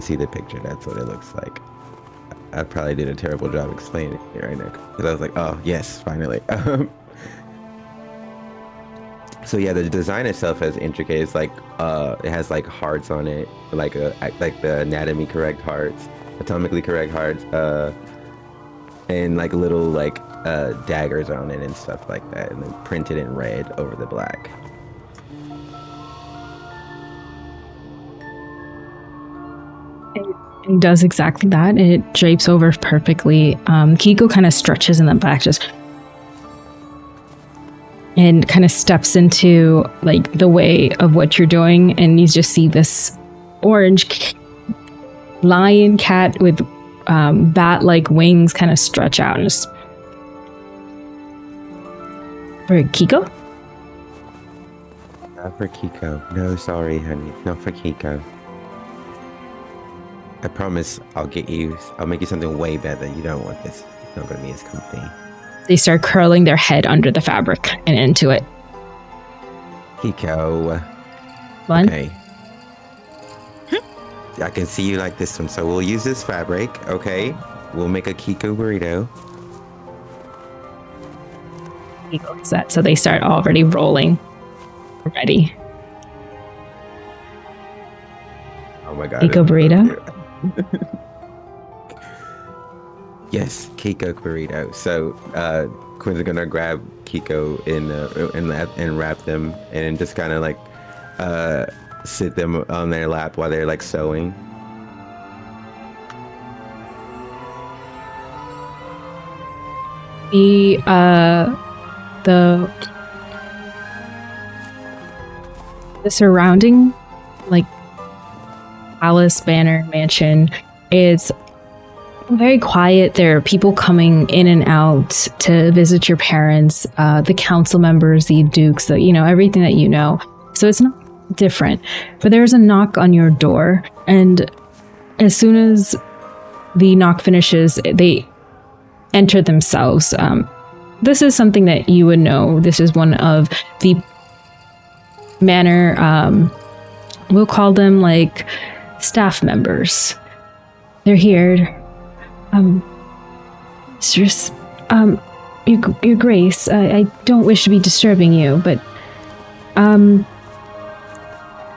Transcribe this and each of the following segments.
see the picture, that's what it looks like. I probably did a terrible job explaining it right now because I was like, oh yes, finally. So yeah, the design itself is intricate. It's like it has like hearts on it, like the anatomy correct hearts, atomically correct hearts, and like little like daggers on it and stuff like that, and then printed in red over the black. It does exactly that. It drapes over perfectly. Kiko kind of stretches in the back, just and kind of steps into like the way of what you're doing, and you just see this orange lion cat with bat-like wings kind of stretch out and just for Kiko. Not for Kiko. No, sorry, honey. Not for Kiko. I promise I'll make you something way better. You don't want this. It's not going to be as comfy. They start curling their head under the fabric and into it. Kiko. One. Okay. I can see you like this one, so we'll use this fabric, okay? We'll make a Kiko burrito. Kiko is that, so they start already rolling. Ready. Oh my god. Kiko burrito. Yes, Kiko burrito. So Quinn's gonna grab Kiko and wrap them and just kind of like sit them on their lap while they're like sewing. The surrounding like palace, banner, mansion is very quiet. There are people coming in and out to visit your parents, the council members, the dukes, everything that you know. So it's not different. But there's a knock on your door, and as soon as the knock finishes, they enter themselves. This is something that you would know. This is one of the manor, we'll call them like staff members. They're here. Mistress, your grace, I don't wish to be disturbing you, but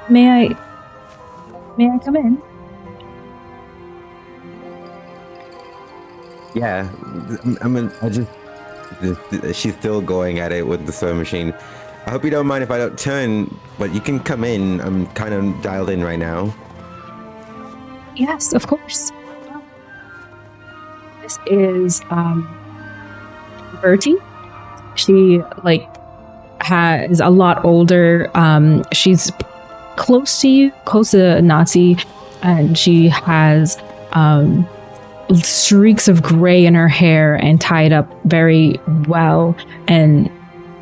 may I come in? Yeah, she's still going at it with the sewing machine. I hope you don't mind if I don't turn, but you can come in. I'm kind of dialed in right now. Yes, of course. This is Bertie. She is a lot older. She's close to you, close to Nazi, and she has streaks of gray in her hair and tied up very well and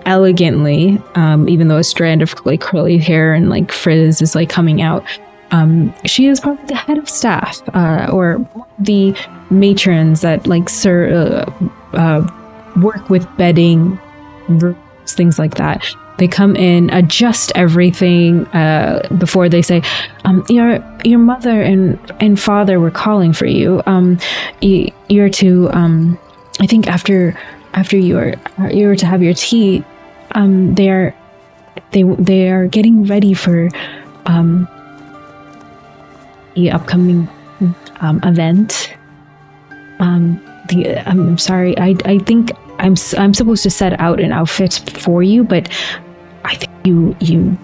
elegantly, even though a strand of curly hair and frizz is coming out. She is probably the head of staff, or the matrons that work with bedding, rooms, things like that. They come in, adjust everything before they say, your mother and father were calling for you. You're to, I think after you are to have your tea. They are getting ready for the upcoming event. I'm sorry. I think I'm supposed to set out an outfit for you, but I think you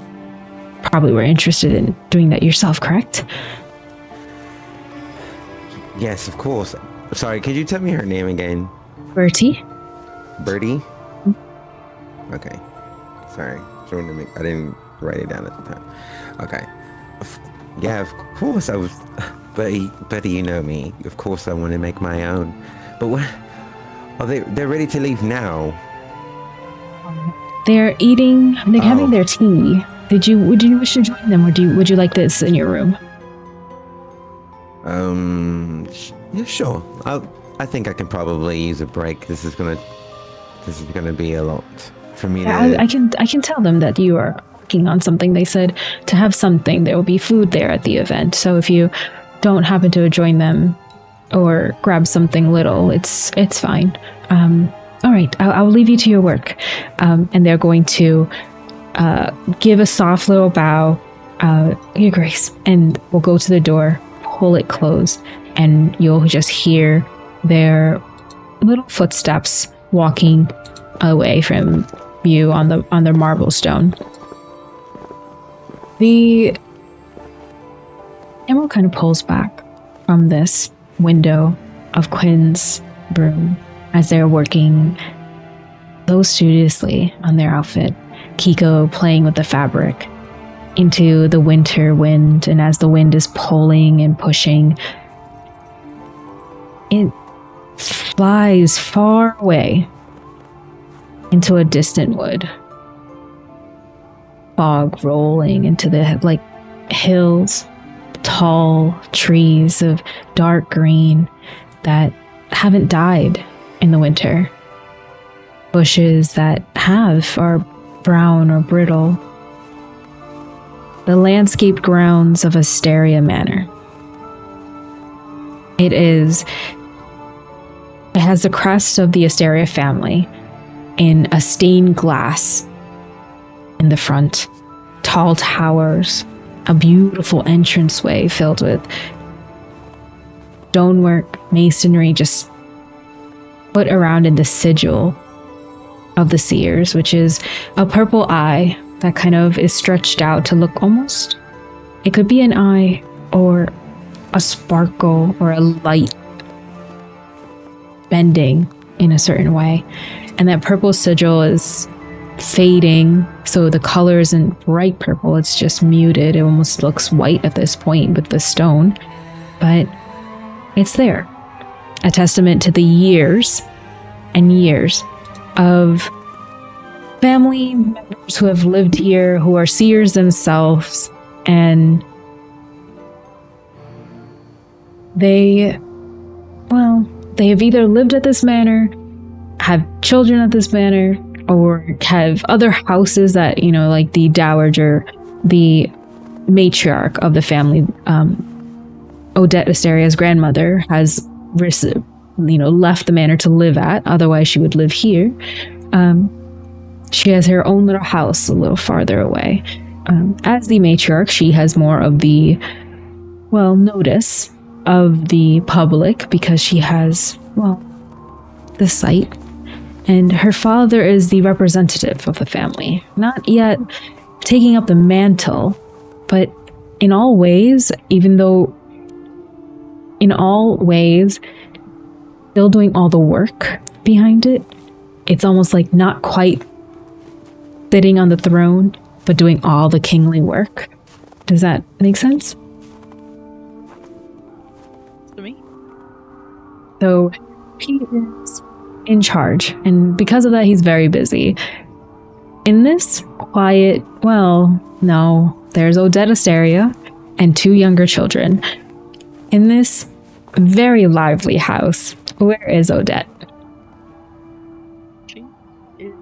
probably were interested in doing that yourself, correct? Yes, of course. Sorry, could you tell me her name again? Bertie. Bertie? Okay. Sorry. I didn't write it down at the time. Okay. Yeah, of course I was... Betty, you know me. Of course I want to make my own. But what... Oh, they're ready to leave now. They're eating... They're having their tea. Would you wish to join them, or would you like this in your room? Yeah, sure. I think I can probably use a break. This is gonna be a lot for me. Yeah, I can tell them that you are working on something. They said to have something. There will be food there at the event. So if you don't happen to join them or grab something little, it's fine. All right, I'll leave you to your work. And they're going to give a soft little bow, Your Grace, and we'll go to the door, pull it closed, and you'll just hear their little footsteps walking away from you on the marble stone. The camera kind of pulls back from this window of Quinn's room as they're working so studiously on their outfit. Kiko playing with the fabric into the winter wind, and as the wind is pulling and pushing, it flies far away into a distant wood. Fog rolling into the hills, tall trees of dark green that haven't died in the winter. Bushes that are brown or brittle. The landscaped grounds of Asteria Manor. It has the crest of the Asteria family in a stained glass in the front. Tall towers, a beautiful entranceway filled with stonework, masonry, just put around in the sigil of the seers, which is a purple eye that kind of is stretched out to look almost, it could be an eye or a sparkle or a light bending in a certain way. And that purple sigil is fading, so the color isn't bright purple, it's just muted. It almost looks white at this point with the stone, but it's there. A testament to the years and years of family members who have lived here, who are seers themselves, and they have either lived at this manor, have children at this manor, or have other houses that, like the dowager, the matriarch of the family, Odette Asteria's grandmother, has left the manor to live at. Otherwise, she would live here. She has her own little house a little farther away. As the matriarch, she has more of the, notice of the public because she has, the sight. And her father is the representative of the family. Not yet taking up the mantle, but in all ways, still doing all the work behind it. It's almost like not quite sitting on the throne, but doing all the kingly work. Does that make sense? To me? So he is in charge, and because of that, he's very busy. In this quiet, there's Odette Asteria and 2 younger children. In this very lively house, where is Odette? She is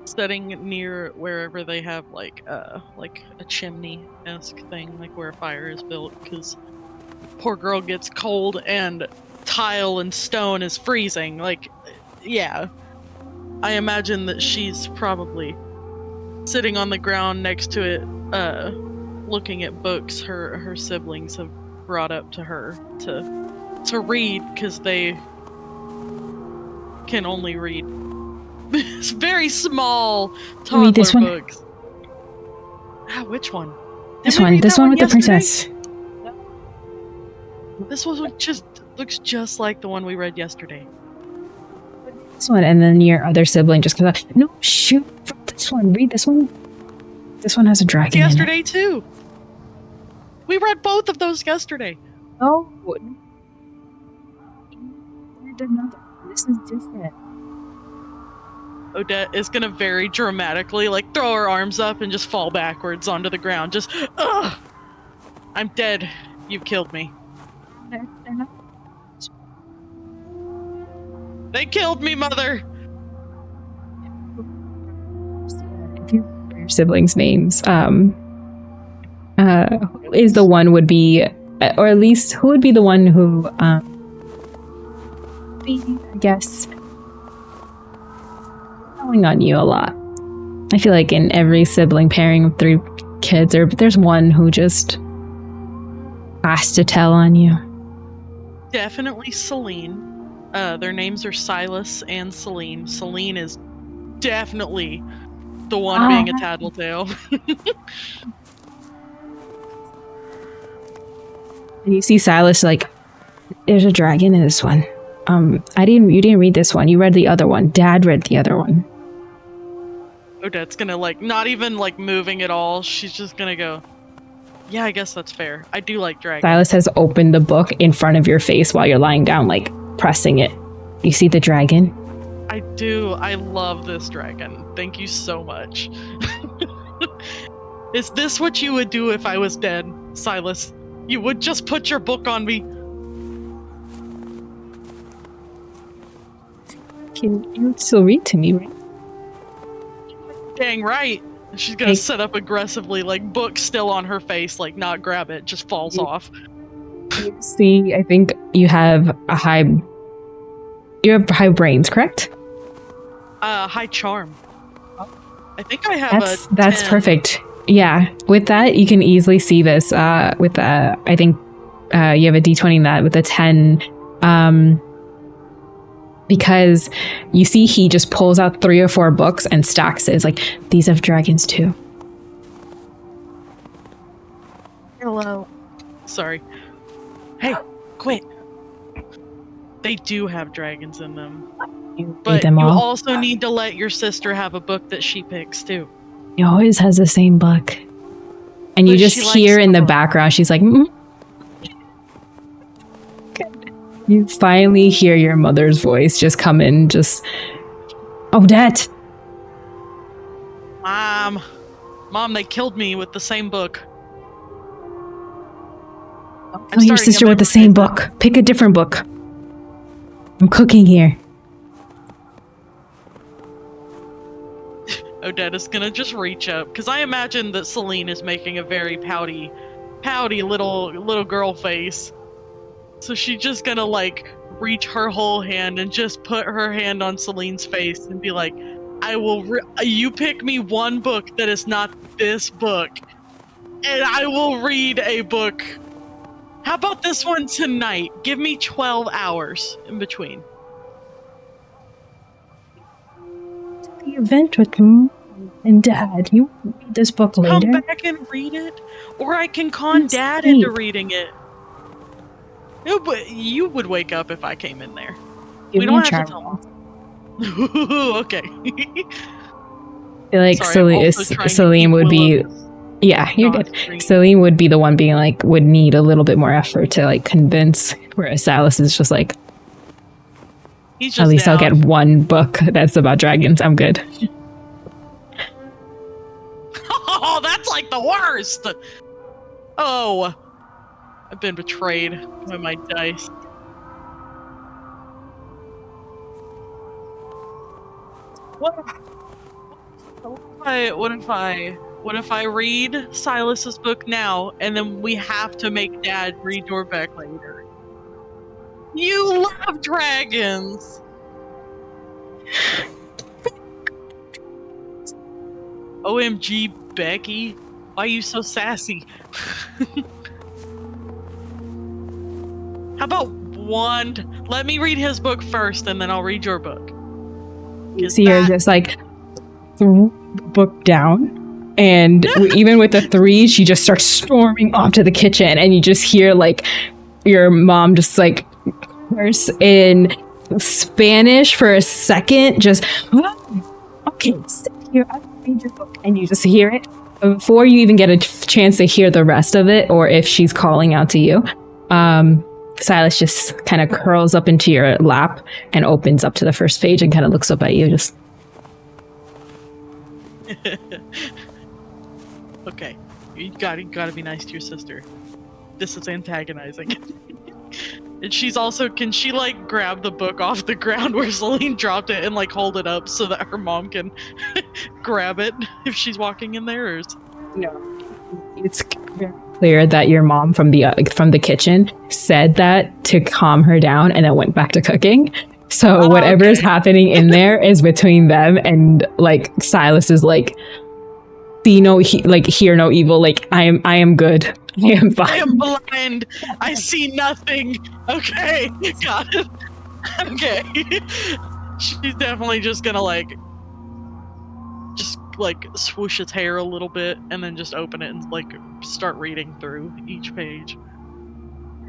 sitting near wherever they have like a chimney-esque thing, like where a fire is built, because poor girl gets cold and tile and stone is freezing. I imagine that she's probably sitting on the ground next to it, looking at books her siblings have brought up to her to read, because they can only read very small toddler this one? books. Which one? This one with the princess. This one just looks just like the one we read yesterday. This one, and then your other sibling just comes out. No, shoot, this one. Read this one. This one has a dragon in it. Yesterday too. We read both of those yesterday. Oh, this is different. Odette is gonna very dramatically throw her arms up and just fall backwards onto the ground. Just, ugh! I'm dead. You've killed me. They're not. They killed me, Mother! If you remember your siblings' names, who is the one would be, or at least who would be the one who, be, I guess, telling on you a lot. I feel like in every sibling pairing with 3 kids, there's one who just has to tell on you. Definitely Celine. Their names are Silas and Celine. Celine is definitely the one being a tattletale. And you see Silas like, there's a dragon in this one. You didn't read this one. You read the other one. Dad read the other one. Odette's gonna like, not even like moving at all. She's just gonna go, yeah, I guess that's fair. I do like dragons. Silas has opened the book in front of your face while you're lying down, like pressing it. You see the dragon? I do. I love this dragon. Thank you so much. Is this what you would do if I was dead, Silas? You would just put your book on me? Can you still read to me, right? Dang right. She's gonna sit up aggressively, like book still on her face, like not grab it, just falls off. You see, I think you have high brains, correct? High charm. I think I have that's 10. perfect. Yeah, with that you can easily see this. With I think you have a D20 in that with a 10. Because you see he just pulls out 3 or 4 books and stacks it. It's like, these have dragons too. Hello. Sorry. Hey, quit. They do have dragons in them. But you also need to let your sister have a book that she picks too. She always has the same book. And you just hear in the background, she's like, You finally hear your mother's voice just come in, just, Odette! Mom, they killed me with the same book. Kill your sister with the same book. Pick a different book. I'm cooking here. Odette is gonna just reach up, because I imagine that Celine is making a very pouty little girl face. So she's just gonna like reach her whole hand and just put her hand on Celine's face and be like, you pick me one book that is not this book, and I will read a book. How about this one tonight? Give me 12 hours in between. The event with Mom and Dad. You read this book later. Come back and read it, or I can con Dad into reading it. You would wake up if I came in there. We don't have to tell him. Okay. I feel like Celine would be... Yeah, you're good. Celine would be the one being like, would need a little bit more effort to like convince, whereas Silas is just like, at least I'll get one book that's about dragons. I'm good. Oh, that's like the worst! Oh, I've been betrayed by my dice. What if I read Silas's book now, and then we have to make Dad read your book later? You love dragons! OMG, Becky. Why are you so sassy? How about one? Let me read his book first, and then I'll read your book. You see her just like threw the book down, and even with the 3, she just starts storming off to the kitchen, and you just hear like your mom just like curse in Spanish for a second, just okay, sit here, I'll read your book, and you just hear it before you even get a chance to hear the rest of it, or if she's calling out to you. Silas just kind of curls up into your lap and opens up to the first page and kind of looks up at you, just. Okay, you gotta be nice to your sister. This is antagonizing. And she's also, can she like grab the book off the ground where Celine dropped it and like hold it up so that her mom can grab it if she's walking in there? Or is... No, it's clear that your mom from the kitchen said that to calm her down and then went back to cooking. So whatever is happening in there is between them, and like Silas is like, hear no evil. Like I am good. I am fine. I am blind. I see nothing. Okay, got it. Okay, she's definitely just gonna like swoosh its hair a little bit and then just open it and like start reading through each page.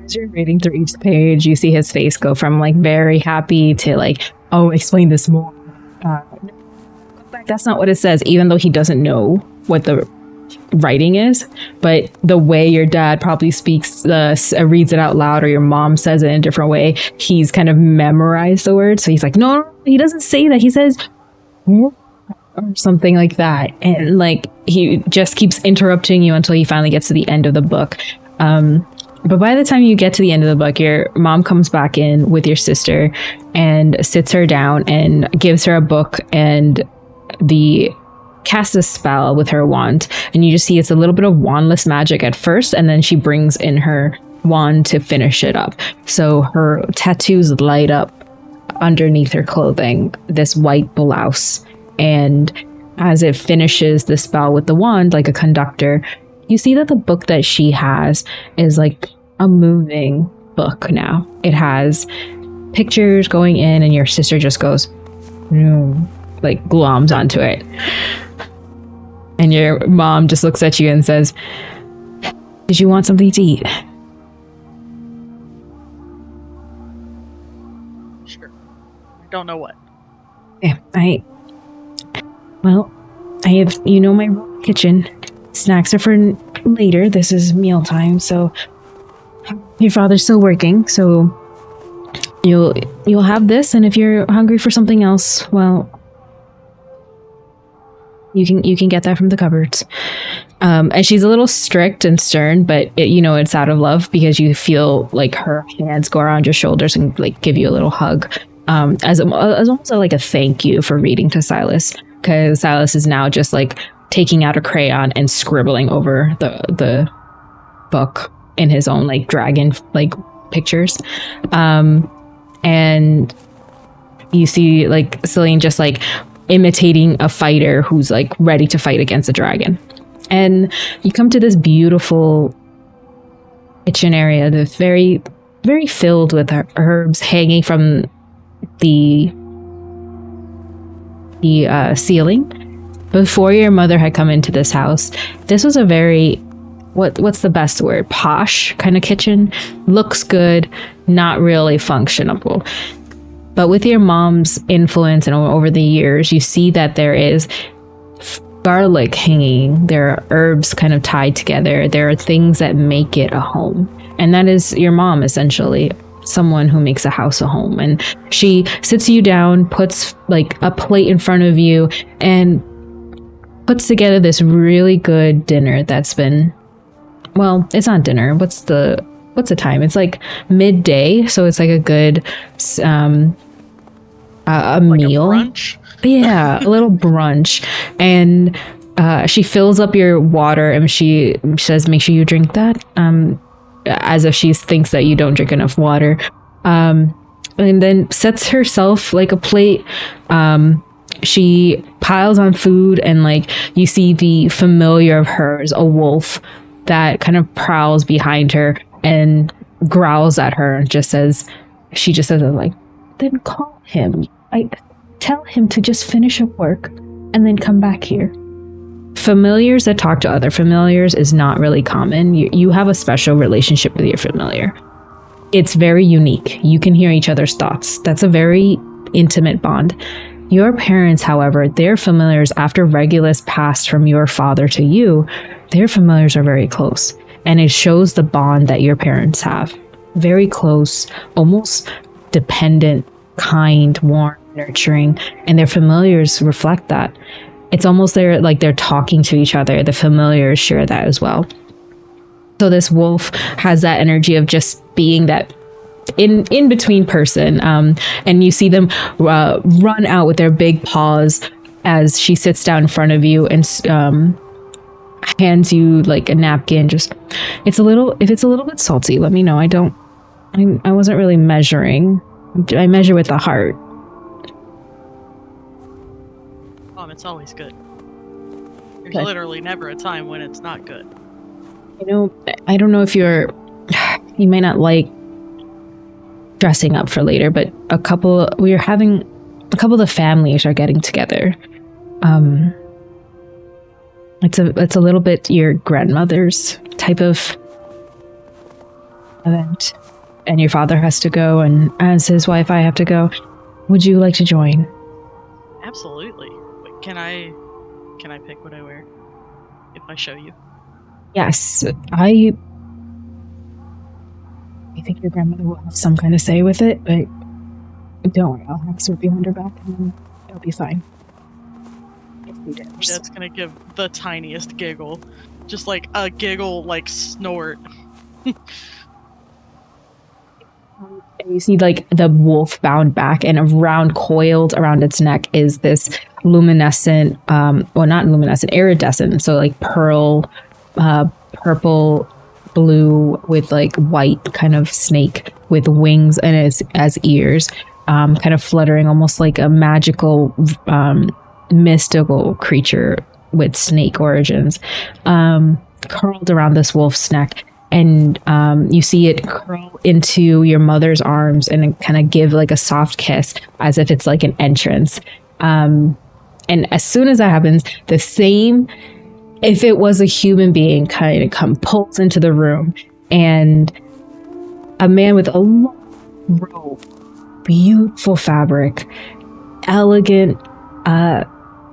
As you're reading through each page, you see his face go from like very happy to like, oh, explain this more. That's not what it says, even though he doesn't know what the writing is. But the way your dad probably speaks, reads it out loud, or your mom says it in a different way, he's kind of memorized the word. So he's like, no, he doesn't say that. He says, or something like that. And like, he just keeps interrupting you until he finally gets to the end of the book. But by the time you get to the end of the book, your mom comes back in with your sister and sits her down and gives her a book and casts a spell with her wand. And you just see it's a little bit of wandless magic at first, and then she brings in her wand to finish it up. So her tattoos light up underneath her clothing, this white blouse. And as it finishes the spell with the wand, like a conductor, you see that the book that she has is like a moving book now. It has pictures going in, and your sister just goes, like gloms onto it. And your mom just looks at you and says, did you want something to eat? Sure. I don't know what. Yeah, I have, my kitchen. Snacks are for later. This is mealtime, so your father's still working, so you'll have this, and if you're hungry for something else, well, you can get that from the cupboards. And she's a little strict and stern, but it's out of love, because you feel like her hands go around your shoulders and like give you a little hug, as almost like a thank you for reading to Silas, because Silas is now just like taking out a crayon and scribbling over the book in his own like dragon like pictures. And you see like Celine just like imitating a fighter who's like ready to fight against a dragon. And you come to this beautiful kitchen area that's very, very filled with herbs hanging from the ceiling. Before your mother had come into this house, this was a very, what's the best word? Posh kind of kitchen. Looks good, not really functional. But with your mom's influence and over the years, you see that there is garlic hanging. There are herbs kind of tied together. There are things that make it a home. And that is your mom, essentially. Someone who makes a house a home. And she sits you down, puts like a plate in front of you, and puts together this really good dinner that's been, well, it's not dinner. What's the time? It's like midday, so it's like a good a meal. A brunch? Yeah, a little brunch. And she fills up your water, and she says, make sure you drink that, as if she thinks that you don't drink enough water. And then sets herself like a plate. She piles on food, and like you see the familiar of hers, a wolf that kind of prowls behind her and growls at her and she just says like, then call him. Tell him to just finish up work and then come back here. Familiars that talk to other familiars is not really common. You have a special relationship with your familiar. It's very unique. You can hear each other's thoughts. That's a very intimate bond. Your parents, however, their familiars, after Regulus passed from your father to you, their familiars are very close. And it shows the bond that your parents have. Very close, almost dependent, kind, warm, nurturing. And their familiars reflect that. It's almost like they're talking to each other. The familiars share that as well. So this wolf has that energy of just being that in between person, and you see them run out with their big paws as she sits down in front of you and hands you like a napkin. Just if it's a little bit salty, let me know. I wasn't really measuring. I measure with the heart. It's always good. There's Okay. literally never a time when it's not good. You know, I don't know if you may not like dressing up for later, but a couple of the families are getting together. It's a little bit your grandmother's type of event, and your father has to go, and as his wife, I have to go. Would you like to join? Absolutely. But can I pick what I wear if I show you? Yes, I think your grandmother will have some kind of say with it, but don't worry, I'll have her behind her back, and then it'll be fine. Dad's gonna give the tiniest giggle, just like a giggle, like snort. And you see like the wolf bound back, and coiled around its neck is this luminescent, well, not luminescent, iridescent, so like pearl, purple, blue with like white kind of snake with wings and as ears, kind of fluttering, almost like a magical, mystical creature with snake origins, curled around this wolf's neck. And you see it curl into your mother's arms and kind of give like a soft kiss as if it's like an entrance. And as soon as that happens, the same, if it was a human being, kind of pulls into the room, and a man with a long robe, beautiful fabric, elegant,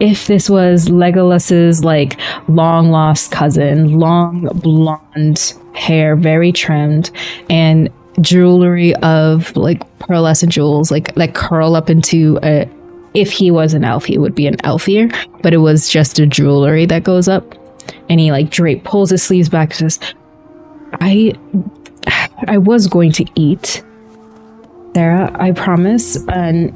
if this was Legolas's like long lost cousin, long blonde hair, very trimmed, and jewelry of like pearlescent jewels, like that curl up into a. If he was an elf, he would be an elf ear, but it was just a jewelry that goes up, and he like pulls his sleeves back and says, "I was going to eat, Sarah, I promise," and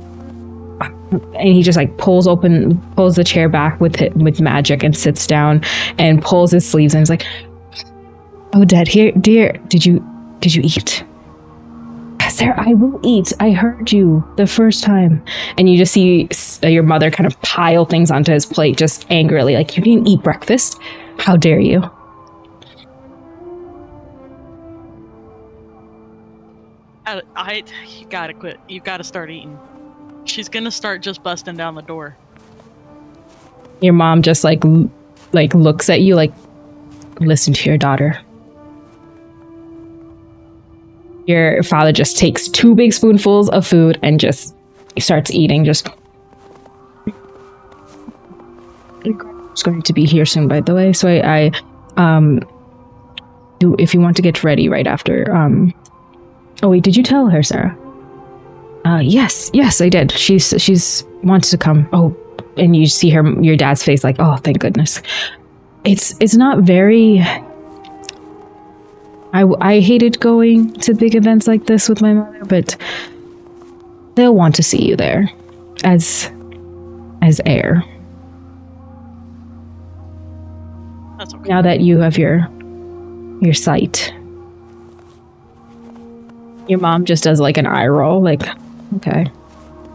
he just like pulls the chair back with magic and sits down and pulls his sleeves and he's like, "Oh, Dad, dear, did you eat?" "Sarah, I will eat. I heard you the first time." And you just see your mother kind of pile things onto his plate, just angrily, like, "You didn't eat breakfast? How dare you?" You gotta quit. You gotta start eating. She's gonna start just busting down the door. Your mom just like looks at you like, "Listen to your daughter." Your father just takes 2 big spoonfuls of food and just starts eating. Just, it's going to be here soon, by the way. So I if you want to get ready right after. Oh wait, did you tell her, Sarah? Yes, I did. She's wants to come. Oh, and you see your dad's face like, "Oh, thank goodness." It's not very. I hated going to big events like this with my mother, but they'll want to see you there as heir. That's okay. Now that you have your sight. Your mom just does like an eye roll, like, "Okay,"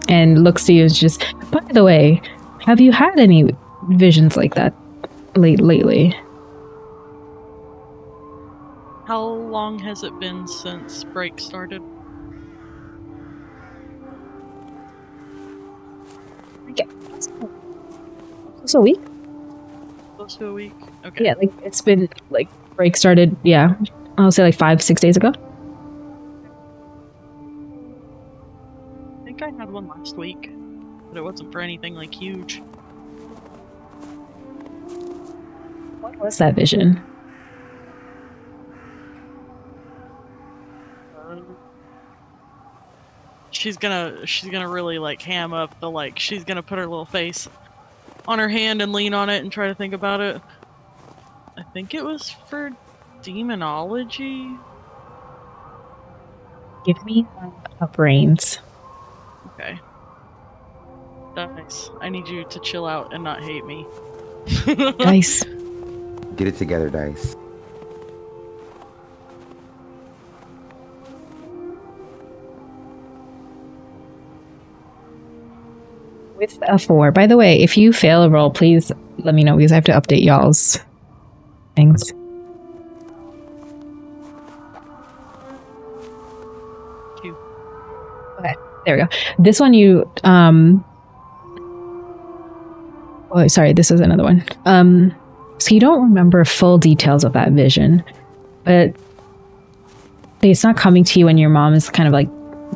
and looks to you and just, "By the way, have you had any visions like that lately?" How long has it been since break started? It's a week. Close to a week? Okay. Yeah, like it's been like break started. Yeah, I'll say like 5-6 days ago. I think I had one last week, but it wasn't for anything like huge. What was that vision? She's gonna really like ham up the like. She's gonna put her little face on her hand and lean on it and try to think about it. I think it was for demonology. Give me a brains. Okay. Nice. I need you to chill out and not hate me. Nice. Get it together, Dice. With a 4. By the way, if you fail a roll, please let me know because I have to update y'all's things. Okay, there we go. This one you oh, sorry, this is another one. So you don't remember full details of that vision, but it's not coming to you when your mom is kind of like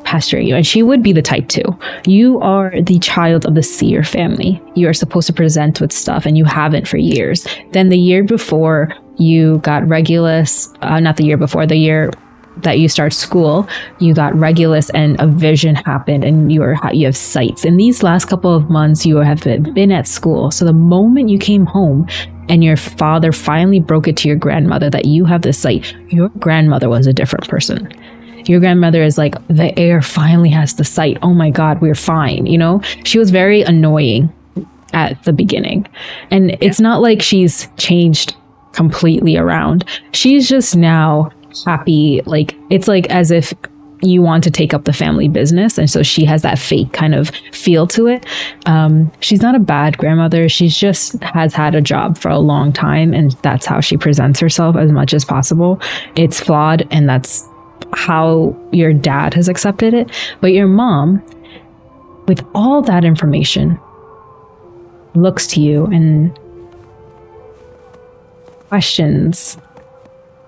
pestering you, and she would be the type to. You are the child of the seer family. You are supposed to present with stuff, and you haven't for years. Then the year before you got Regulus, not the year before, the year that you start school, you got Regulus, and a vision happened, and you have sights. In these last couple of months, you have been at school. So the moment you came home, and your father finally broke it to your grandmother that you have this sight, your grandmother was a different person. Your grandmother is like, the heir finally has the sight. Oh my God, we're fine. You know, she was very annoying at the beginning. And it's not like she's changed completely around. She's just now happy. Like, it's like as if you want to take up the family business. And so she has that fake kind of feel to it. She's not a bad grandmother. She's just has had a job for a long time. And that's how she presents herself as much as possible. It's flawed. And that's how your dad has accepted it. But your mom, with all that information, looks to you and questions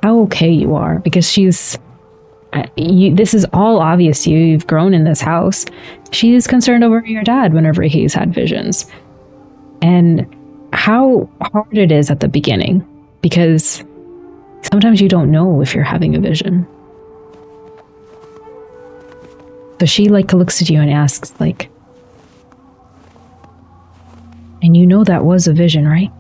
how okay you are, because she's this is all obvious to you. You've grown in this house. She's concerned over your dad whenever he's had visions, and how hard it is at the beginning, because sometimes you don't know if you're having a vision. So she like looks at you and asks, like, and you know that was a vision, right?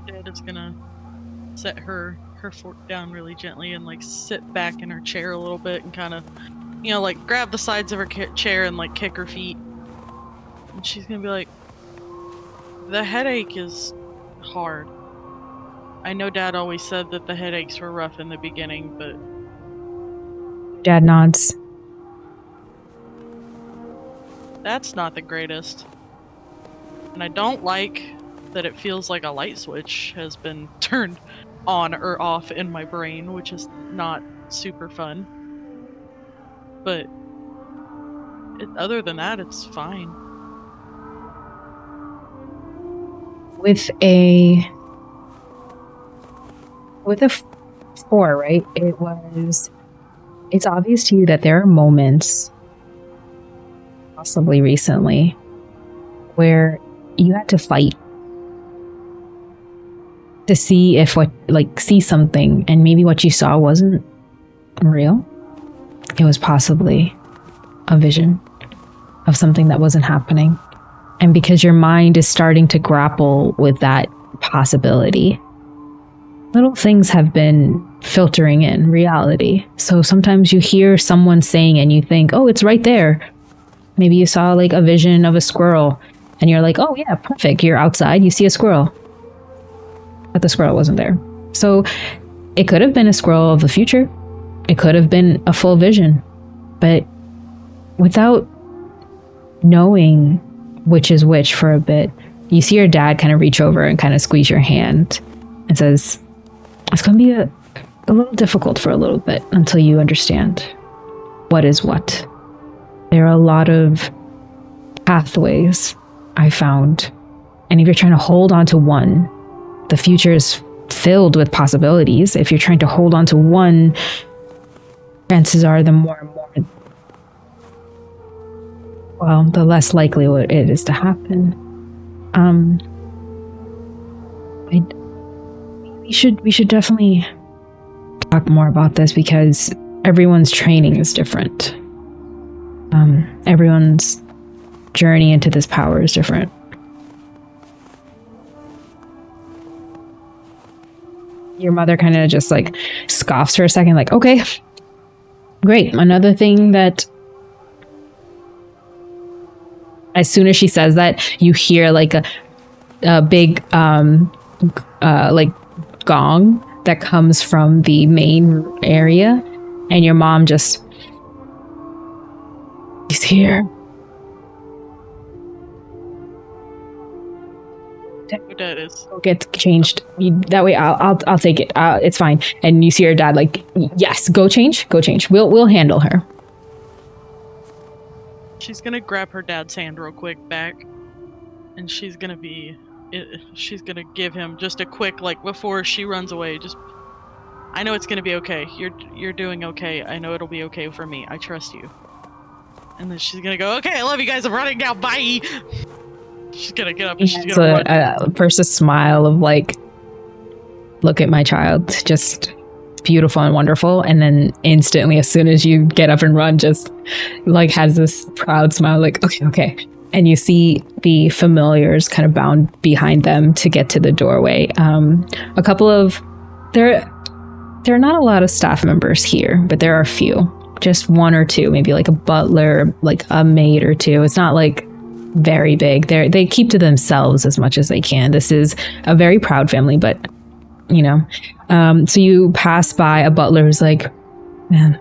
Dad is gonna set her fork down really gently and like sit back in her chair a little bit and kind of, you know, like grab the sides of her chair and like kick her feet. And she's gonna be like, the headache is hard. I know Dad always said that the headaches were rough in the beginning, but... Dad nods. That's not the greatest. And I don't like that it feels like a light switch has been turned on or off in my brain, which is not super fun. But other than that, it's fine. With a 4, right? It's obvious to you that there are moments, possibly recently, where you had to fight to see if see something, and maybe what you saw wasn't real. It was possibly a vision of something that wasn't happening. And because your mind is starting to grapple with that possibility, little things have been filtering in reality. So sometimes you hear someone saying and you think, oh, it's right there. Maybe you saw like a vision of a squirrel and you're like, oh yeah, perfect. You're outside, you see a squirrel. But the squirrel wasn't there. So it could have been a squirrel of the future. It could have been a full vision. But without knowing which is which for a bit, you see your dad kind of reach over and kind of squeeze your hand and says, it's going to be a little difficult for a little bit until you understand what is what. There are a lot of pathways I found. And if you're trying to hold on to one, the future is filled with possibilities. If you're trying to hold on to one, chances are the more and more, well, the less likely it is to happen. We should definitely talk more about this, because everyone's training is different. Everyone's journey into this power is different. Your mother kind of just like scoffs for a second, like, okay, great. Another thing that, as soon as she says that, you hear like a big like gong that comes from the main area, and your mom just, he's here. Dad is. Go get changed. That way, I'll take it. It's fine. And you see your dad like, yes, go change. We'll handle her. She's gonna grab her dad's hand real quick back, and she's gonna give him just a quick, like, before she runs away, just, I know it's gonna be okay. You're doing okay. I know it'll be okay for me. I trust you. And then she's gonna go, okay, I love you guys. I'm running now. Bye. She's gonna get up and she's gonna run. First a smile of like, look at my child, just beautiful and wonderful, and then instantly, as soon as you get up and run, just like has this proud smile, like, okay. And you see the familiars kind of bound behind them to get to the doorway. A couple of there are not a lot of staff members here, but there are a few, just one or two, maybe like a butler, like a maid or two. It's not like very big. They keep to themselves as much as they can. This is a very proud family, but you know. So you pass by a butler who's like, man,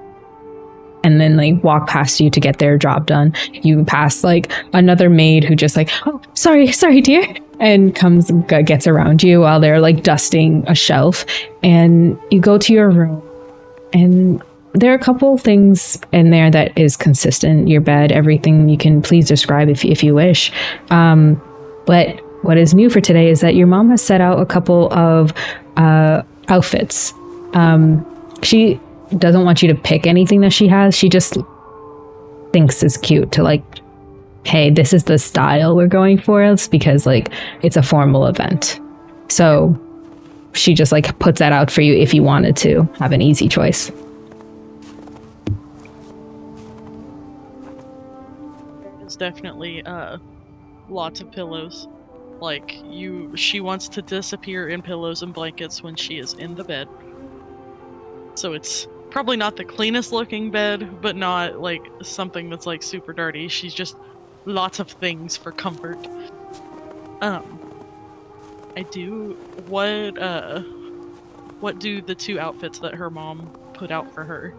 and then like walk past you to get their job done. You pass like another maid who just like, oh, sorry dear, and gets around you while they're like dusting a shelf. And you go to your room, and there are a couple things in there that is consistent. Your bed, everything you can please describe if you wish. But what is new for today is that your mom has set out a couple of outfits. She doesn't want you to pick anything that she has. She just thinks it's cute to like, hey, this is the style we're going for. It's because like it's a formal event. So she just like puts that out for you if you wanted to have an easy choice. There's definitely lots of pillows. Like, she wants to disappear in pillows and blankets when she is in the bed. So it's probably not the cleanest looking bed, but not like something that's like super dirty. She's just lots of things for comfort. What do the two outfits that her mom put out for her?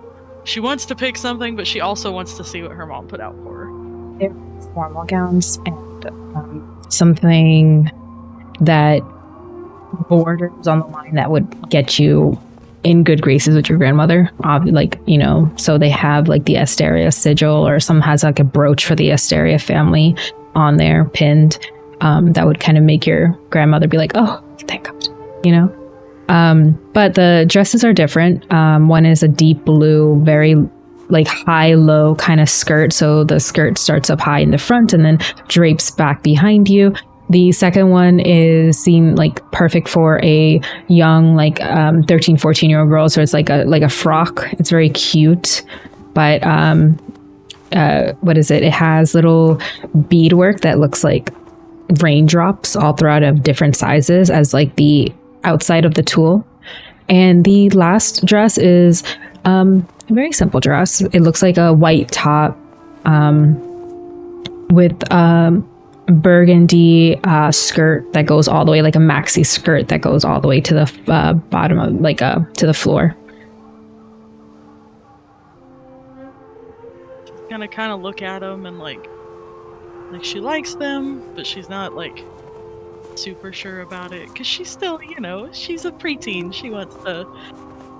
She wants to pick something, but she also wants to see what her mom put out for her. They're formal gowns and something that borders on the line that would get you in good graces with your grandmother. Like, you know, so they have like the Asteria sigil, or some has like a brooch for the Asteria family on there pinned. That would kind of make your grandmother be like, oh, thank God, you know? But the dresses are different. One is a deep blue, very like high-low kind of skirt. So the skirt starts up high in the front and then drapes back behind you. The second one seemed like perfect for a young, like 13, 14-year-old girl. So it's like a frock. It's very cute. But what is it? It has little beadwork that looks like raindrops all throughout of different sizes as like the outside of the tulle. And the last dress is a very simple dress. It looks like a white top with burgundy skirt that goes all the way, like a maxi skirt that goes all the way to the bottom of like to the floor. She's gonna kind of look at them and like she likes them, but she's not like super sure about it because she's still, you know, she's a preteen. She wants to.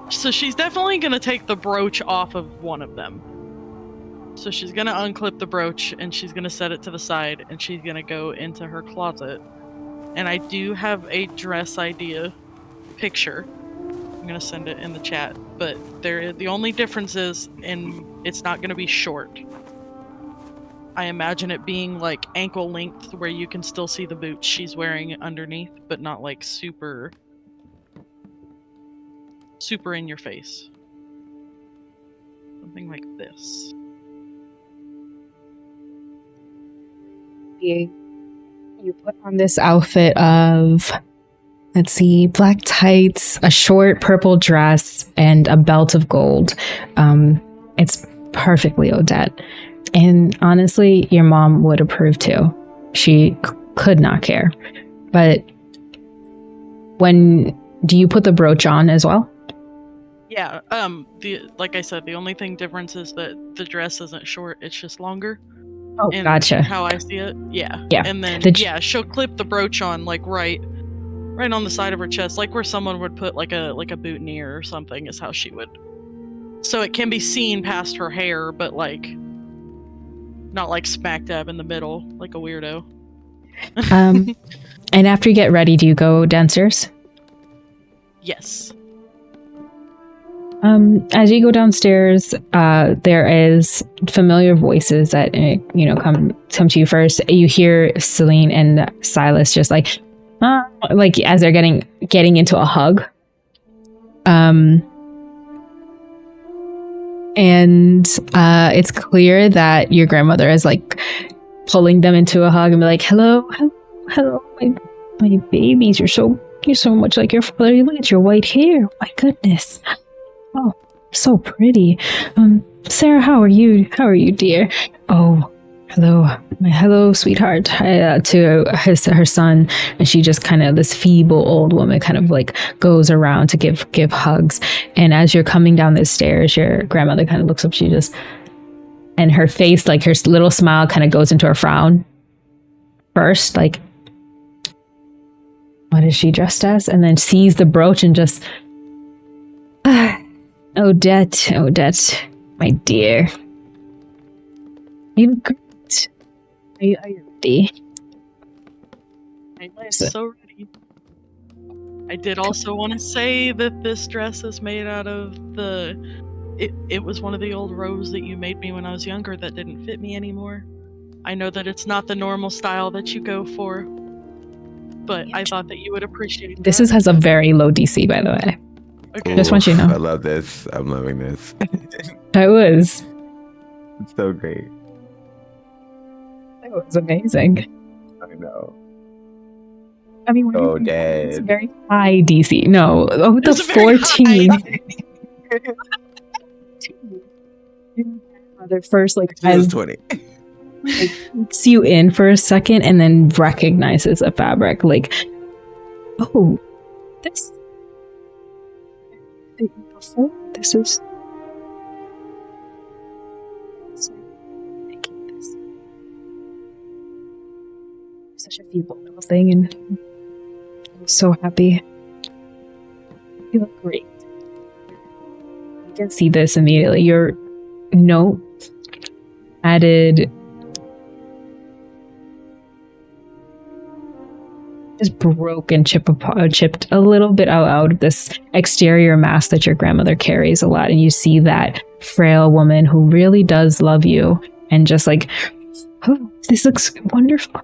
So she's definitely gonna take the brooch off of one of them. So she's gonna unclip the brooch and she's gonna set it to the side and she's gonna go into her closet. And I do have a dress idea picture. I'm gonna send it in the chat. But the only difference is it's not gonna be short. I imagine it being like ankle length where you can still see the boots she's wearing underneath, but not like super in your face. Something like this. You put on this outfit of, let's see, black tights, a short purple dress, and a belt of gold. It's perfectly Odette. And honestly, your mom would approve too. She could not care. But when do you put the brooch on as well? Yeah. Like I said, the only thing difference is that the dress isn't short; it's just longer. Oh, and gotcha. How I see it, yeah. Yeah. And then she'll clip the brooch on like right on the side of her chest, like where someone would put like a boutonniere or something. Is how she would. So it can be seen past her hair, but like not like smack dab in the middle, like a weirdo. And after you get ready, do you go downstairs? Yes. As you go downstairs, there is familiar voices that come to you first. You hear Celine and Silas just like as they're getting into a hug. And it's clear that your grandmother is like pulling them into a hug and be like, hello, my babies, you're so much like your father. Look at your white hair. My goodness. Oh, so pretty. Sarah, how are you? How are you, dear? Oh, hello, sweetheart. To her son, and she just kind of, this feeble old woman kind of like goes around to give hugs. And as you're coming down the stairs, your grandmother kind of looks up. She just, and her face, like her little smile, kind of goes into a frown first, like, what is she dressed as? And then sees the brooch and just. Odette, my dear. You look great. Are you ready? I'm so ready. I did also want to say that this dress is made out of it was one of the old robes that you made me when I was younger that didn't fit me anymore. I know that it's not the normal style that you go for, but I thought that you would appreciate this. This has a very low DC, by the way. Okay. Just want you to know. I love this. I'm loving this. It was. It's so great. It was amazing. I know. I mean, Dead. It's a very high DC. No, the It's a very 14. Mother first, like, She was 20. takes you in for a second and then recognizes a fabric. Like, oh, this. Before this is. Making this such a feeble little thing, and I'm so happy. You look great. You can see this immediately. Your note added just broke and chipped a little bit out of this exterior mask that your grandmother carries a lot, and you see that frail woman who really does love you, and just like, oh, this looks wonderful.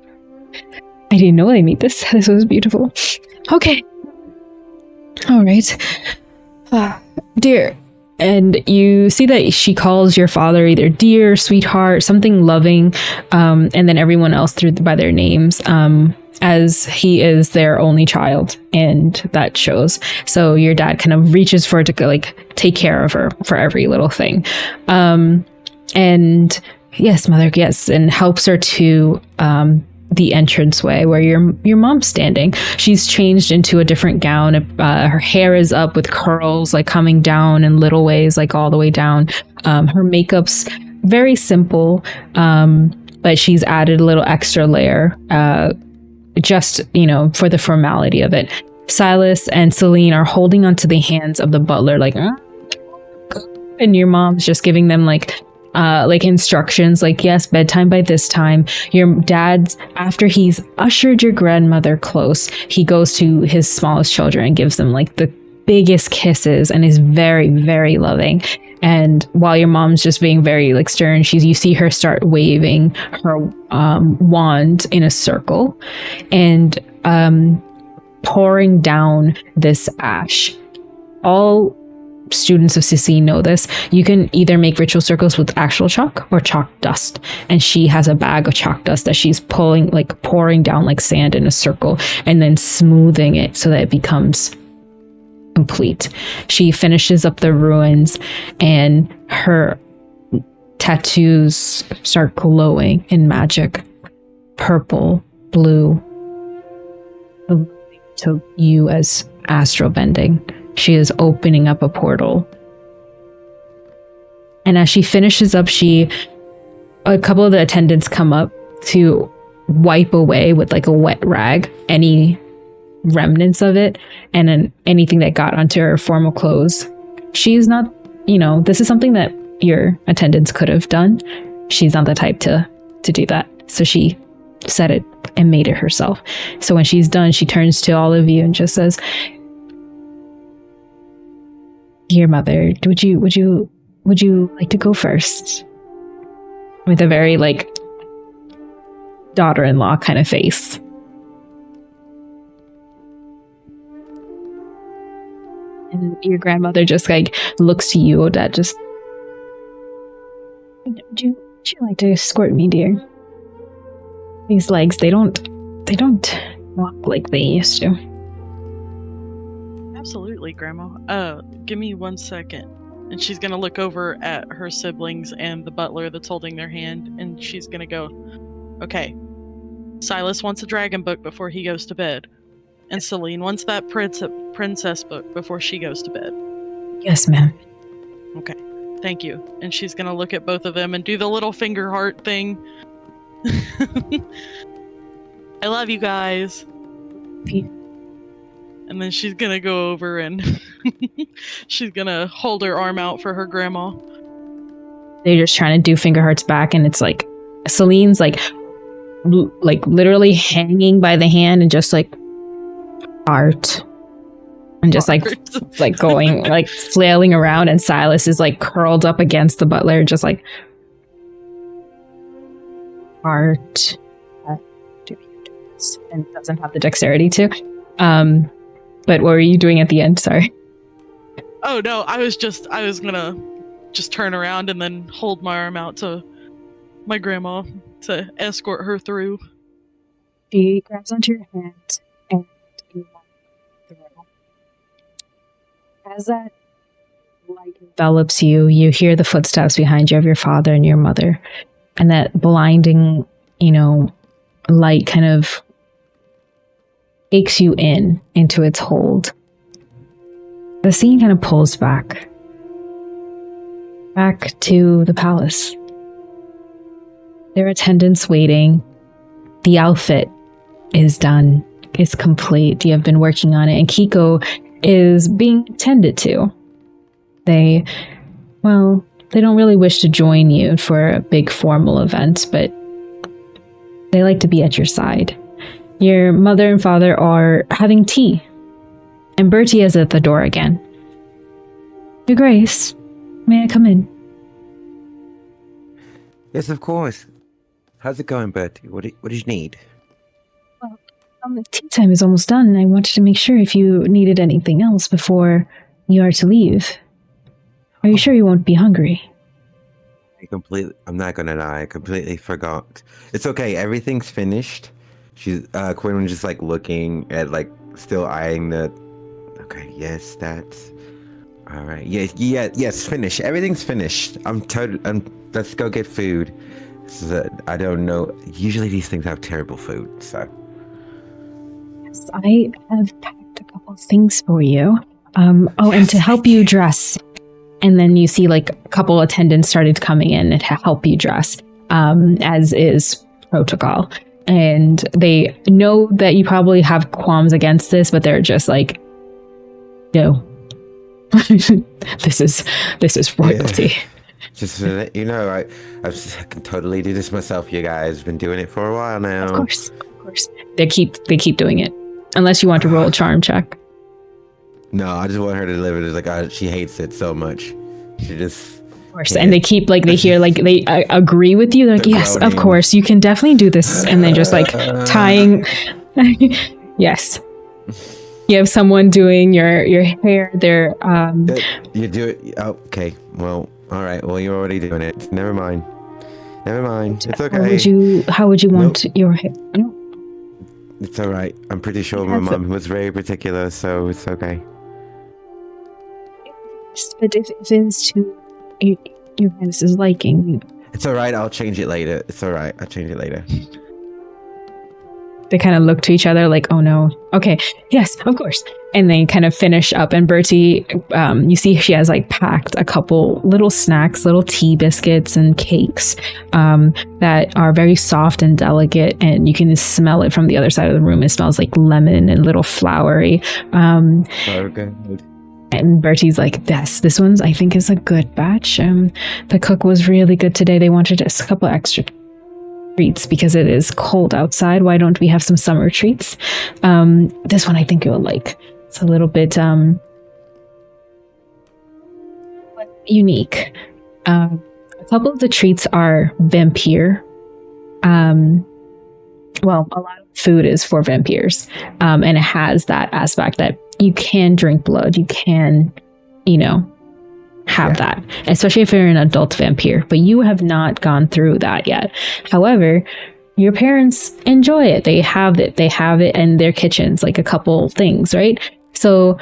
I didn't know I made this. This was beautiful. Okay. All right. Dear. And you see that she calls your father either dear, sweetheart, something loving, and then everyone else by their names, as he is their only child, and that shows. So your dad kind of reaches for her to like take care of her for every little thing, and yes, mother, yes, and helps her to the entranceway where your mom's standing. She's changed into a different gown. Her hair is up with curls like coming down in little ways, like all the way down. Her makeup's very simple, but she's added a little extra layer, just, for the formality of it. Silas and Celine are holding onto the hands of the butler, like, and your mom's just giving them like instructions, like, yes, bedtime by this time. Your dad's, after he's ushered your grandmother close, he goes to his smallest children and gives them like the biggest kisses and is very, very loving. And while your mom's just being very like stern, you see her start waving her wand in a circle and pouring down this ash. All students of Sissy know this. You can either make ritual circles with actual chalk or chalk dust, and she has a bag of chalk dust that she's pouring down like sand in a circle and then smoothing it so that it becomes complete. She finishes up the ruins and her tattoos start glowing in magic. Purple, blue, to you as astral bending. She is opening up a portal. And as she finishes up, a couple of the attendants come up to wipe away with like a wet rag any remnants of it, and then anything that got onto her formal clothes. She's not, this is something that your attendants could have done. She's not the type to do that. So she said it and made it herself. So when she's done, she turns to all of you and just says, "Dear mother, would you like to go first?" With a very like daughter-in-law kind of face. And your grandmother just like looks to you, Odette, just, would you like to escort me, dear? These legs, they don't walk like they used to. Absolutely, Grandma. Give me 1 second. And she's gonna look over at her siblings and the butler that's holding their hand, and she's gonna go, "Okay, Silas wants a dragon book before he goes to bed. And Celine wants that princess book before she goes to bed." Yes, ma'am. Okay, thank you. And she's gonna look at both of them and do the little finger heart thing. I love you guys. And then she's gonna go over and she's gonna hold her arm out for her grandma. They're just trying to do finger hearts back, and it's like Celine's like literally hanging by the hand and just like heart, and just like going like flailing around, and Silas is like curled up against the butler, just like heart. And doesn't have the dexterity to. But what were you doing at the end? Sorry. Oh no, I was gonna just turn around and then hold my arm out to my grandma to escort her through. She grabs onto your hand and you walk through. As that light envelops you, you hear the footsteps behind you of your father and your mother, and that blinding, light kind of takes you into its hold. The scene kind of pulls back to the palace. There are attendants waiting. The outfit is done. It's complete. You have been working on it, and Kiko is being tended to. They don't really wish to join you for a big formal event, but they like to be at your side. Your mother and father are having tea, and Bertie is at the door again. Your Grace, may I come in? Yes, of course. How's it going, Bertie? What do you need? Well, the tea time is almost done, and I wanted to make sure if you needed anything else before you are to leave. Are you sure you won't be hungry? I'm not gonna lie, I completely forgot. It's okay, everything's finished. Quinn was just like looking at still eyeing the. Okay, yes, that's all right. Yes, finished. Everything's finished. Let's go get food. I don't know. Usually these things have terrible food, so. Yes, I have packed a couple of things for you. And to help you dress. And then you see a couple attendants started coming in and help you dress, as is protocol. And they know that you probably have qualms against this, but they're just like, no, this is royalty. Yeah. Just so that you know, I can totally do this myself. You guys been doing it for a while now. Of course. They keep doing it, unless you want to roll a charm check. No, I just want her to live it. It's like she hates it so much. She just. Of course, and they keep they hear they agree with you. They're like, yes, of course, you can definitely do this, and then just tying. Yes, you have someone doing your hair. They're You do it. Oh, okay. Well, all right. Well, you're already doing it. Never mind. It's okay. How would you want your hair? It's all right. I'm pretty sure my mom was very particular, so it's okay. But if it's to your Highness's liking, it's all right. I'll change it later. It's all right. I'll change it later. They kind of look to each other like, oh no, okay, yes, of course. And they kind of finish up. And Bertie, you see she has like packed a couple little snacks, little tea biscuits and cakes that are very soft and delicate. And you can smell it from the other side of the room. It smells like lemon and little flowery. Okay. And Bertie's like, this one's, I think, is a good batch. The cook was really good today. They wanted just a couple extra treats because it is cold outside. Why don't we have some summer treats? This one I think you'll like. It's a little bit unique. A couple of the treats are vampire. Well, a lot of food is for vampires. And it has that aspect that you can drink blood. You can, have that, especially if you're an adult vampire, but you have not gone through that yet. However, your parents enjoy it. They have it in their kitchens, like a couple things, right? So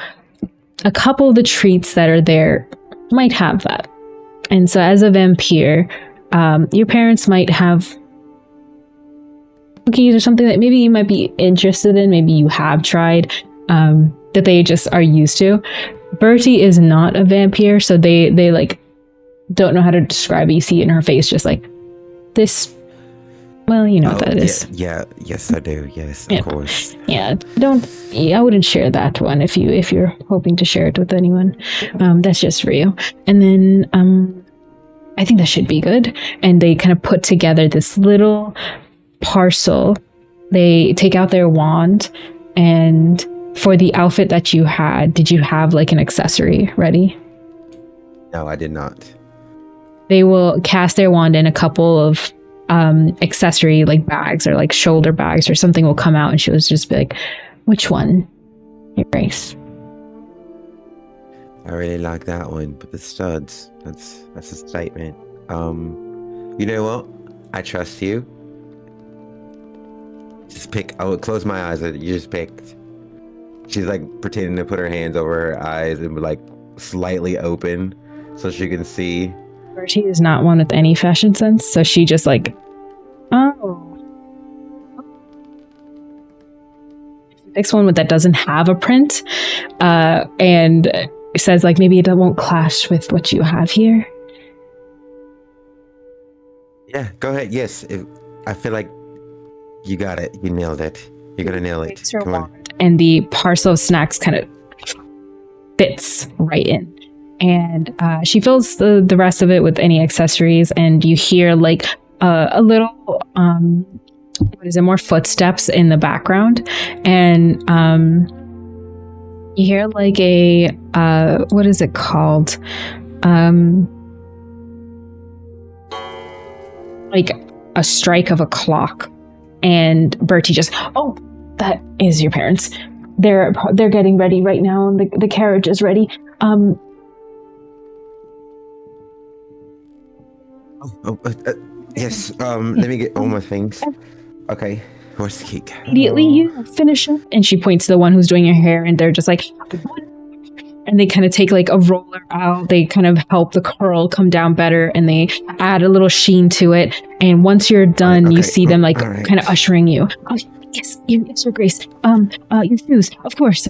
a couple of the treats that are there might have that. And so as a vampire, your parents might have cookies or something that maybe you might be interested in, maybe you have tried, that they just are used to. Bertie is not a vampire, so they like don't know how to describe it. You see it in her face, just like this. Well, you know what that is. Yes, I do. Yes, of course. Yeah, I wouldn't share that one if you're hoping to share it with anyone. That's just for you. And then I think that should be good. And they kind of put together this little parcel. They take out their wand, and for the outfit that you had, did you have like an accessory ready? No, I did not. They will cast their wand and a couple of accessory like bags or like shoulder bags or something will come out, and she was just be like, which one? Your Grace. I really like that one, but the studs, that's a statement. You know what? I trust you. Just pick. I would close my eyes. You just picked. She's like pretending to put her hands over her eyes and like slightly open so she can see. Bertie is not one with any fashion sense, so she just like, oh. She picks one that doesn't have a print, and says like maybe it won't clash with what you have here. Yeah, go ahead. Yes, I feel like you got it. You nailed it. You're gonna nail it. Come on. And the parcel of snacks kind of fits right in. And she fills the rest of it with any accessories, and you hear like a little more footsteps in the background, and you hear like a what is it called, like a strike of a clock. And Bertie just, oh, that is your parents. They're getting ready right now, and the carriage is ready. Yes. Let me get all my things. Okay. Where's the cake? Immediately, you finish up. And she points to the one who's doing your hair, and they're just like, and they kind of take like a roller out. They kind of help the curl come down better, and they add a little sheen to it. And once you're done, you see them like kind of ushering you. Oh, yes, Your Grace. Your shoes, of course.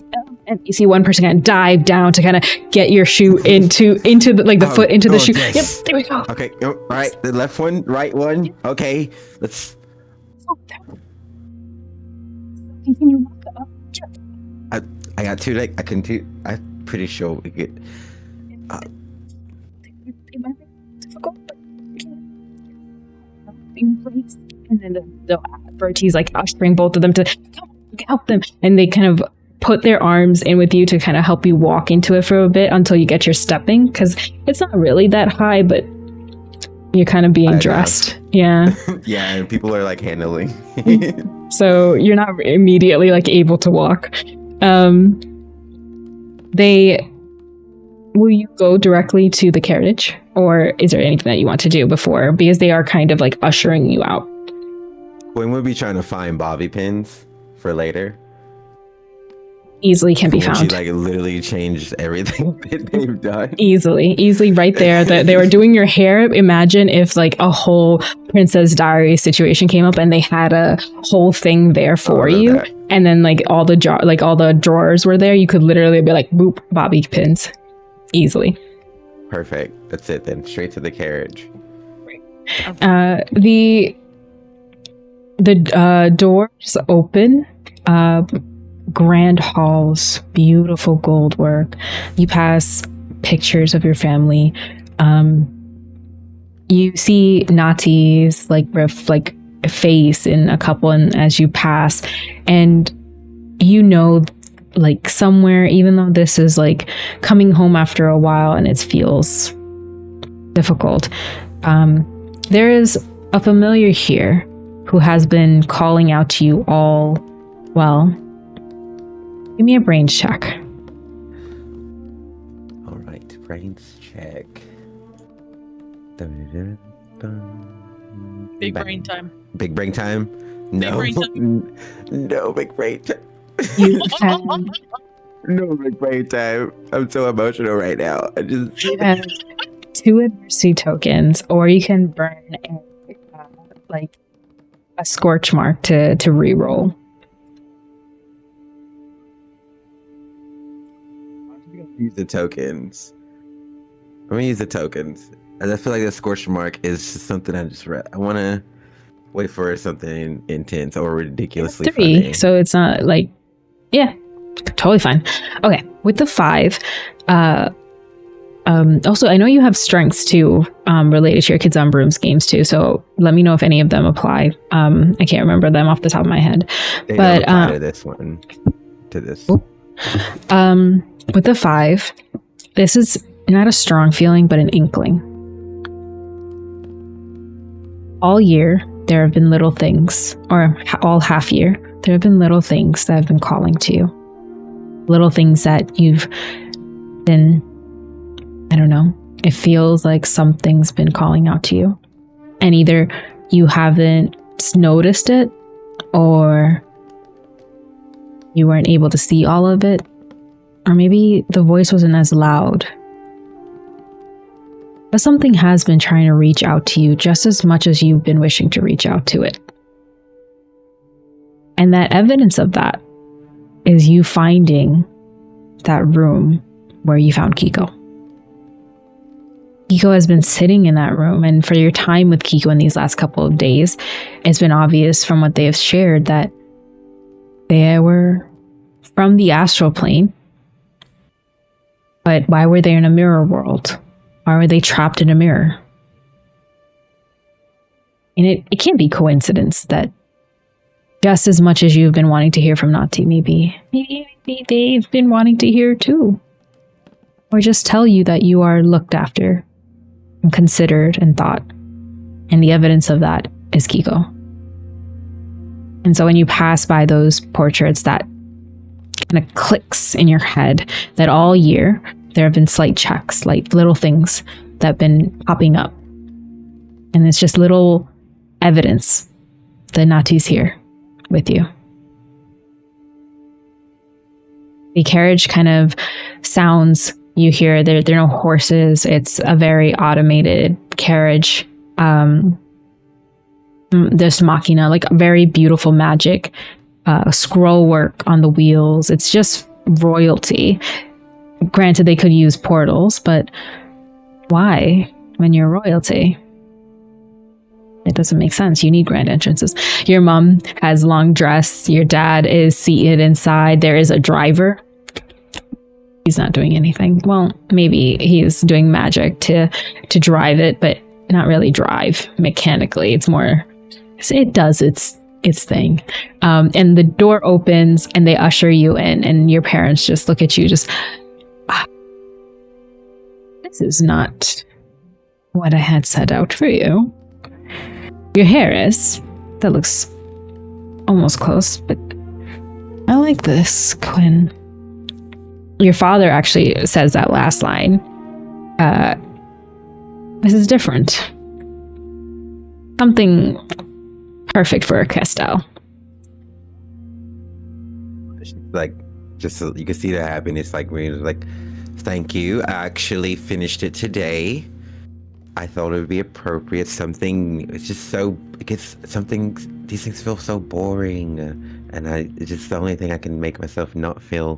And you see one person kind of dive down to kind of get your shoe into the foot into the shoe. Yes. Yep, there we go. Okay, all right, the left one, right one. Okay, let's. Oh, can you walk up? I got two legs. I can do. I'm pretty sure we get. It might be difficult, but and then Bertie's like ushering both of them to come help them, and they kind of put their arms in with you to kind of help you walk into it for a bit until you get your stepping, because it's not really that high, but you're kind of being dressed. Yeah. Yeah, and people are like handling. So you're not immediately like able to walk. Will you go directly to the carriage, or is there anything that you want to do before? Because they are kind of like ushering you out. When we'll be trying to find bobby pins for later. Easily can be When found. She like literally changed everything that they've done. Easily right there. They were doing your hair. Imagine if like a whole Princess Diary situation came up and they had a whole thing there for you, that. and then like all the drawers were there. You could literally be like, boop, bobby pins, easily. Perfect. That's it then. Straight to the carriage. The doors open. Grand halls, beautiful gold work. You pass pictures of your family. You see Nati's like face in a couple, and as you pass, and you know, like somewhere, even though this is like coming home after a while and it feels difficult, there is a familiar here who has been calling out to you all. Well, give me a brains check. All right, brains check. Big brain time. Big brain time? No. Big brain time. No big brain time. You have, No big brain time. I'm so emotional right now. you have 2 adversity tokens, or you can burn a scorch mark to re-roll. Use the tokens. I'm gonna use the tokens. And I feel like the scorch mark is just something I just read. I want to wait for something intense or ridiculously 3, funny. so it's not like, yeah, totally fine. Okay, with the 5, also I know you have strengths too, related to your Kids on Brooms games too. So let me know if any of them apply. I can't remember them off the top of my head, They but don't apply to this one. To this. With the 5, this is not a strong feeling, but an inkling. All year, there have been little things, or all half year, there have been little things that have been calling to you. Little things that you've been, I don't know, it feels like something's been calling out to you. And either you haven't noticed it, or you weren't able to see all of it, or maybe the voice wasn't as loud. But something has been trying to reach out to you just as much as you've been wishing to reach out to it. And that evidence of that is you finding that room where you found 𝘊𝐶𝐶𝐂𝐂. 𝘊𝐶𝐶𝐂𝐂 has been sitting in that room, and for your time with 𝘊𝐶𝐂𝐂𝐂 in these last couple of days, it's been obvious from what they have shared that they were from the astral plane. But why were they in a mirror world? Why were they trapped in a mirror? And it can't be coincidence that just as much as you've been wanting to hear from Nati, maybe they've been wanting to hear too. Or just tell you that you are looked after and considered and thought. And the evidence of that is 𝘊𝐶𝐂𝐂. And so when you pass by those portraits, that kind of clicks in your head that all year there have been slight checks, like little things that have been popping up. And it's just little evidence that Nati's here with you. The carriage kind of sounds you hear, there are no horses. It's a very automated carriage. There's machina, like very beautiful magic, scroll work on the wheels. It's just royalty. Granted, they could use portals, but why when you're royalty? It doesn't make sense. You need grand entrances. Your mom has long dress. Your dad is seated inside. There is a driver. He's not doing anything. Well, maybe he's doing magic to drive it, but not really drive mechanically. It's more, it does its thing. And the door opens and they usher you in, and your parents just look at you, just, this is not what I had set out for you. Your hair is. That looks almost close, but I like this, Quinn. Your father actually says that last line. This is different. Something perfect for a Castell. She's like Just so you can see the happiness, like when he was like, "Thank you. I actually finished it today. I thought it would be appropriate. Something. It's just so. It gets something. These things feel so boring, and it's just the only thing I can make myself not feel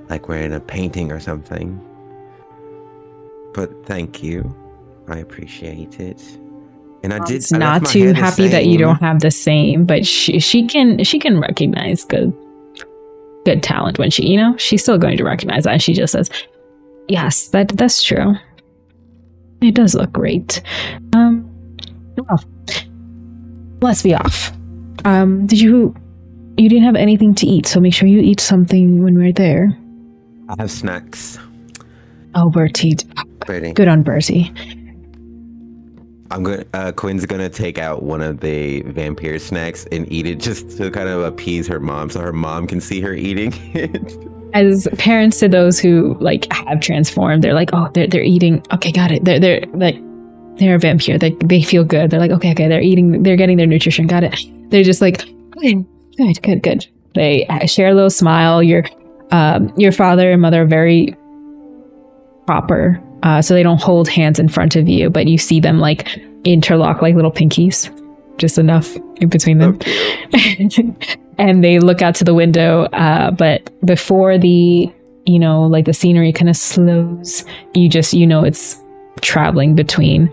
like we're in a painting or something. But thank you. I appreciate it." And I did. It's I left not my too hair the happy that you same. don't have the same, but she can recognize good talent when she's still going to recognize that. And she just says, "Yes, that's true. It does look great. Well, let's be off. You didn't have anything to eat, so make sure you eat something when we're there." I have snacks. Oh, Bertie. Bertie. Good on Bertie. Quinn's gonna take out one of the vampire snacks and eat it just to kind of appease her mom, so her mom can see her eating it. As parents to those who like have transformed, they're like, "Oh, they're eating. Okay, got it. They're like, they're a vampire. They feel good. They're like, okay, they're eating. They're getting their nutrition. Got it. They're just like, good. They share a little smile. Your father and mother are very proper, so they don't hold hands in front of you, but you see them like interlock like little pinkies, just enough in between them. And they look out to the window, but before the the scenery kind of slows, it's traveling between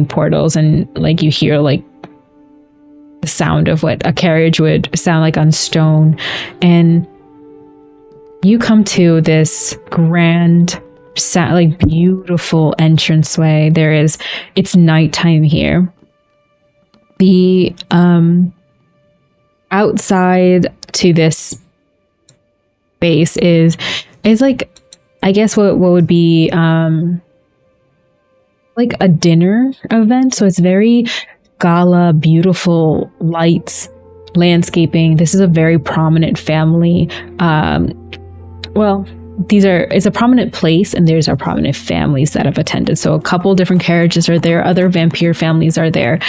portals, and like you hear like the sound of what a carriage would sound like on stone, and you come to this grand, like beautiful entranceway. It's nighttime here. The outside to this space is like, I guess what would be like a dinner event. So it's very gala, beautiful lights, landscaping. This is a very prominent family. It's a prominent place, and there's our prominent families that have attended. So a couple different carriages are there. Other vampire families are there.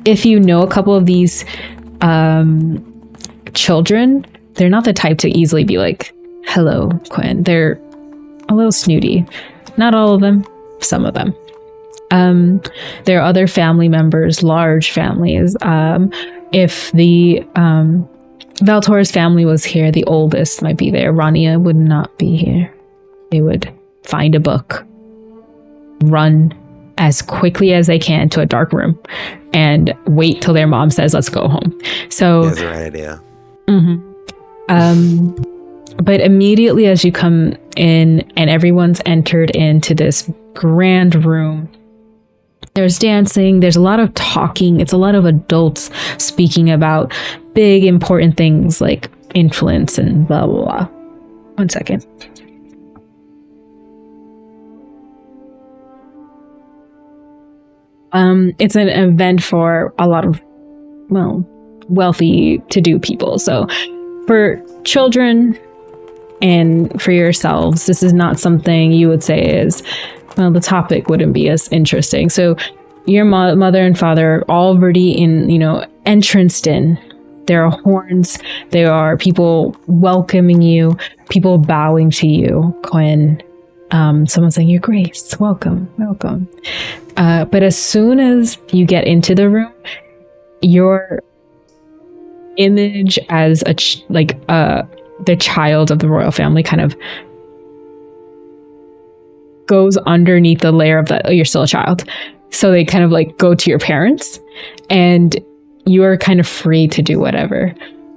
If you know a couple of these children, they're not the type to easily be like, "Hello, Quinn." They're a little snooty. Not all of them, some of them. There are other family members, large families. If the Valtor's family was here, the oldest might be there. Rania would not be here. They would find a book, run as quickly as they can to a dark room, and wait till their mom says, "Let's go home." So That's the right idea. But immediately as you come in and everyone's entered into this grand room, there's dancing, there's a lot of talking. It's a lot of adults speaking about big, important things like influence and blah, blah, blah. One second. It's an event for a lot of, wealthy to-do people. So for children and for yourselves, this is not something you would say is, the topic wouldn't be as interesting. So your mother and father are already entranced in. There are horns. There are people welcoming you, people bowing to you, Quinn. Someone saying, "Your Grace, welcome." But as soon as you get into the room, your image as the child of the royal family kind of goes underneath the layer of that. You're still a child, so they kind of like go to your parents, and you are kind of free to do whatever.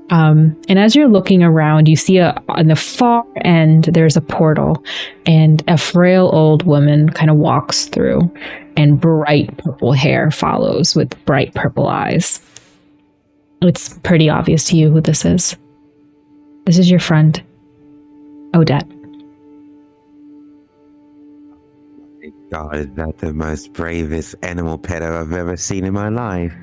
And as you're looking around, you see on the far end there's a portal, and a frail old woman kind of walks through, and bright purple hair follows with bright purple eyes. It's pretty obvious to you who this is. This is your friend, Odette. God, is that the most bravest animal pedo I've ever seen in my life?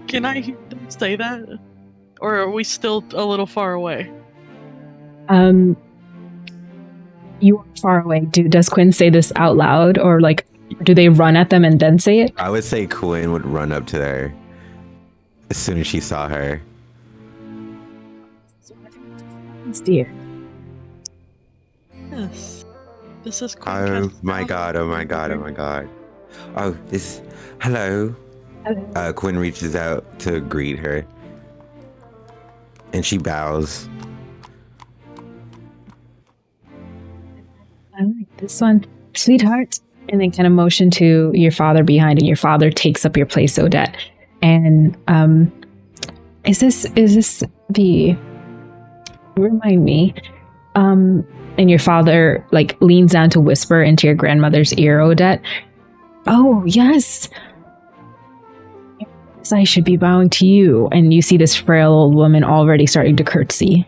Can I hear them say that? Or are we still a little far away? You are far away. Does Quinn say this out loud, or like, do they run at them and then say it? I would say Quinn would run up to her as soon as she saw her. Yes, dear. Yes. This is Queen Oh Cass- my god, oh my god, oh my god. Oh, hello. Quinn reaches out to greet her. And she bows. I like this one. Sweetheart. And then kind of motion to your father behind, and your father takes up your place, Odette. And is this the remind me? And your father like leans down to whisper into your grandmother's ear, Odette. Oh, yes. Yes, I should be bowing to you. And you see this frail old woman already starting to curtsy.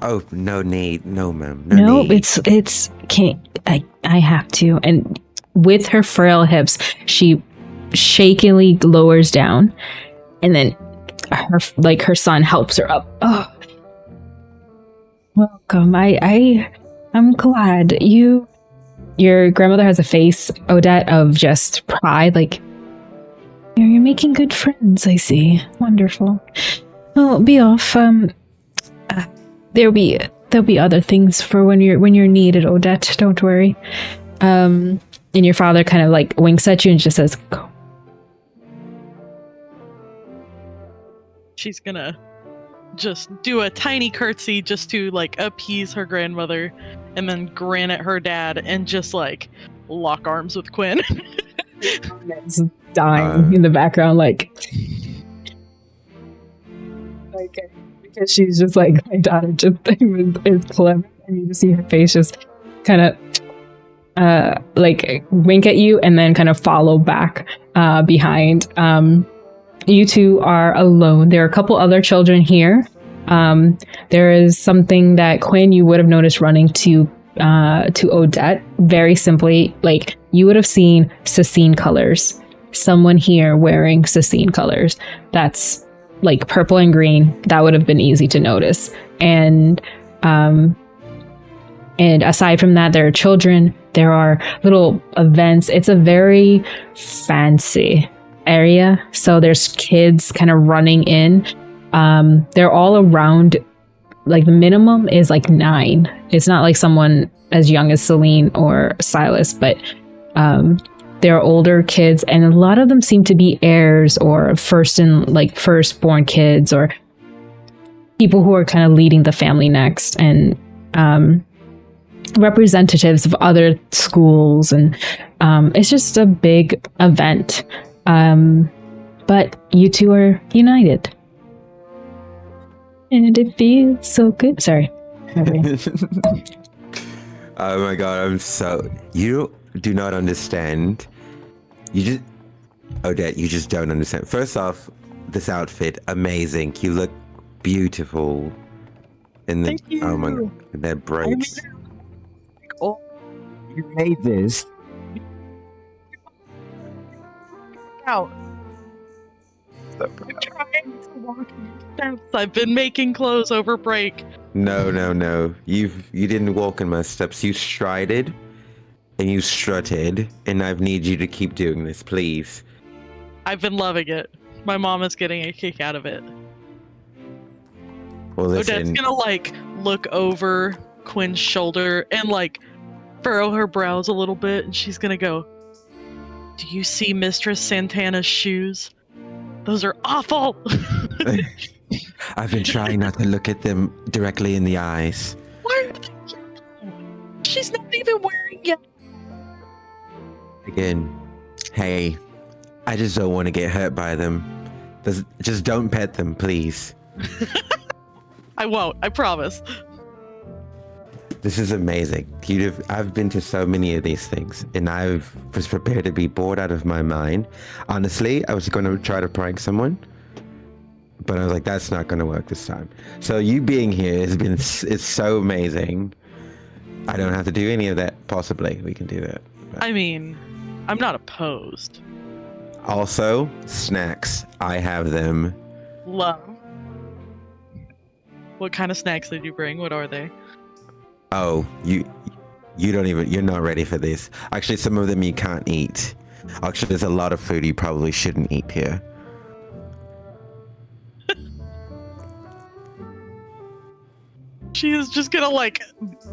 Oh, no need. No, ma'am. No, need. it's can't I have to. And with her frail hips, she shakily lowers down, and then her son helps her up. Oh, welcome. I'm glad your grandmother has a face, Odette, of just pride. Like you're making good friends. I see. Wonderful. Well, be off. There'll be other things for when you're needed, Odette. Don't worry. And your father kind of like winks at you and just says, "Go." She's gonna just do a tiny curtsy just to like appease her grandmother, and then grin at her dad and just like lock arms with Quinn. It's dying in the background, like because she's just like, my daughter just is clever, and you just see her face just kind of like wink at you and then kind of follow back behind. You two are alone. There are a couple other children here. There is something that Quinn, you would have noticed running to Odette. Very simply, like you would have seen Ks'sine colors. Someone here wearing Ks'sine colors. That's like purple and green. That would have been easy to notice. And aside from that, there are children. There are little events. It's a very fancy area. So there's kids kind of running in. They're all around, like the minimum is like 9. It's not like someone as young as Celine or Silas, but they're older kids, and a lot of them seem to be heirs or firstborn kids, or people who are kind of leading the family next, and representatives of other schools, and it's just a big event. But you two are united. And it feels so good. Sorry. Oh my god, you do not understand. Odette, you just don't understand. First off, this outfit, amazing. You look beautiful. And then, Thank you. oh my god, that braids. Oh, You made this. out. I'm trying to walk in your steps. I've been making clothes over break. No. You didn't walk in my steps. You strided and you strutted, and I need you to keep doing this, please. I've been loving it. My mom is getting a kick out of it. Well, listen. Odette's gonna like look over Quinn's shoulder and like furrow her brows a little bit, and she's gonna go, "Do you see Mistress Santana's shoes? Those are awful." I've been trying not to look at them directly in the eyes. Why are they yellow? She's not even wearing yet. Again, hey, I just don't want to get hurt by them. Just don't pet them, please. I won't. I promise. This is amazing. I've been to so many of these things, and I was prepared to be bored out of my mind. Honestly, I was going to try to prank someone, but I was like, that's not going to work this time. So you being here it's so amazing. I don't have to do any of that. Possibly we can do that. But I mean, I'm not opposed. also, snacks. I have them. Love. What kind of snacks did you bring? What are they? Oh, you're not ready for this. Actually, some of them you can't eat. Actually, there's a lot of food you probably shouldn't eat here. She is just gonna like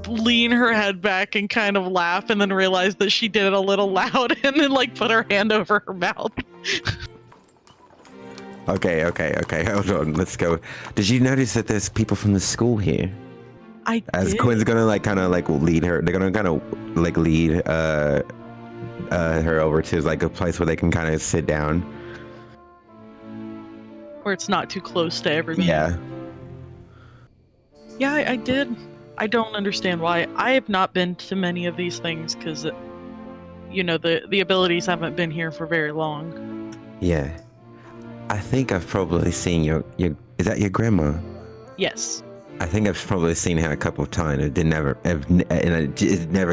lean her head back and kind of laugh and then realize that she did it a little loud and then like put her hand over her mouth. Okay. Hold on. Let's go. Did you notice that there's people from the school here? As Quinn's gonna like kind of like lead her. They're gonna kind of like lead her over to like a place where they can kind of sit down. Where it's not too close to everybody. Yeah. Yeah, I did. I don't understand why. I have not been to many of these things because, you know, the abilities haven't been here for very long. Yeah. I think I've probably seen your is that your grandma? Yes. I think I've probably seen her a couple of times. It never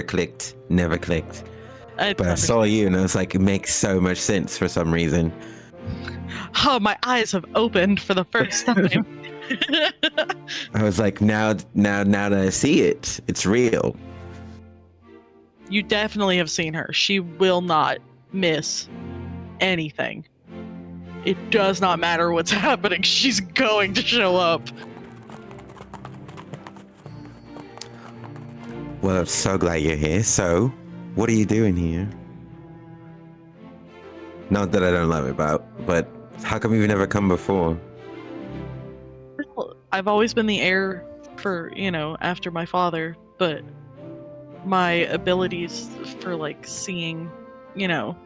clicked. But I saw you and I was like, it makes so much sense for some reason. Oh, my eyes have opened for the first time. I was like, now that I see it, it's real. You definitely have seen her. She will not miss anything. It does not matter what's happening. She's going to show up. Well, I'm so glad you're here. So, what are you doing here? Not that I don't love it, but how come you've never come before? Well, I've always been the heir for, you know, after my father, but my abilities for, like, seeing, you know,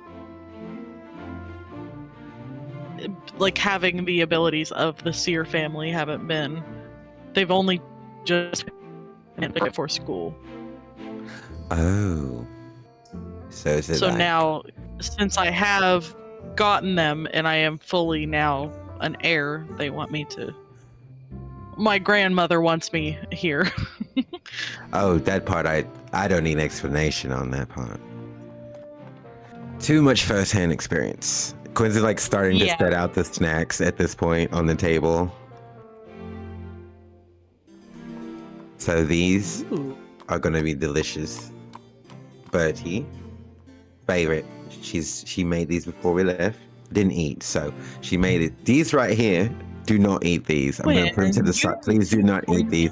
like, having the abilities of the Seer family haven't been. They've only just been before school. Oh. So is it So like... now, since I have gotten them and I am fully now an heir, they want me to... My grandmother wants me here. Oh, that part, I don't need an explanation on that part. Too much first-hand experience. Quinn's like starting to set out the snacks at this point on the table. So these are gonna be delicious. Bertie, favorite. She made these before we left. Didn't eat, so she made it. These right here, do not eat these. I'm gonna put them to the side. Please do not eat these.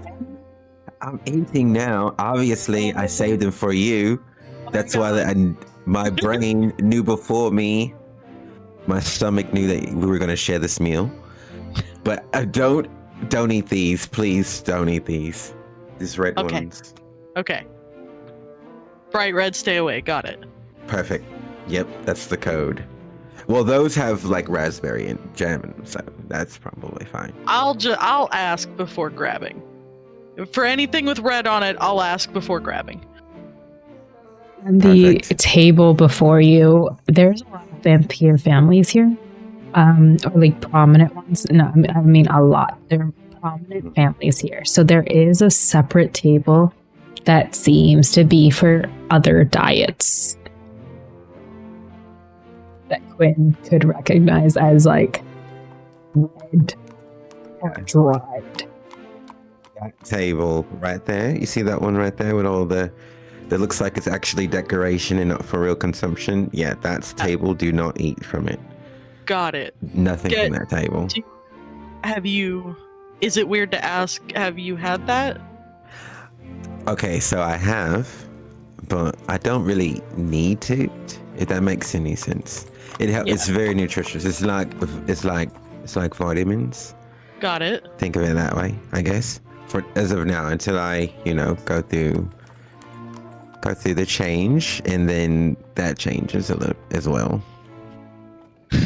I'm eating now. Obviously, I saved them for you. That's why my brain knew before me. My stomach knew that we were gonna share this meal. But don't eat these. Please don't eat these. These red ones. Okay. Bright red, stay away. Got it. Perfect. Yep, that's the code. Well, those have like raspberry and jam, so that's probably fine. I'll ask before grabbing. For anything with red on it, I'll ask before grabbing. And the table before you, there's a lot of vampire families here, or like prominent ones. No, I mean a lot. There are prominent families here, so there is a separate table that seems to be for other diets that Quinn could recognize as like red or dried. That table right there, you see that one right there with all that looks like it's actually decoration and not for real consumption? Yeah, that's table. Do not eat from it. Got it. Nothing from that table. Is it weird to ask, have you had that? Okay, so I have, but I don't really need to, if that makes any sense. It's very nutritious. It's like vitamins. Got it. Think of it that way, I guess. As of now, until I, go through the change, and then that changes a little as well.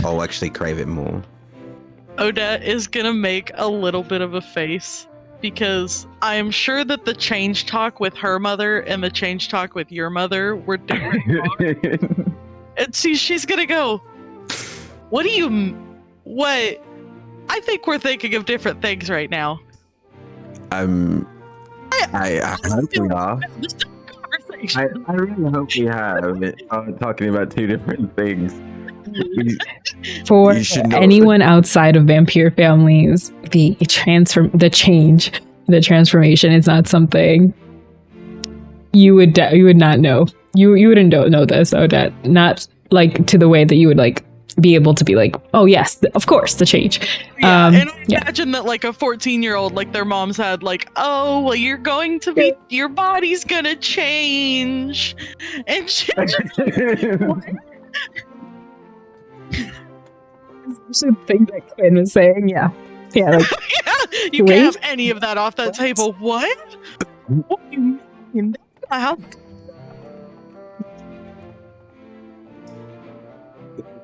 I'll actually crave it more. Odette is gonna make a little bit of a face because I am sure that the change talk with her mother and the change talk with your mother were different. And see, she's gonna go, what? I think we're thinking of different things right now. I hope we are. I really hope we have. I'm talking about two different things. For anyone outside of vampire families, the transformation is not something you would not know. You wouldn't know this, Odette. Not like to the way that you would like be able to be like, oh yes, of course, the change. Yeah, and I imagine that like a 14-year-old, like their mom's had like, oh, well, you're going to be, your body's gonna change, and she just some thing that Quinn was saying, yeah, like, yeah, you can't have any of that off that table. What do you mean? How?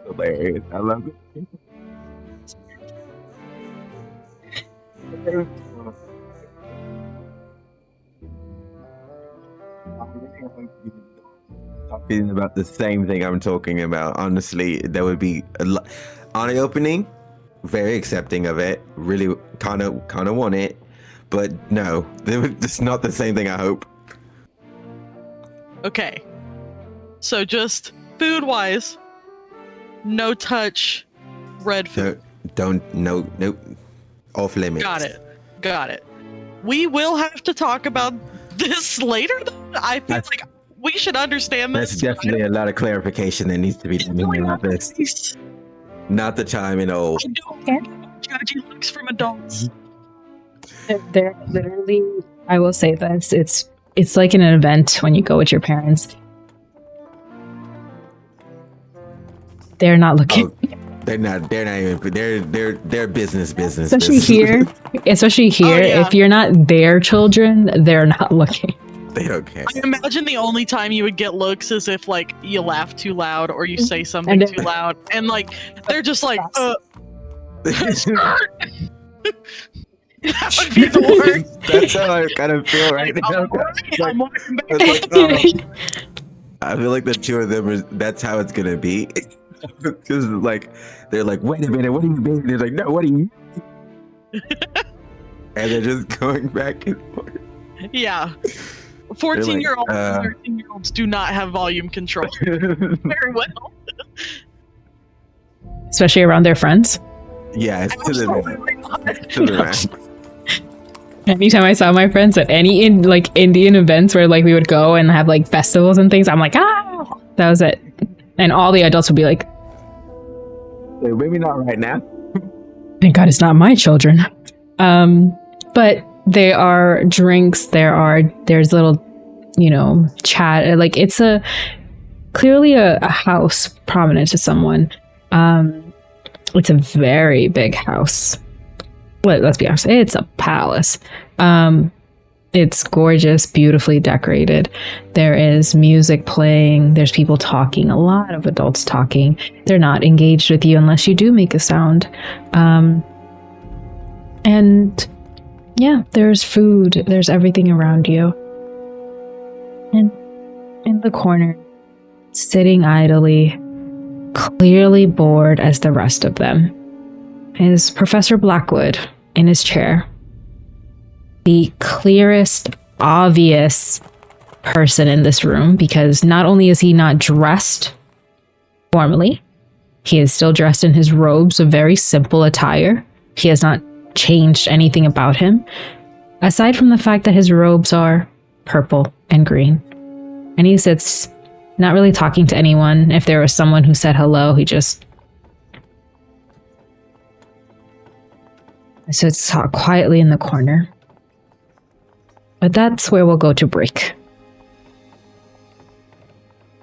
Hilarious. I love it. Talking about the same thing I'm talking about. Honestly, there would be on the opening, very accepting of it. Really, kind of want it, but no, it's not the same thing. I hope. Okay, so just food-wise, no touch, red food. Nope. Off limits. Got it. We will have to talk about this later, though. I feel like we should understand this. There's definitely a lot of clarification that needs to be done about this. Not the time and old. I don't care about judgy looks from adults. They're literally, I will say this, it's like an event when you go with your parents. They're not looking. Oh, they're not even. They're business. Especially here. If you're not their children, they're not looking. They don't care. I imagine the only time you would get looks is if like you laugh too loud or you say something too loud, and like they're just like, skirt. That would be the worst. That's how I kind of feel right now. I feel like the two of them that's how it's gonna be. Because like they're like, wait a minute, what do you mean? They're like, no, what do you? And they're just going back and forth. Yeah, 14-year-olds and 13-year-olds do not have volume control very well, especially around their friends. Yeah, it's to the max. Anytime I saw my friends at any Indian events where like we would go and have like festivals and things, I'm like, that was it. And all the adults would be like, maybe not right now. Thank God it's not my children. But there are drinks, there's little, chat. Like it's clearly a house prominent to someone. It's a very big house. Let's be honest, it's a palace. It's gorgeous, beautifully decorated. There is music playing. There's people talking, a lot of adults talking. They're not engaged with you unless you do make a sound. And yeah, there's food. There's everything around you. And in the corner, sitting idly, clearly bored as the rest of them, is Professor Blackwood in his chair. The clearest, obvious person in this room, because not only is he not dressed formally, he is still dressed in his robes of very simple attire. He has not changed anything about him, aside from the fact that his robes are purple and green. And he sits, not really talking to anyone. If there was someone who said hello, he just sits quietly in the corner. But that's where we'll go to break.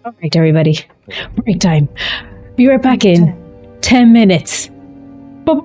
All right, everybody. Break time. Be right back in 10 minutes. Bye.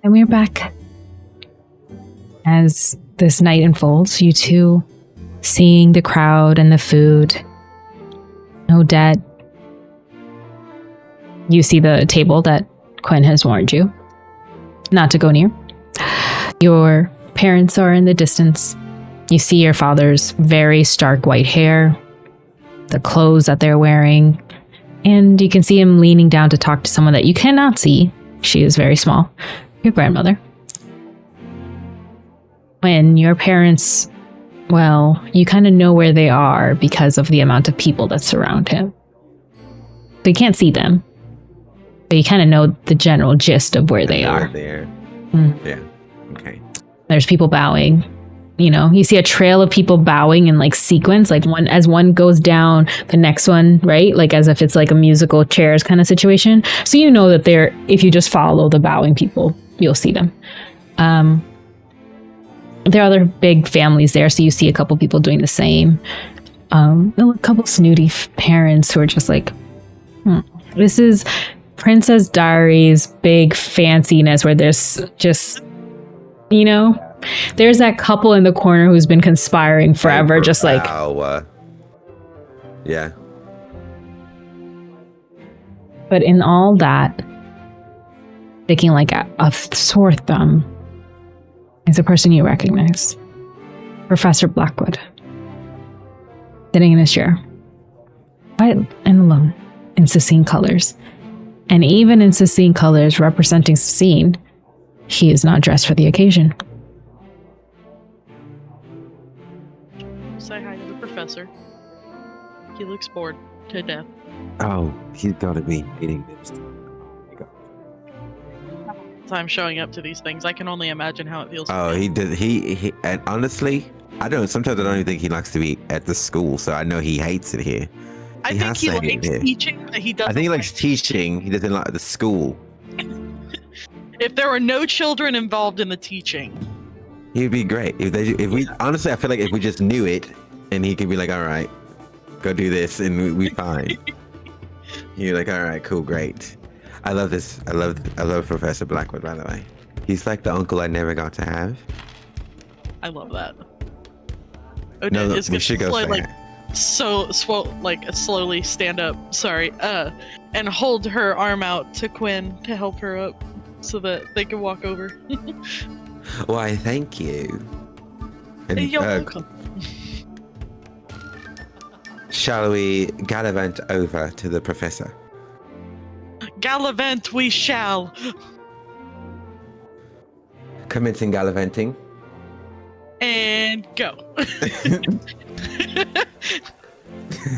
And we're back. As this night unfolds, you two seeing the crowd and the food. No debt. You see the table that Quinn has warned you not to go near. Your parents are in the distance. You see your father's very stark white hair, the clothes that they're wearing, and you can see him leaning down to talk to someone that you cannot see. She is very small. Your grandmother. When your parents, well, you kind of know where they are because of the amount of people that surround him. But you can't see them. But you kind of know the general gist of where they are. There. Yeah. Okay. There's people bowing. You know, you see a trail of people bowing in like sequence, like one goes down, the next one, right? Like as if it's like a musical chairs kind of situation. So you know that if you just follow the bowing people, you'll see them. There are other big families there, so you see a couple people doing the same. A couple snooty parents who are just like, this is Princess Diaries big fanciness where there's just, you know, there's that couple in the corner who's been conspiring forever, just like... yeah. But in all that, sticking like a sore thumb is a person you recognize. Professor Blackwood. Sitting in his chair. Quiet and alone. In Cécine colors. And even in Cécine colors representing Cécine, he is not dressed for the occasion. Say hi to the professor. He looks bored to death. Oh, he's got to be eating this. I'm showing up to these things. I can only imagine how it feels. Oh, he did. He and honestly, I don't. Sometimes I don't even think he likes to be at the school. So I know he hates it here. I think he likes teaching, but he doesn't. I think he likes teaching. He doesn't like the school. If there were no children involved in the teaching, he'd be great. If we honestly, I feel like if we just knew it, and he could be like, "All right, go do this," and we fine. You're like, "All right, cool, great." I love this. I love Professor Blackwood. By the way, he's like the uncle I never got to have. I love that. No, we should go say like slowly stand up. Sorry, and hold her arm out to Quinn to help her up, so that they can walk over. Why, thank you. And, You're welcome. Shall we gallivant over to the professor? Gallivant we shall. Commencing gallivanting. And go.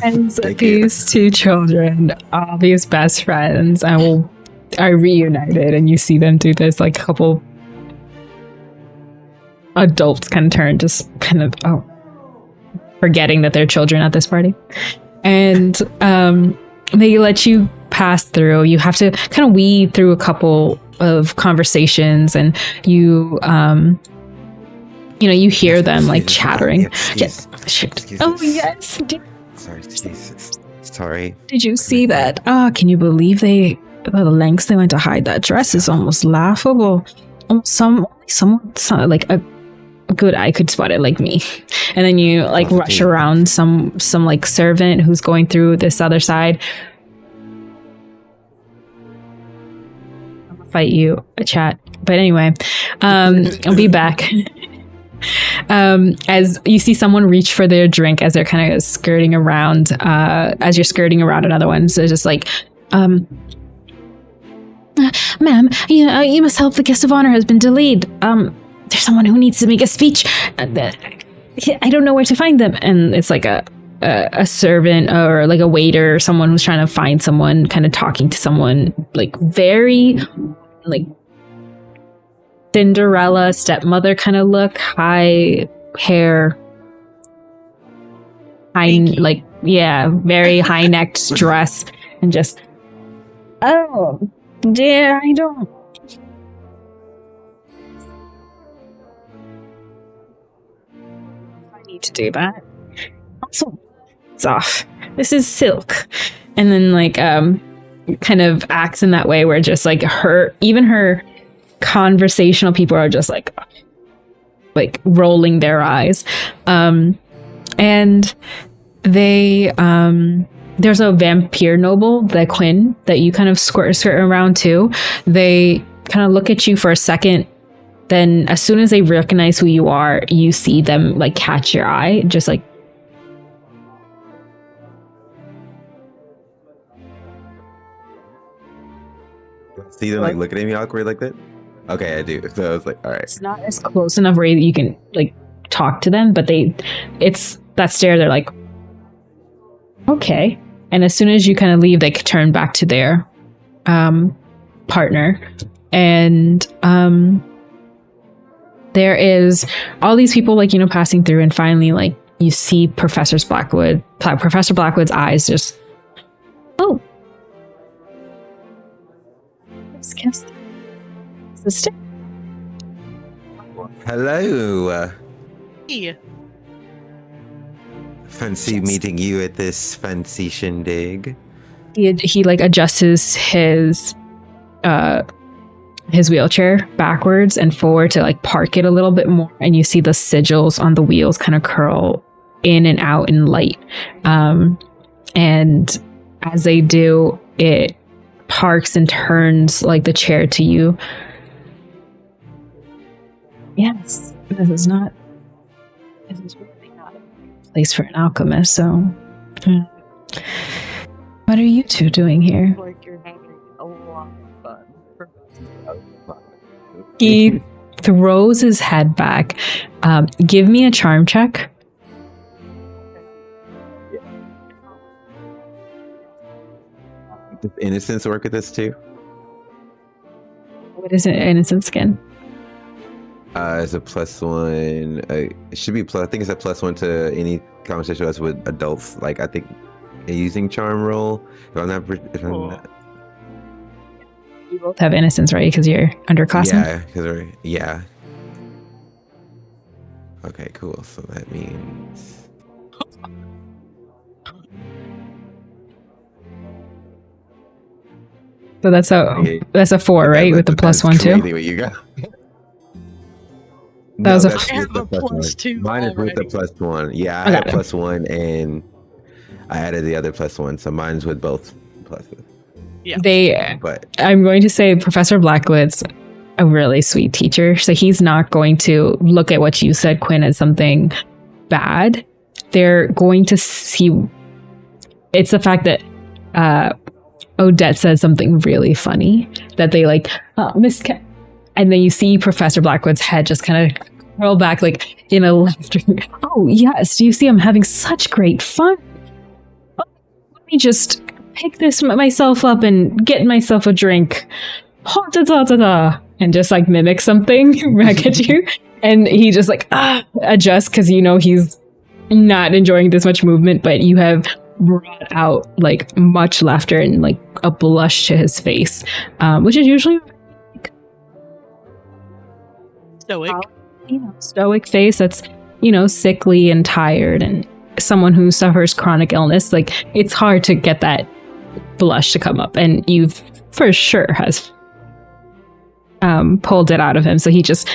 And these two children, obvious best friends, are reunited, and you see them do this, like a couple adults kind of turn, just kind of forgetting that they're children at this party. And they let you pass through. You have to kind of weed through a couple of conversations, and you you hear them like chattering. Yes. Oh yes. Sorry. Did you see that? Can you believe the lengths they went to hide that dress is almost laughable. Someone like a good eye could spot it, like me. And then you like rush around some like servant who's going through this other side. I'll fight you a chat. But anyway, I'll be back. As you see someone reach for their drink as they're kind of skirting around, as you're skirting around another one. So just like, ma'am, you must help. The guest of honor has been delayed. There's someone who needs to make a speech. I don't know where to find them. And it's like a servant or like a waiter or someone who's trying to find someone, kind of talking to someone, like very like Cinderella stepmother kind of look, high hair, very high necked dress, and just, oh dear, I don't. I need to do that. Also, it's off. This is silk, and then like kind of acts in that way where just like her conversational people are just like rolling their eyes. And they there's a vampire noble, the Quinn, that you kind of skirt around too. They kind of look at you for a second. Then as soon as they recognize who you are, you see them like catch your eye, just like. See them like looking at me awkward like that? Okay, I do. So I was like, all right. It's not as close enough where you can like talk to them, but it's that stare. They're like, okay. And as soon as you kind of leave, they turn back to their partner. And there is all these people like, you know, passing through, and finally like you see Professor Blackwood's eyes just, oh. Sister. Hello. Hey. Fancy meeting you at this fancy shindig. He like adjusts his wheelchair backwards and forward to like park it a little bit more, and you see the sigils on the wheels kind of curl in and out in light. And as they do, it parks and turns like the chair to you. Yes, this is really not a place for an alchemist, so what are you two doing here? Like you're having a lot of fun. He throws his head back. Give me a charm check. Does innocence work with this too? What is it? Innocent skin. It's a +1. It should be plus. I think it's a +1 to any conversation that's with adults. Like I think using charm roll. If I'm not. You both have innocence, right? Because you're underclassmen. Yeah. Okay, cool. So that means. So that's a 4, right? With the +1 too. What you got? That was I have a +2. Mine is with the +1. Yeah, I had +1 and I added the other +1, so mine's with both pluses. Yeah. I'm going to say Professor Blackwood's a really sweet teacher, so he's not going to look at what you said, Quinn, as something bad. They're going to see it's the fact that Odette said something really funny that they like, oh, Miss Cat. And then you see Professor Blackwood's head just kind of curl back like in a laughter. Oh, yes. Do you see I'm having such great fun? Oh, let me just pick this myself up and get myself a drink. And just like mimic something back at you. And he just like adjusts because you know he's not enjoying this much movement, but you have brought out like much laughter and like a blush to his face, which is usually stoic face that's, you know, sickly and tired, and someone who suffers chronic illness. Like it's hard to get that blush to come up, and you've for sure has pulled it out of him. So he just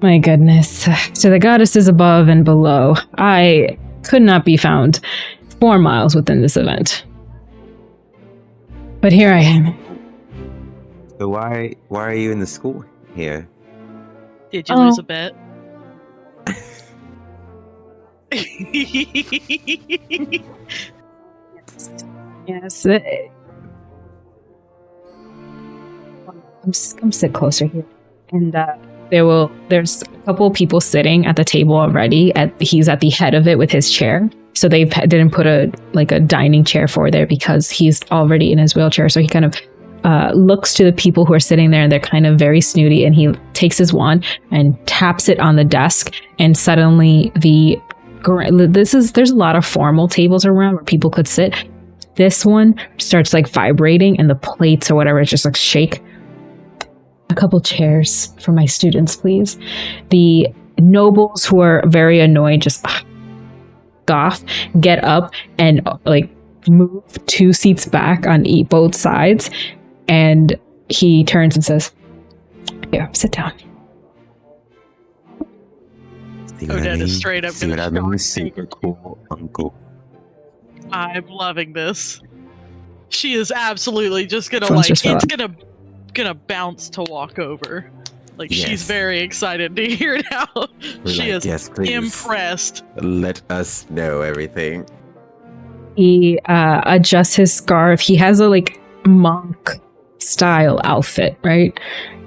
my goodness, to the goddesses above and below, I could not be found 4 miles within this event, but here I am. So why are you in the school here? Did you lose a bet? Yes. Come sit closer here, and there's a couple of people sitting at the table already. He's at the head of it with his chair, so they didn't put a dining chair for there because he's already in his wheelchair. So he kind of looks to the people who are sitting there, and they're kind of very snooty, and he takes his wand and taps it on the desk, and suddenly there's a lot of formal tables around where people could sit. This one starts like vibrating, and the plates or whatever just like shake. A couple chairs for my students, please. The nobles who are very annoyed just scoff, get up and like move 2 seats back on both sides. And he turns and says, "Here, sit down." Odette is straight up See what I gonna mean? shock Super cool, uncle. I'm loving this. She is absolutely just gonna Phone's just it's fell gonna bounce to walk over. Like Yes. she's very excited to hear now. We're She like, is yes, please. impressed. Let us know everything. He adjusts his scarf. He has a like monk style outfit, right?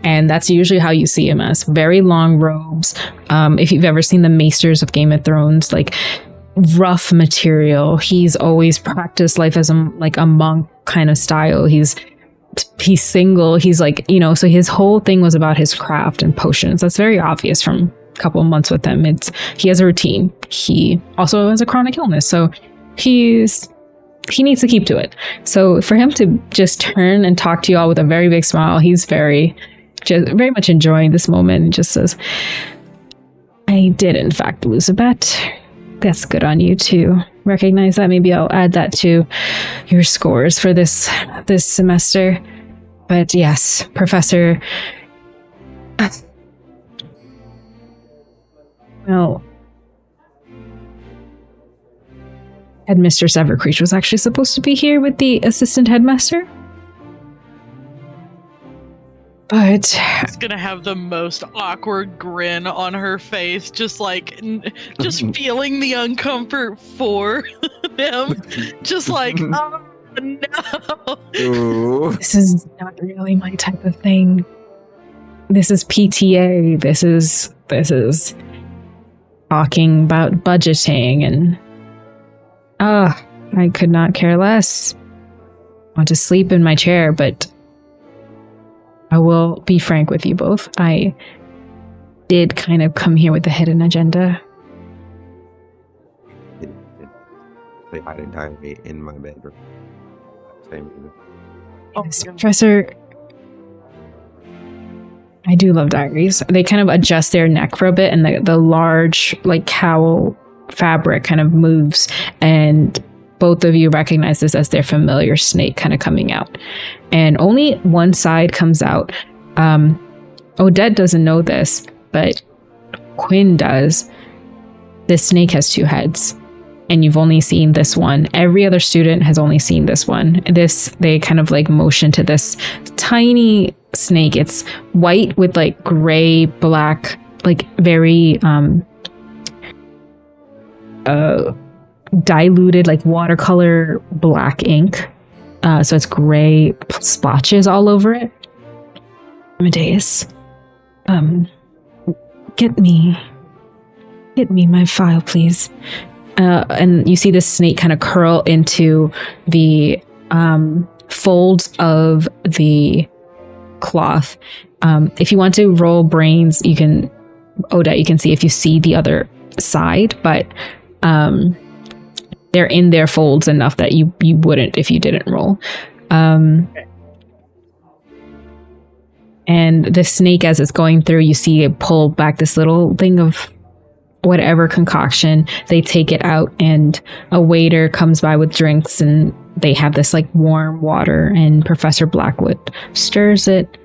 And that's usually how you see him, as very long robes. If you've ever seen the Maesters of Game of Thrones, like rough material. He's always practiced life as a monk kind of style. He's single. He's like, so his whole thing was about his craft and potions. That's very obvious from a couple of months with him. He has a routine. He also has a chronic illness, so he needs to keep to it. So for him to just turn and talk to you all with a very big smile, he's very much enjoying this moment, and just says, "I did in fact lose a bet. That's good on you to recognize that. Maybe I'll add that to your scores for this semester. But yes, Professor, well, Headmistress Evercreech was actually supposed to be here with the assistant headmaster. But She's gonna have the most awkward grin on her face, just feeling the uncomfort for them. Just like, oh no. Ooh. this is not really my type of thing. This is PTA. This is talking about budgeting, and I could not care less. I want to sleep in my chair, but I will be frank with you both. I did kind of come here with a hidden agenda. They hide a diary in my bedroom. Same. Oh, Yes, Professor, I do love diaries. They kind of adjust their neck for a bit, and the large like cowl fabric kind of moves, and both of you recognize this as their familiar snake kind of coming out. And only one side comes out. Odette doesn't know this, but Quinn does. This snake has two heads, and you've only seen this one. Every other student has only seen this one. They kind of like motion to this tiny snake. It's white with like gray, black, like very diluted like watercolor black ink. So it's gray splotches all over it. Amadeus, get me my file, please. And you see this snake kind of curl into the folds of the cloth. If you want to roll brains, you can, Odette, you can see if you see the other side, but they're in their folds enough that you wouldn't if you didn't roll. Okay. And the snake, as it's going through, you see it pull back this little thing of whatever concoction. They take it out, and a waiter comes by with drinks, and they have this like warm water, and Professor Blackwood stirs it.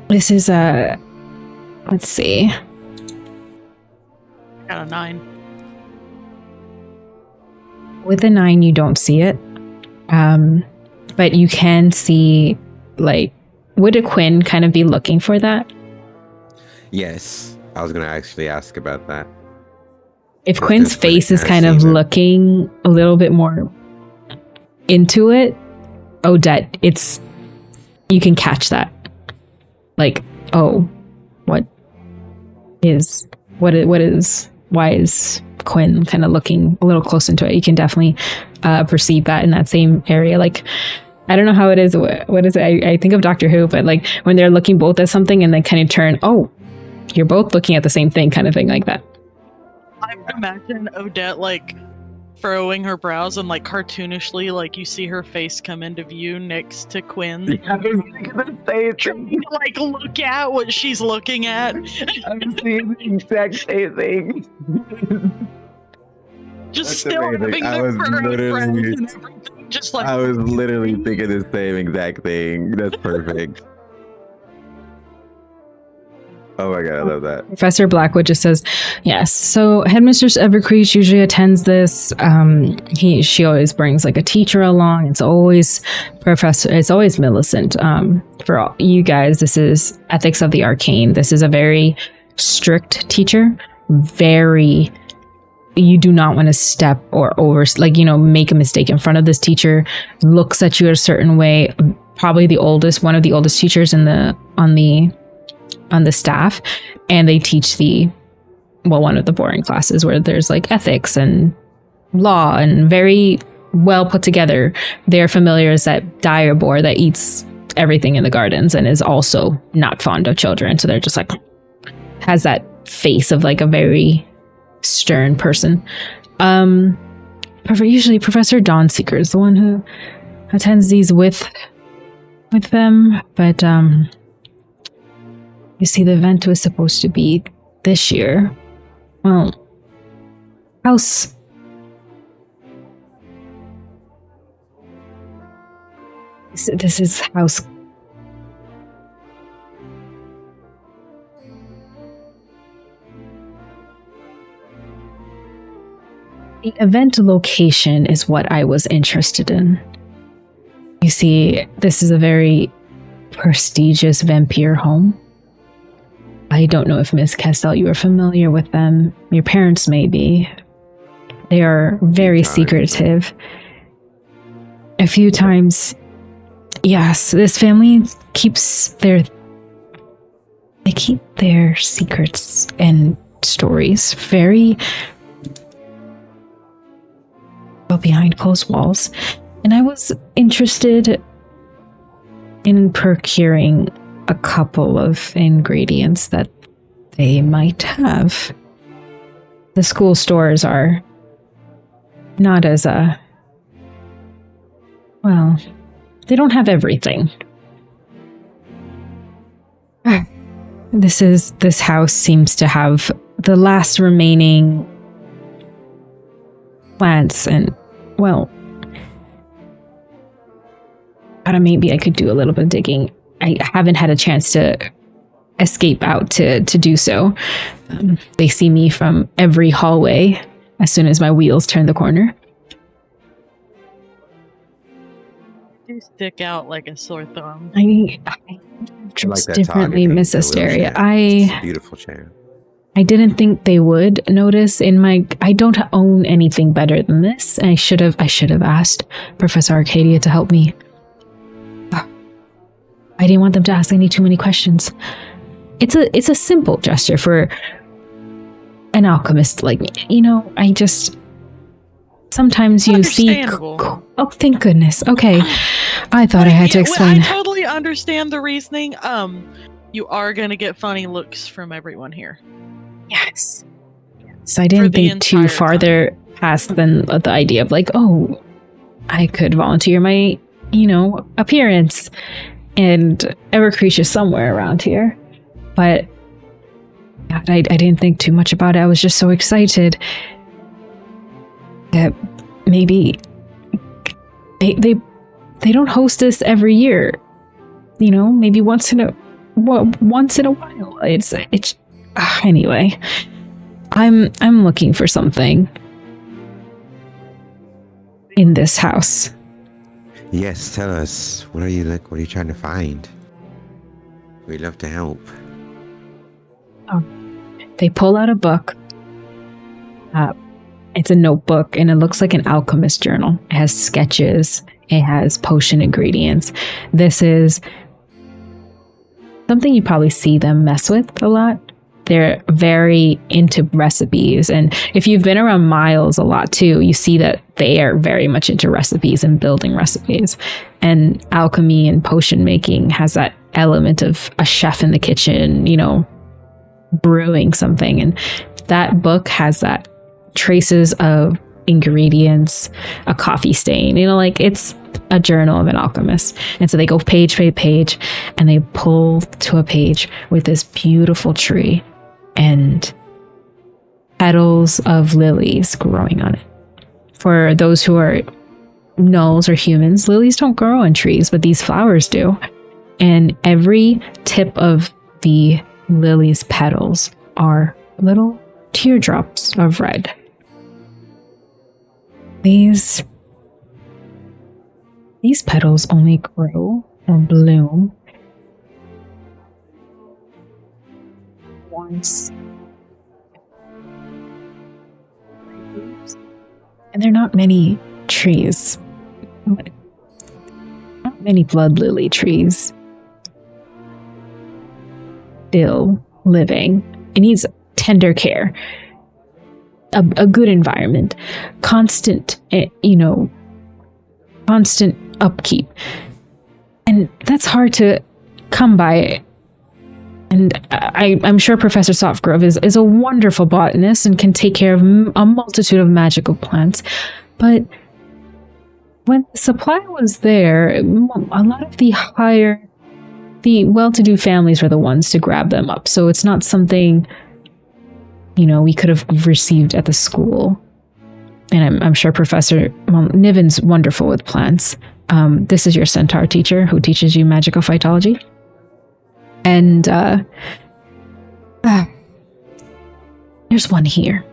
This is let's see. Got a 9. With a 9, you don't see it. But you can see, like, would a Quinn kind of be looking for that? Yes, I was gonna actually ask about that. If But Quinn's this Quinn face is kinda kind of sees it. looking a little bit more into it, Odette, you can catch that. Like, oh, why is Quinn kind of looking a little close into it? You can definitely perceive that in that same area. Like, I don't know how it is. What is it? I think of Doctor Who, but like when they're looking both at something and they kind of turn, oh, you're both looking at the same thing, kind of thing, like that. I would imagine Odette like furrowing her brows and like cartoonishly, like you see her face come into view next to Quinn. Trying to, like look at what she's looking at. I'm seeing the exact same thing. Just That's still amazing. having I the was furrowed brows literally- and everything. Just like I was literally thinking the same exact thing. That's perfect. Oh my god, I love that. Professor Blackwood just says, yes, so Headmistress Evercreech usually attends this. She always brings like a teacher along. It's always Millicent. For all you guys, this is Ethics of the Arcane. This is a very strict teacher. You do not want to step or make a mistake in front of this teacher. Looks at you a certain way. Probably one of the oldest teachers on the staff, and they teach one of the boring classes where there's like ethics and law and very well put together. They're familiar as that dire boar that eats everything in the gardens and is also not fond of children. So they're just like, has that face of like a very stern person. Usually Professor Dawnseeker is the one who attends these with them, but you see, the event was supposed to be this year. Well, this is house. The event location is what I was interested in. You see, this is a very prestigious vampire home. I don't know if Miss Castell, you are familiar with them. Your parents may be. They are very secretive. A few times, yes, this family keeps their secrets and stories very well behind closed walls. And I was interested in procuring a couple of ingredients that they might have. The school stores are not as they don't have everything. This house seems to have the last remaining plants and, maybe I could do a little bit of digging. I haven't had a chance to escape out to do so. They see me from every hallway as soon as my wheels turn the corner. You stick out like a sore thumb. I dress differently, Miss Asteria. Beautiful chair. I didn't think they would notice I don't own anything better than this. I should have asked Professor Arcadia to help me. I didn't want them to ask any too many questions. It's a simple gesture for an alchemist like me. Sometimes you see... Oh, thank goodness. Okay. I thought I had to explain. I totally understand the reasoning. You are going to get funny looks from everyone here. Yes. So I didn't think too farther past than the idea of I could volunteer my, appearance. And Evercreech is somewhere around here. But I didn't think too much about it. I was just so excited that maybe they don't host this every year. Maybe once in a while. It's anyway. I'm looking for something in this house. Yes, tell us. What are you trying to find? We'd love to help. They pull out a book. It's a notebook, and it looks like an alchemist journal. It has sketches. It has potion ingredients. This is something you probably see them mess with a lot. They're very into recipes. And if you've been around Miles a lot too, you see that they are very much into recipes and building recipes. And alchemy and potion making has that element of a chef in the kitchen, brewing something. And that book has that traces of ingredients, a coffee stain, it's a journal of an alchemist. And so they go page by page, and they pull to a page with this beautiful tree and petals of lilies growing on it. For those who are gnolls or humans, lilies don't grow on trees, but these flowers do. And every tip of the lily's petals are little teardrops of red. These petals only grow or bloom once. And there are not many trees. Not many blood lily trees still living. It needs tender care, a good environment, constant, constant upkeep. And that's hard to come by. And I'm sure Professor Softgrove is a wonderful botanist and can take care of a multitude of magical plants. But when the supply was there, a lot of the well-to-do families were the ones to grab them up. So it's not something, we could have received at the school. And I'm sure Professor Niven's wonderful with plants. This is your centaur teacher who teaches you magical phytology. And there's one here.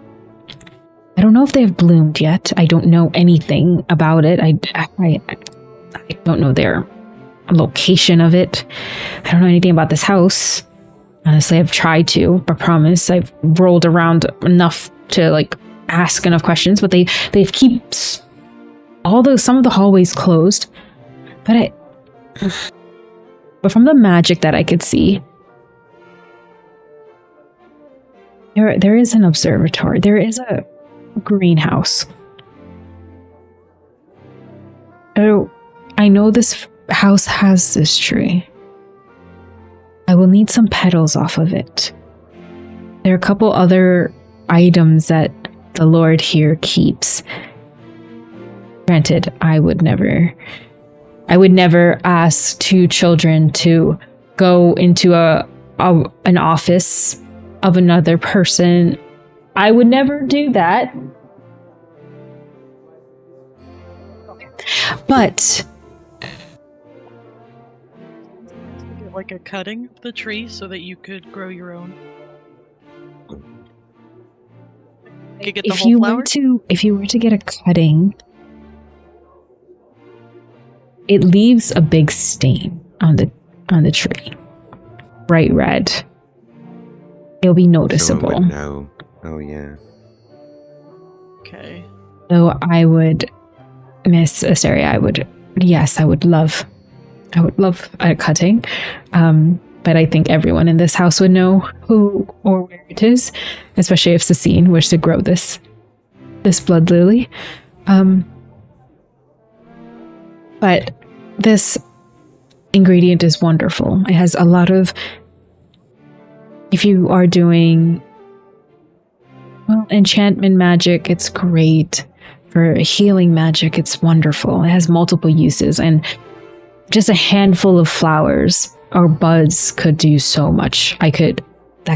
I don't know if they've bloomed yet. I don't know anything about it. I don't know their location of it. I don't know anything about this house. Honestly, I've tried to, I promise. I've rolled around enough to ask enough questions, but they've keep some of the hallways closed. But from the magic that I could see, there is an observatory. There is a greenhouse. Oh, I know this house has this tree. I will need some petals off of it. There are a couple other items that the Lord here keeps. Granted, I would never ask two children to go into an office of another person. I would never do that. But like a cutting of the tree so that you could grow your own. You could get the whole flower? If you were to get a cutting, it leaves a big stain on the tree. Bright red. It'll be noticeable. Someone would know. Oh yeah. Okay. So I would, Miss Asteria, I would love a cutting. But I think everyone in this house would know who or where it is, especially if Cecine wished to grow this blood lily. But this ingredient is wonderful. It has a lot of, if you are doing, enchantment magic, it's great. For healing magic, it's wonderful. It has multiple uses, and just a handful of flowers or buds could do so much. That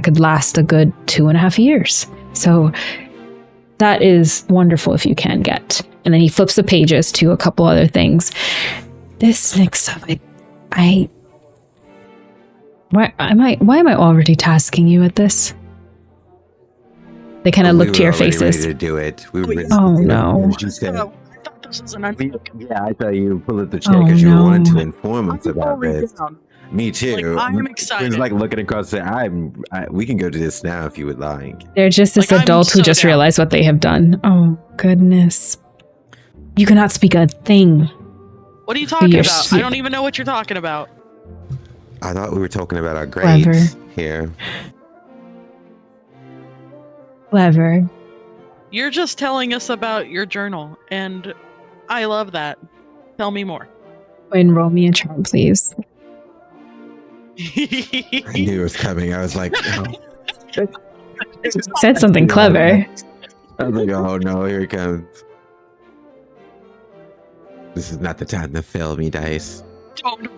could last a good 2.5 years. So that is wonderful if you can get. And then he flips the pages to a couple other things. This next stuff, why am I already tasking you at this? They kind of look to your faces. Ready to do it. Oh no! She said, I thought this was an yeah, I thought you pulled up the chair because you wanted to inform us about this. down. Me too. I'm excited. It's looking across the. We can go to this now if you would like. They're just this adult who just realized what they have done. Oh goodness! You cannot speak a thing. What are you talking about? I don't even know what you're talking about. I thought we were talking about our grades here. Clever. You're just telling us about your journal, and I love that. Tell me more. And roll me a charm, please. I knew it was coming. I was like, oh. Said something clever. I was like, oh no, here it comes. This is not the time to fail me, dice. Don't.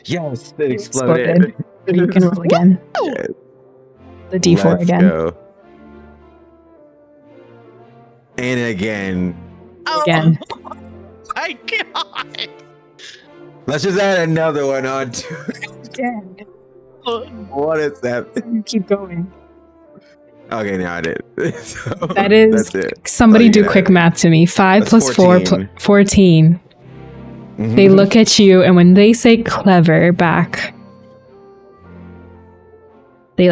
Yes, it exploded. You can roll again. Yes. The D4 Let's again. Go. And again. Oh. Again. my god! Let's just add another one on to Dead. What is that? You keep going. Okay, now I did. So, That is. that's it. Somebody you do get quick it. math to me. 5 That's plus 4 14. Mhm. They look at you, and when they say clever back, they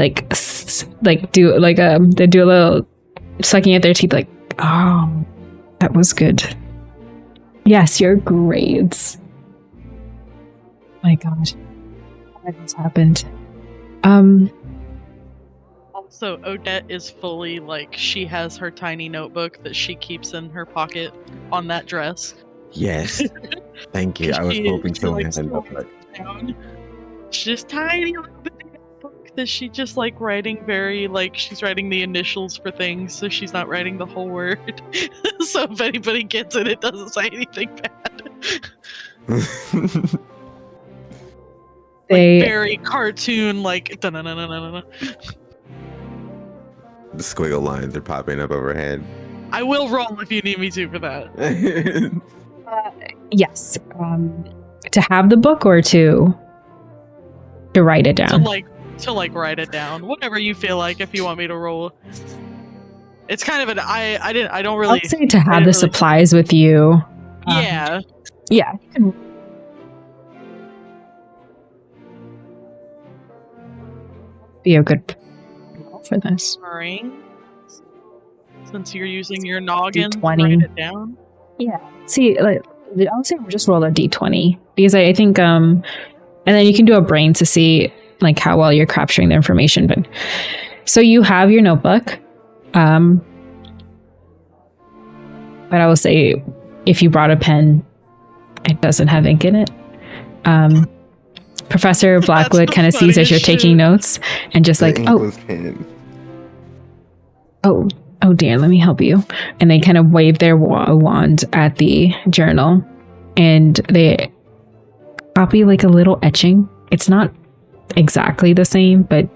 do they do a little sucking at their teeth, like, oh, that was good. Yes, your grades. My gosh, what has happened? Also, Odette is fully like, she has her tiny notebook that she keeps in her pocket on that dress. Yes. Thank you. I was hoping someone had a notebook. It's just tiny little bit book that she just like writing she's writing the initials for things, so she's not writing the whole word. So if anybody gets it, it doesn't say anything bad. They Very cartoon, like da-na-na-na-na-na. The squiggle lines are popping up overhead. I will roll if you need me to for that. yes, to have the book or to write it down. To write it down. Whatever you feel like. If you want me to roll, it's kind of an I don't really. I'd say to have the supplies with you. Yeah. Yeah. You can be a good roll for this. Alright. Since you're using your noggin to D20. write it down. Yeah. See, like, I would say just roll a d20 because I think and then you can do a brain to see like how well you're capturing the information. But so you have your notebook, but I will say if you brought a pen, it doesn't have ink in it. Professor Blackwood kind of sees as you're taking notes and just like, oh dear, let me help you. And they kind of wave their wand at the journal and they copy like a little etching. It's not exactly the same, but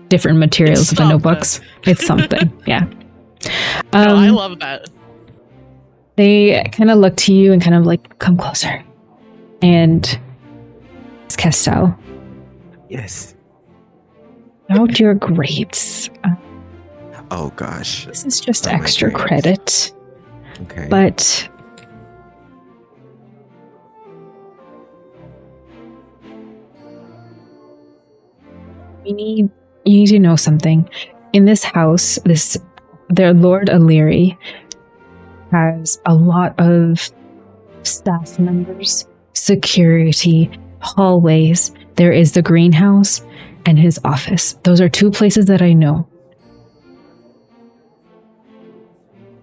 different materials of the notebooks. It's something. Yeah. No, I love that. They kind of look to you and kind of like, come closer. And it's Castell. Yes. About your grades. Oh gosh. This is just extra credit. Okay. But you need to know something. In this house, their Lord O'Leary has a lot of staff members, security, hallways. There is the greenhouse and his office. Those are 2 places that I know.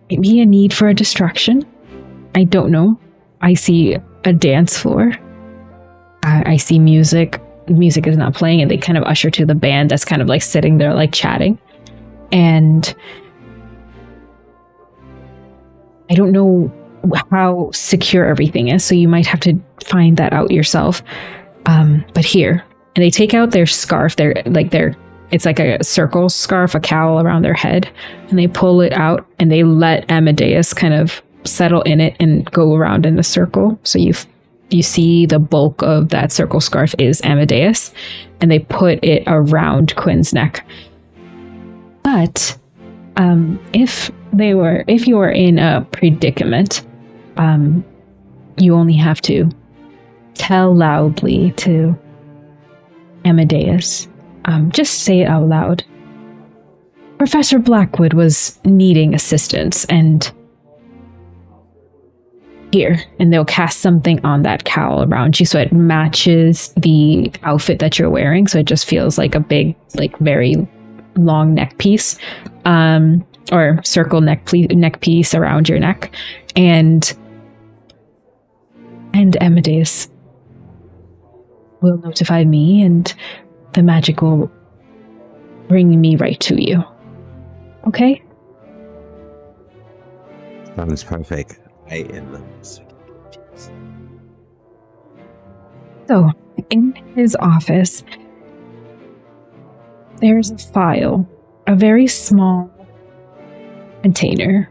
Maybe a need for a distraction? I don't know. I see a dance floor. I see music. Music is not playing, and they kind of usher to the band that's kind of like sitting there like chatting. And I don't know how secure everything is, so you might have to find that out yourself. But here, and they take out their scarf. It's like a circle scarf, a cowl around their head, and they pull it out and they let Amadeus kind of settle in it and go around in the circle. So you see the bulk of that circle scarf is Amadeus, and they put it around Quinn's neck. But if you were in a predicament, you only have to tell loudly to Amadeus. Just say it out loud. Professor Blackwood was needing assistance, and here, and they'll cast something on that cowl around you so it matches the outfit that you're wearing, so it just feels like a big, like very long neck piece, or circle neck piece around your neck, and Amadeus will notify me, and the magic will bring me right to you. Okay? Sounds perfect. I am. So, in his office, there's a file, a very small container.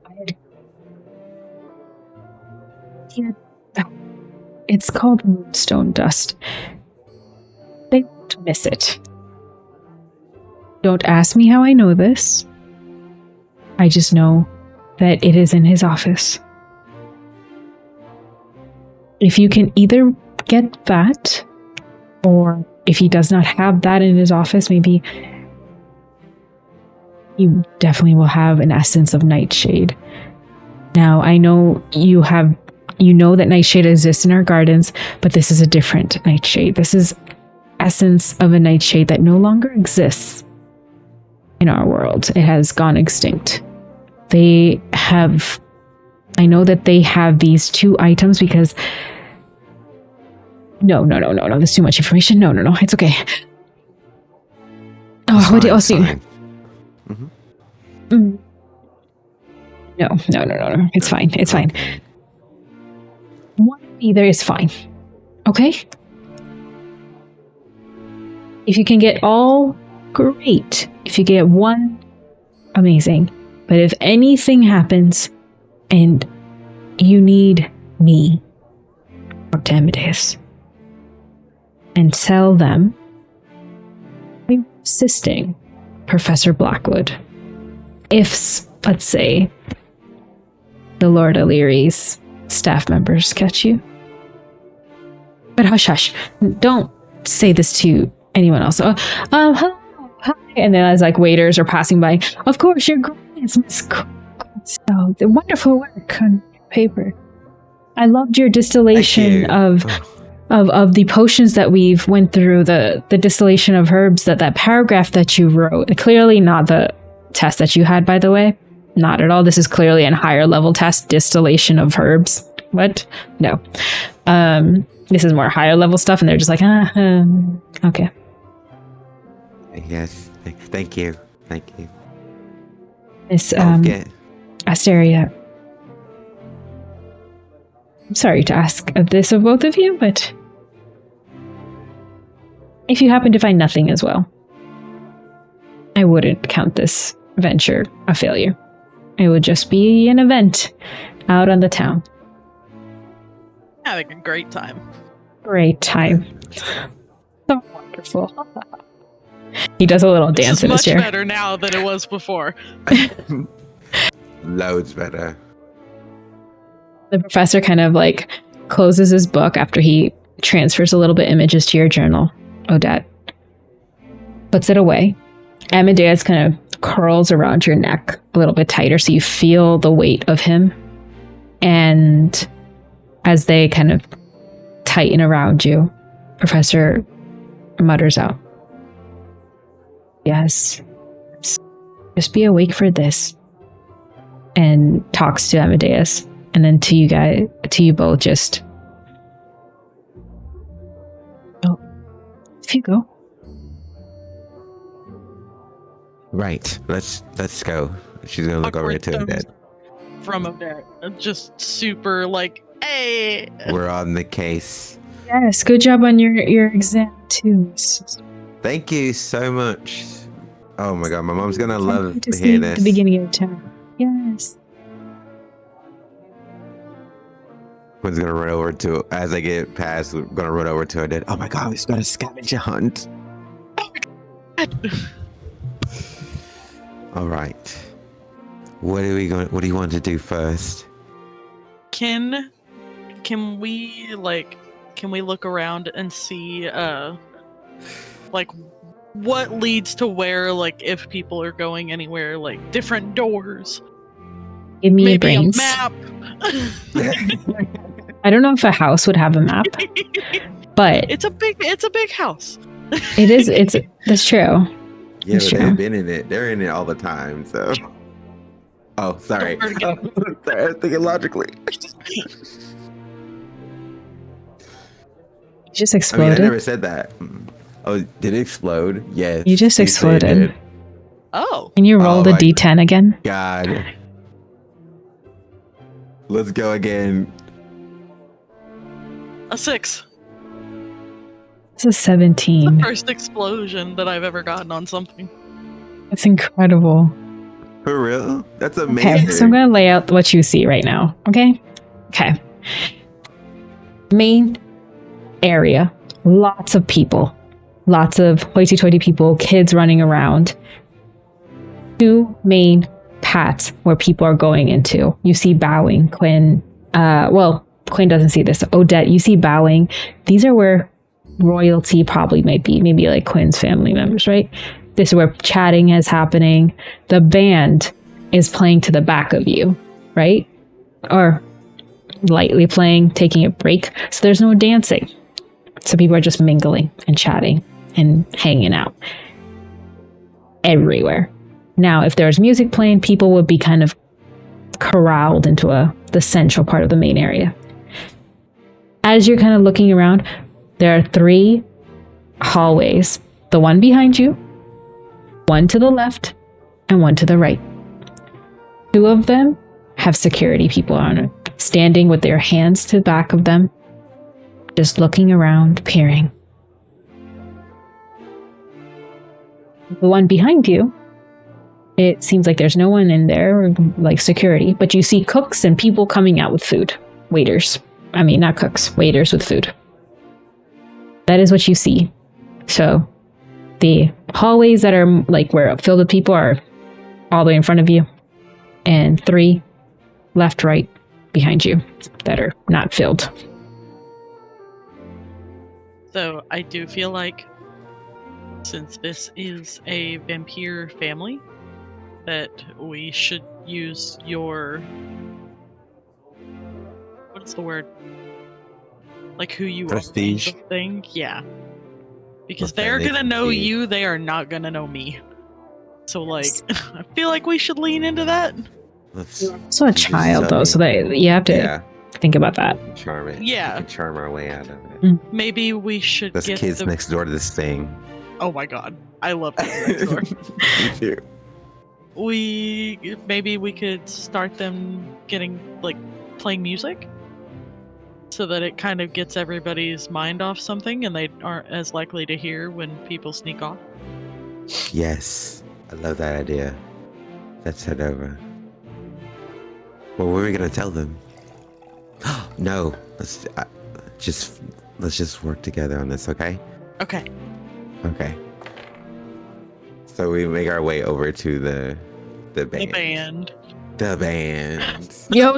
I had Yeah. It's called moonstone dust. They won't miss it. Don't ask me how I know this. I just know that it is in his office. If you can either get that, or if he does not have that in his office, maybe you definitely will have an essence of nightshade. Now, I know you know that nightshade exists in our gardens, but this is a different nightshade. This is essence of a nightshade that no longer exists in our world. It has gone extinct. I know that they have these 2 items because... No, there's too much information. No, it's okay. Oh, what else do you... Mm-hmm. No, it's fine. One of either is fine. Okay? If you can get all, great. If you get one, amazing. But if anything happens and you need me, talk to Amadeus and tell them I'm assisting Professor Blackwood. If, let's say, the Lord O'Leary's staff members catch you. But hush. Don't say this to anyone else. Hello, hi. And then as like waiters are passing by, of course, your grants, Miss So the wonderful work on paper. I loved your distillation of the potions that we've went through, the distillation of herbs, that paragraph that you wrote. Clearly not the test that you had, by the way. Not at all. This is clearly a higher level test, distillation of herbs. What? No. This is more higher level stuff, and they're just like, okay. Yes. Thank you. Miss Asteria. I'm sorry to ask of this of both of you, but if you happen to find nothing as well, I wouldn't count this venture a failure. It would just be an event out on the town. Having a great time. Great time. So wonderful. He does a little dance in his chair. It's much better now than it was before. Loads better. The professor kind of like closes his book after he transfers a little bit images to your journal, Odette. Puts it away. Amadeus kind of curls around your neck a little bit tighter so you feel the weight of him. And as they kind of tighten around you, Professor mutters out, "Yes, just be awake for this." And talks to Amadeus. And then to you both, just... Oh, if you go. Right. Let's go. She's gonna look over to Odette. From Odette, just super like, hey. We're on the case. Yes, good job on your exam too. Thank you so much. Oh my god, my mom's gonna love to hear see this. The beginning of town. Yes. One's gonna run over to, as I get past, we're gonna run over to Odette. Oh my god, we've got a scavenger hunt. All right. What do you want to do first? Can we look around and see like what leads to where, like if people are going anywhere, like different doors? Give me Maybe your brains. a map. I don't know if a house would have a map, but it's a big house. it is. That's true. Yeah, but they've been in it. They're in it all the time. So. Oh, sorry. Sorry, I was thinking logically. You just exploded. I mean, I never said that. Oh, did it explode? Yes. You just exploded. Oh. Can you roll the D10 again? God. Let's go again. A 6. It's a 17. The first explosion that I've ever gotten on something. That's incredible. For real? That's amazing. Okay, so I'm going to lay out what you see right now. Okay? Main area, lots of people, lots of hoity-toity people, kids running around. 2 main paths where people are going into. You see bowing, Quinn. Quinn doesn't see this. Odette, you see bowing. These are where royalty probably might be. Maybe like Quinn's family members, right? This is where chatting is happening. The band is playing to the back of you, right? Or lightly playing, taking a break. So there's no dancing. So people are just mingling and chatting and hanging out everywhere. Now, if there's music playing, people would be kind of corralled into the central part of the main area. As you're kind of looking around, there are 3 hallways. The one behind you, one to the left, and one to the right. 2 of them have security people on it, standing with their hands to the back of them, just looking around, peering. The one behind you, it seems like there's no one in there, like security, but you see cooks and people coming out with food. Waiters. I mean, not cooks, waiters with food. That is what you see. So the hallways that are like where filled with people are all the way in front of you, and 3 left, right behind you that are not filled. So I do feel like, since this is a vampire family, that we should use your, what's the word? Like who you Prestige. are. Thing, yeah. Because Okay, they're gonna know prestige. you, they are not gonna know me. So like, I feel like we should lean into that. Let's So a child though, so that you have to think about that. charm it. Yeah. We can charm our way out of it. Maybe we should There's get kids the... next door to this thing. Oh my god, I love Kids Next Door. Me too. Maybe we could start them getting playing music, so that it kind of gets everybody's mind off something, and they aren't as likely to hear when people sneak off. Yes, I love that idea. Let's head over. Well, what are we gonna tell them? No, let's just work together on this, okay? Okay. Okay. So we make our way over to the band. The band. The band. Yeah, I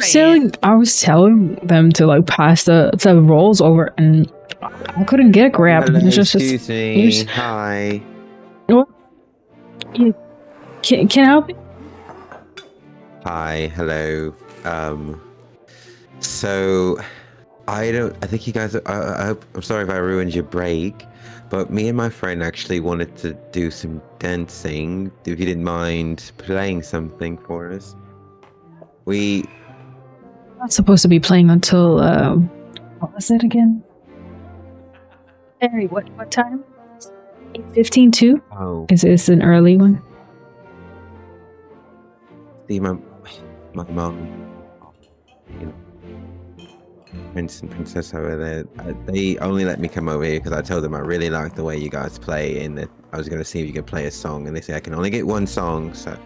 was telling them to like pass the rolls over, and I couldn't get a grab. Hello, It's just excuse me. Hi. What? Can I help you? Hi. Hello. So I think you guys. I'm sorry if I ruined your break, but me and my friend actually wanted to do some dancing. If you didn't mind playing something for us. We Not supposed to be playing until what was it again? Harry, what time? 8:15 too? oh Is this an early one? see my mom, you know, Prince and Princess over there. They only let me come over here because I told them I really like the way you guys play, and that I was gonna see if you could play a song, and they say I can only get one song, so.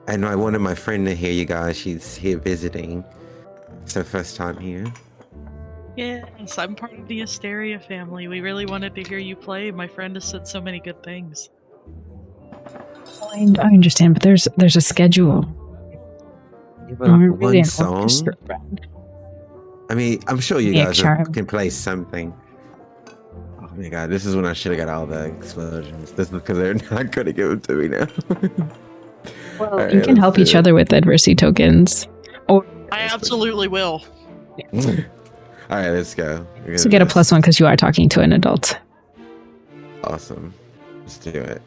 And I wanted my friend to hear you guys. She's here visiting. It's her first time here. Yes, I'm part of the Asteria family. We really wanted to hear you play. My friend has said so many good things. I understand, but there's a schedule. I'm really an One orchestra song. friend. I mean, I'm sure you Yeah, guys charm. can play something. Oh my god, this is when I should have got all the explosions. This is because they're not going to give them to me now. Well, All right, you can let's help do each it. other with adversity tokens. Or I absolutely will. Alright, let's go. We're so gonna get a do this. +1 because you are talking to an adult. Awesome. Let's do it.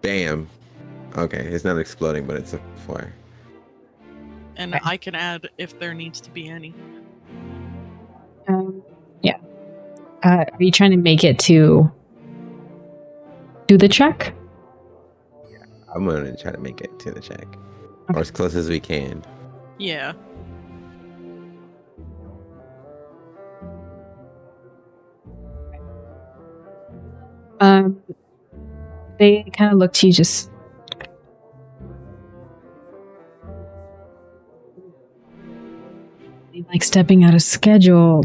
Bam. Okay, it's not exploding, but it's a 4. And I can add if there needs to be any. Yeah. Are you trying to make it to do the check? I'm gonna try to make it to the check. Or as close as we can. Yeah. They kind of look to you, just like stepping out of schedule.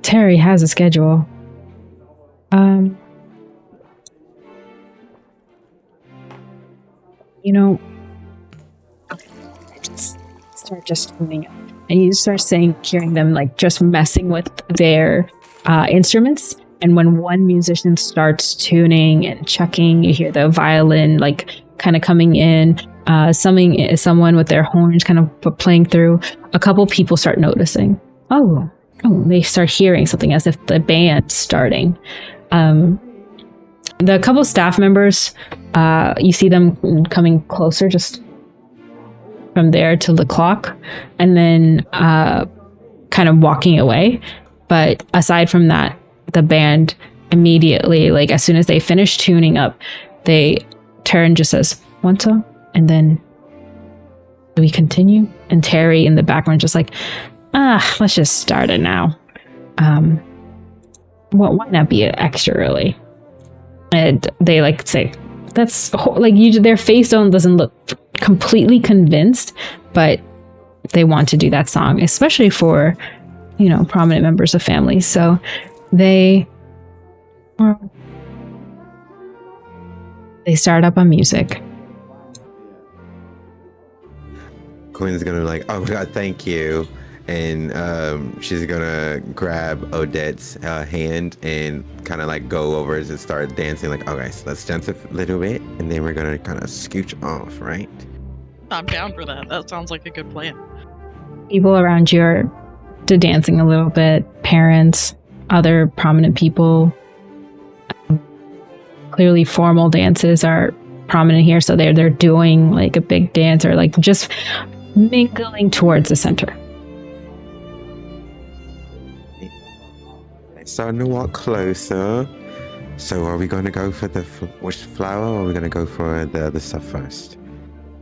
Terry has a schedule. You know, start just tuning up, and you start hearing them like just messing with their instruments. And when one musician starts tuning and checking, you hear the violin like kind of coming in, someone with their horns kind of playing through. A couple people start noticing. Oh, they start hearing something as if the band's starting. The couple staff members, you see them coming closer just from there to the clock, and then kind of walking away. But aside from that, the band immediately, like as soon as they finish tuning up, they turn just says, "Want to?" And then, "Do we continue?" And Terry in the background just like, let's just start it now. Why not be extra early? And they like say, that's like their face doesn't look completely convinced, but they want to do that song, especially for, prominent members of families. So they start up on music. Quinn's gonna like, oh my god, thank you. And she's gonna grab Odette's hand and kind of like go over and start dancing. Like, okay, so let's dance a little bit, and then we're gonna kind of scooch off, right? I'm down for that. That sounds like a good plan. People around you are dancing a little bit. Parents, other prominent people. Clearly, formal dances are prominent here, so they're doing like a big dance or like just mingling towards the center. Starting to walk closer. So are we going to go for the which flower, or are we going to go for the other stuff first?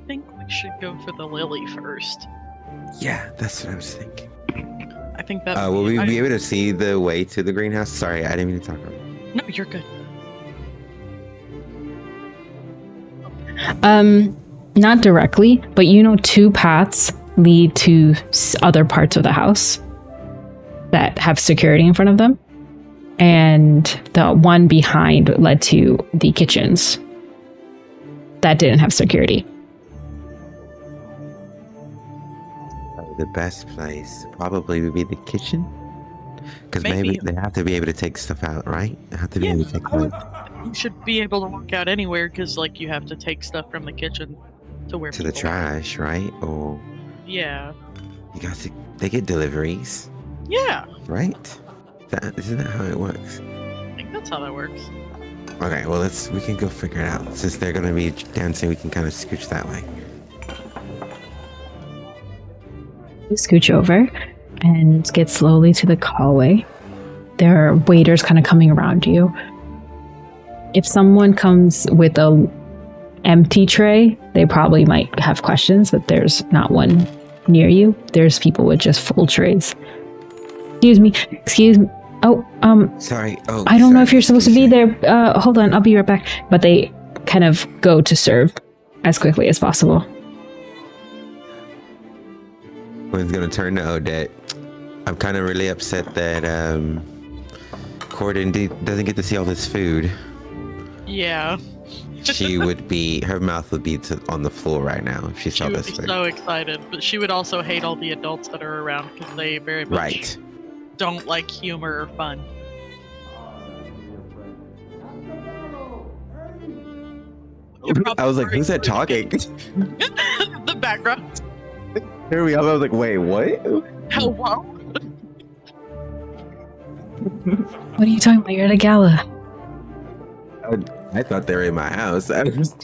I think we should go for the lily first. Yeah, that's what I was thinking. I think that will we be able to see the way to the greenhouse? Sorry, I didn't mean to talk about it. No, you're good. Not directly, but 2 paths lead to other parts of the house that have security in front of them. And the one behind led to the kitchens that didn't have security. The best place probably would be the kitchen, because maybe they have to be able to take stuff out, right? They have to be able to take it out. You should be able to walk out anywhere, because like you have to take stuff from the kitchen to where to the trash, right? Or yeah, you got to. They get deliveries. Yeah. Right. Isn't that how it works? I think that's how that works. Okay, well we can go figure it out. Since they're gonna be dancing, we can kind of scooch that way. You scooch over and get slowly to the hallway. There are waiters kind of coming around you. If someone comes with a empty tray, they probably might have questions, but there's not one near you. There's people with just full trays. Excuse me. Oh, sorry. Oh, I don't know if you're supposed to be there. Hold on, I'll be right back. But they kind of go to serve as quickly as possible. Quinn's gonna turn to Odette. I'm kind of really upset that Corden doesn't get to see all this food. Yeah. Her mouth would be on the floor right now if she saw this food. She would be so excited, but she would also hate all the adults that are around because they very much don't like humor or fun. I was like, who's that talking? The background. Here we are. I was like, wait, what? Hello? What are you talking about? You're at a gala. I thought they were in my house. I was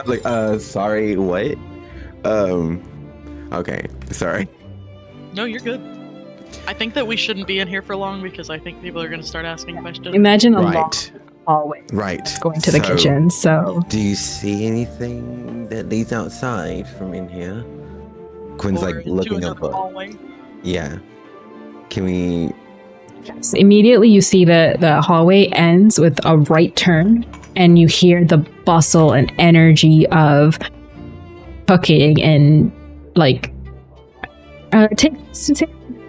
like, sorry, what? Okay, sorry. No, you're good. I think that we shouldn't be in here for long because I think people are going to start asking questions. Imagine a long hallway. Right. Going to the kitchen, so. Do you see anything that leads outside from in here? Quinn's like looking up. Yeah. Can we... Yes. Immediately you see the hallway ends with a right turn, and you hear the bustle and energy of cooking and like take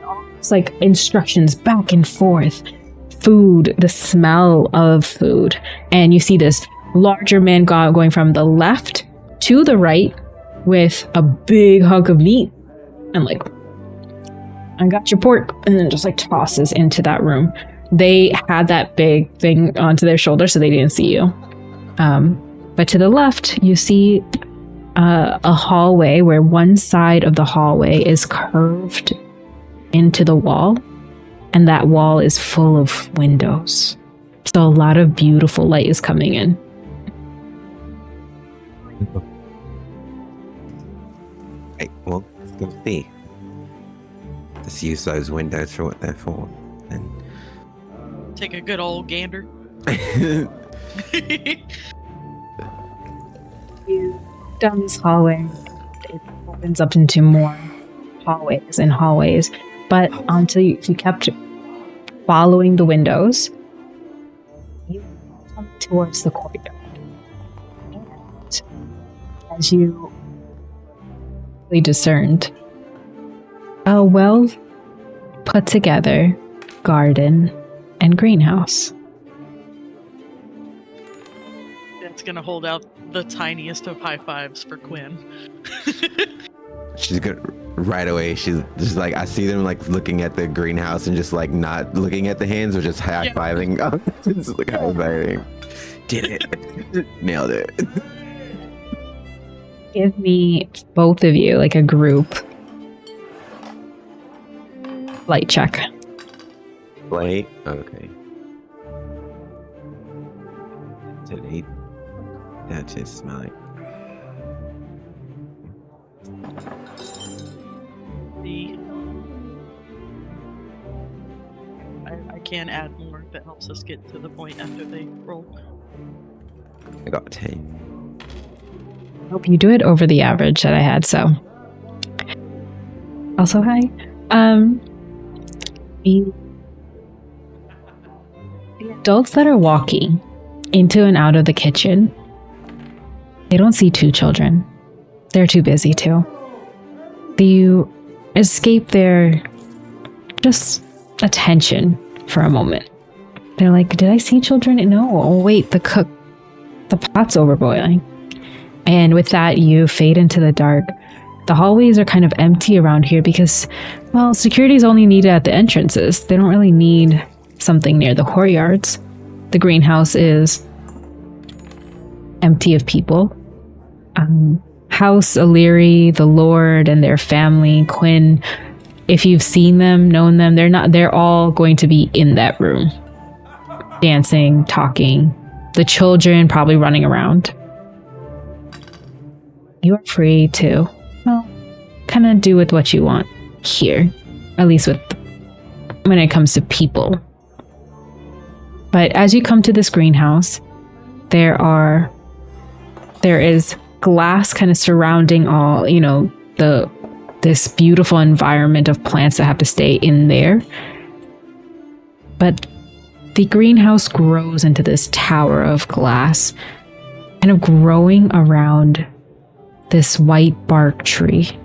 almost like instructions back and forth. Food, the smell of food. And you see this larger man going from the left to the right with a big hunk of meat and like, I got your pork, and then just like tosses into that room. They had that big thing onto their shoulder so they didn't see you. But to the left, you see a hallway where one side of the hallway is curved into the wall, and that wall is full of windows. So a lot of beautiful light is coming in. Right, well, let's go see. Let's use those windows for what they're for. And Take a good old gander. You down this hallway, it opens up into more hallways and hallways. But until you kept following the windows, you come towards the courtyard. And as you discerned, a well put together garden and greenhouse. It's gonna hold out the tiniest of high fives for Quinn. she's gonna right away. She's just like, I see them like looking at the greenhouse and just like not looking at the hands or just high fiving. Just like high fiving. Did it? Nailed it. Give me both of you like a group light check. Light? Okay. Today, that just smell like. I can add more that helps us get to the point after they roll. I got 10. Hope you do it over the average that I had, so. Also, hi. The adults that are walking into and out of the kitchen, they don't see two children. They're too busy to. You escape their just attention for a moment. They're like, did I see children? No. Oh, wait, the pot's overboiling. And with that, you fade into the dark. The hallways are kind of empty around here because, well, security is only needed at the entrances. They don't really need something near the courtyards. The greenhouse is empty of people. House O'Leary, the Lord, and their family, Quinn, if you've seen them, known them, they're all going to be in that room. Dancing, talking. The children probably running around. You are free to, well, kind of do with what you want here. At least when it comes to people. But as you come to this greenhouse, there is glass kind of surrounding all, this beautiful environment of plants that have to stay in there. But the greenhouse grows into this tower of glass, kind of growing around this white bark tree.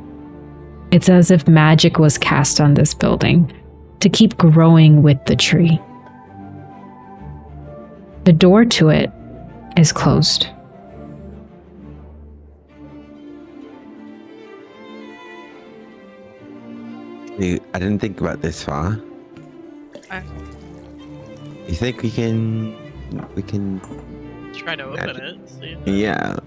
It's as if magic was cast on this building to keep growing with the tree. The door to it is closed. Dude, I didn't think about this far. You think we can try to open it? See. Yeah.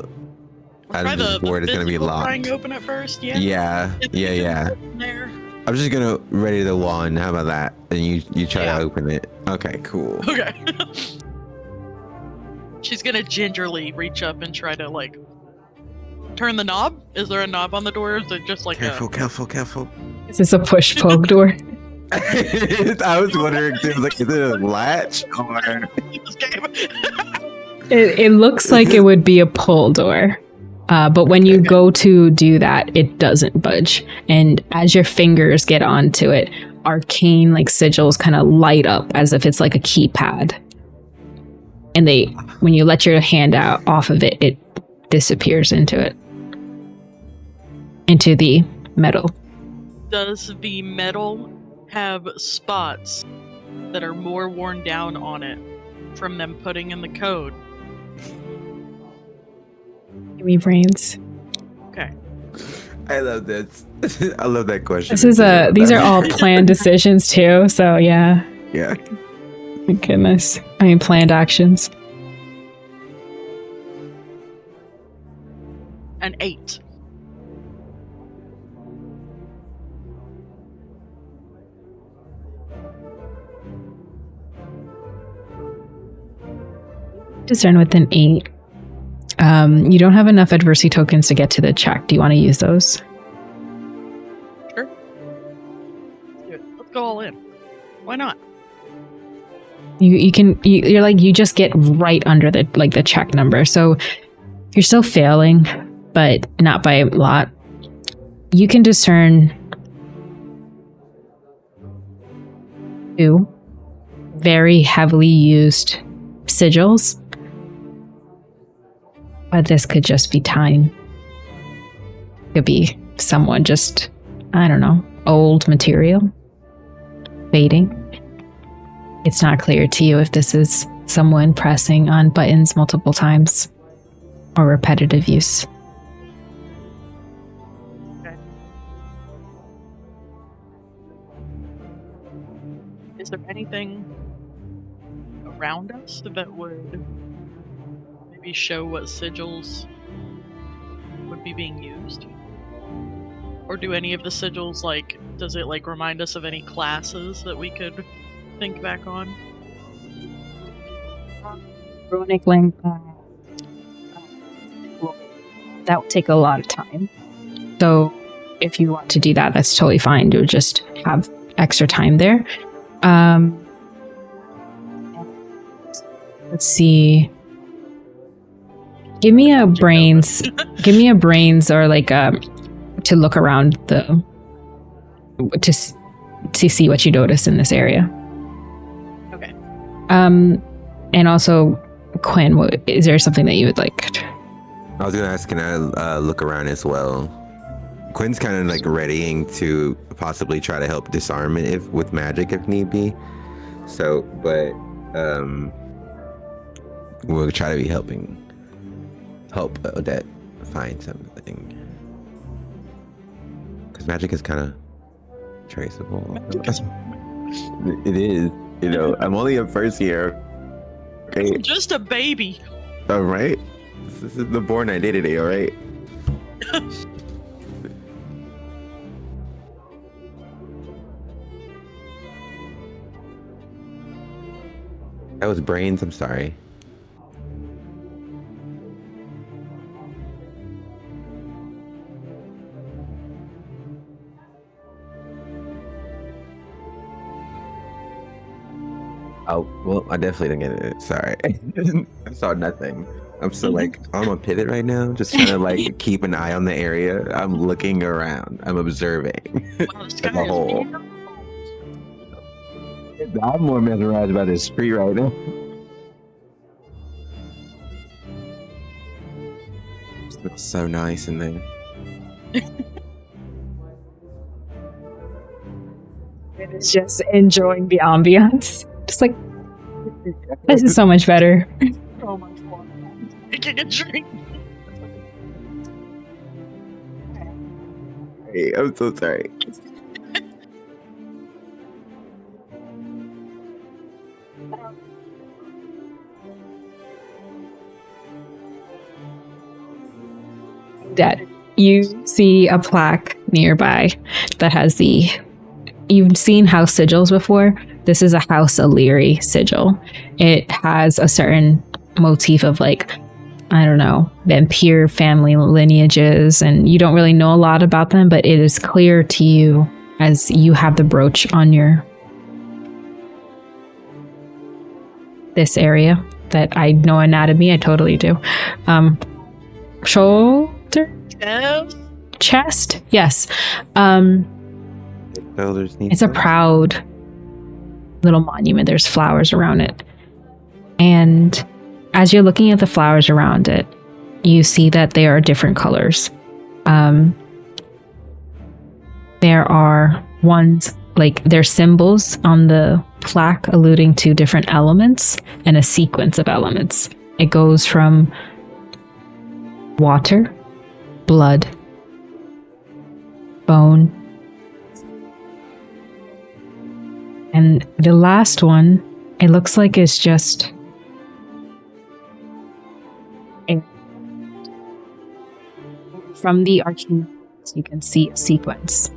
I'm just worried it's gonna be locked. Trying to open it first, yeah. Yeah. There. I'm just gonna ready the wand. How about that? And you try to open it. Okay, cool. Okay. She's gonna gingerly reach up and try to like turn the knob. Is there a knob on the door? Or is it just like careful? Is this a push pull door? I was wondering too. Like, is it a latch or? It looks like it would be a pull door. But when you go to do that, it doesn't budge. And as your fingers get onto it, arcane like sigils kind of light up as if it's like a keypad. And when you let your hand out off of it, it disappears into the metal. Does the metal have spots that are more worn down on it from them putting in the code? Give me brains. Okay. I love this. I love that question. These are all planned decisions too, so yeah. Yeah. My goodness. I mean, planned actions. An 8. Discern with an 8. You don't have enough adversity tokens to get to the check. Do you want to use those? Sure. Let's do it. Let's go all in. Why not? You just get right under the check number. So you're still failing, but not by a lot. You can discern 2 very heavily used sigils. But this could just be time. Could be someone just, I don't know, old material. Fading. It's not clear to you if this is someone pressing on buttons multiple times or repetitive use. Okay. Is there anything around us that would maybe show what sigils would be being used? Or do any of the sigils, does it remind us of any classes that we could think back on? Runic language. That will take a lot of time. So if you want to do that, that's totally fine. You'll just have extra time there. Let's see. Give me a brains. Give me a brains or to look around to see what you notice in this area. Okay. And also, Quinn, is there something that you would like? I was gonna ask, can I look around as well? Quinn's kind of readying to possibly try to help disarm it with magic if need be. So, but we'll try to be help Odette find something. Because magic is kind of traceable. It is. I'm only a first year. Okay. Just a baby. All right. This is the born identity, all right? That was brains, I'm sorry. Oh, well, I definitely didn't get it. Sorry. I saw nothing. I'm so I'm on pivot right now, just trying to keep an eye on the area. I'm looking around. I'm observing Wow, as a whole. I'm more mesmerized by this street right now. It smells so nice in there. It's just enjoying the ambiance. Just this is so much better. So much fun. Taking a drink. Hey, I'm so sorry. Dad, you see a plaque nearby that has you've seen house sigils before. This is a House O'Leary sigil. It has a certain motif of I don't know, vampire family lineages, and you don't really know a lot about them, but it is clear to you as you have the brooch on this area that I know anatomy, I totally do. Shoulder? Chest? Yes. It's a proud little monument. There's flowers around it. And as you're looking at the flowers around it, you see that they are different colors. There there are ones, like there's symbols on the plaque alluding to different elements and a sequence of elements. It goes from water, blood, bone, and the last one, it looks like it's just from the arcane, you can see a sequence.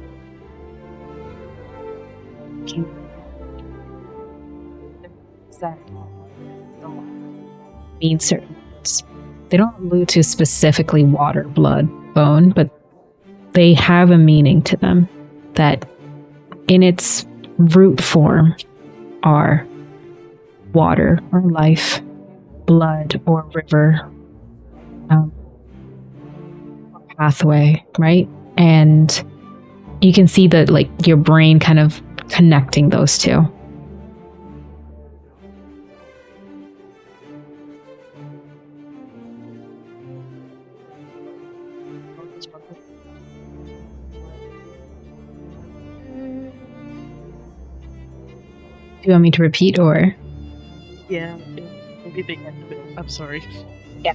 That mean certain words. They don't allude to specifically water, blood, bone, but they have a meaning to them that in its root form are water or life, blood or river, pathway, right? And you can see that, like, your brain kind of connecting those two. Do you want me to repeat, or? Yeah, maybe the end of it. I'm sorry. Yeah.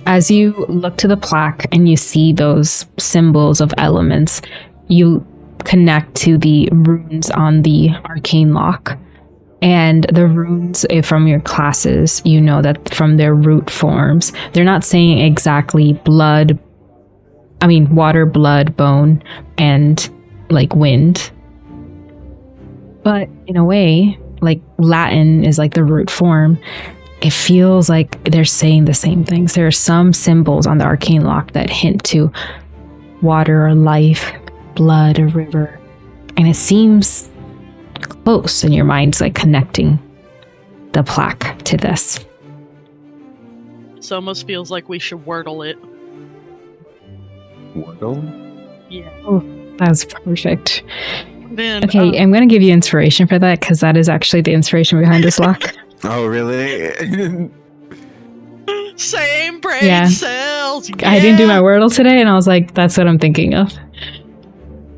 As you look to the plaque and you see those symbols of elements, you connect to the runes on the arcane lock. And the runes from your classes, you know that from their root forms, they're not saying exactly water, blood, bone, and like wind. But in a way, like Latin is like the root form. It feels like they're saying the same things. There are some symbols on the arcane lock that hint to water or life, blood or river. And it seems close in your mind's like connecting the plaque to this. This almost feels like we should wordle it. Wordle? Yeah. Oh, that's perfect. Then, okay, I'm going to give you inspiration for that, because that is actually the inspiration behind this lock. Oh, really? Same brain cells. Yeah. I didn't do my Wordle today, and I was like, that's what I'm thinking of.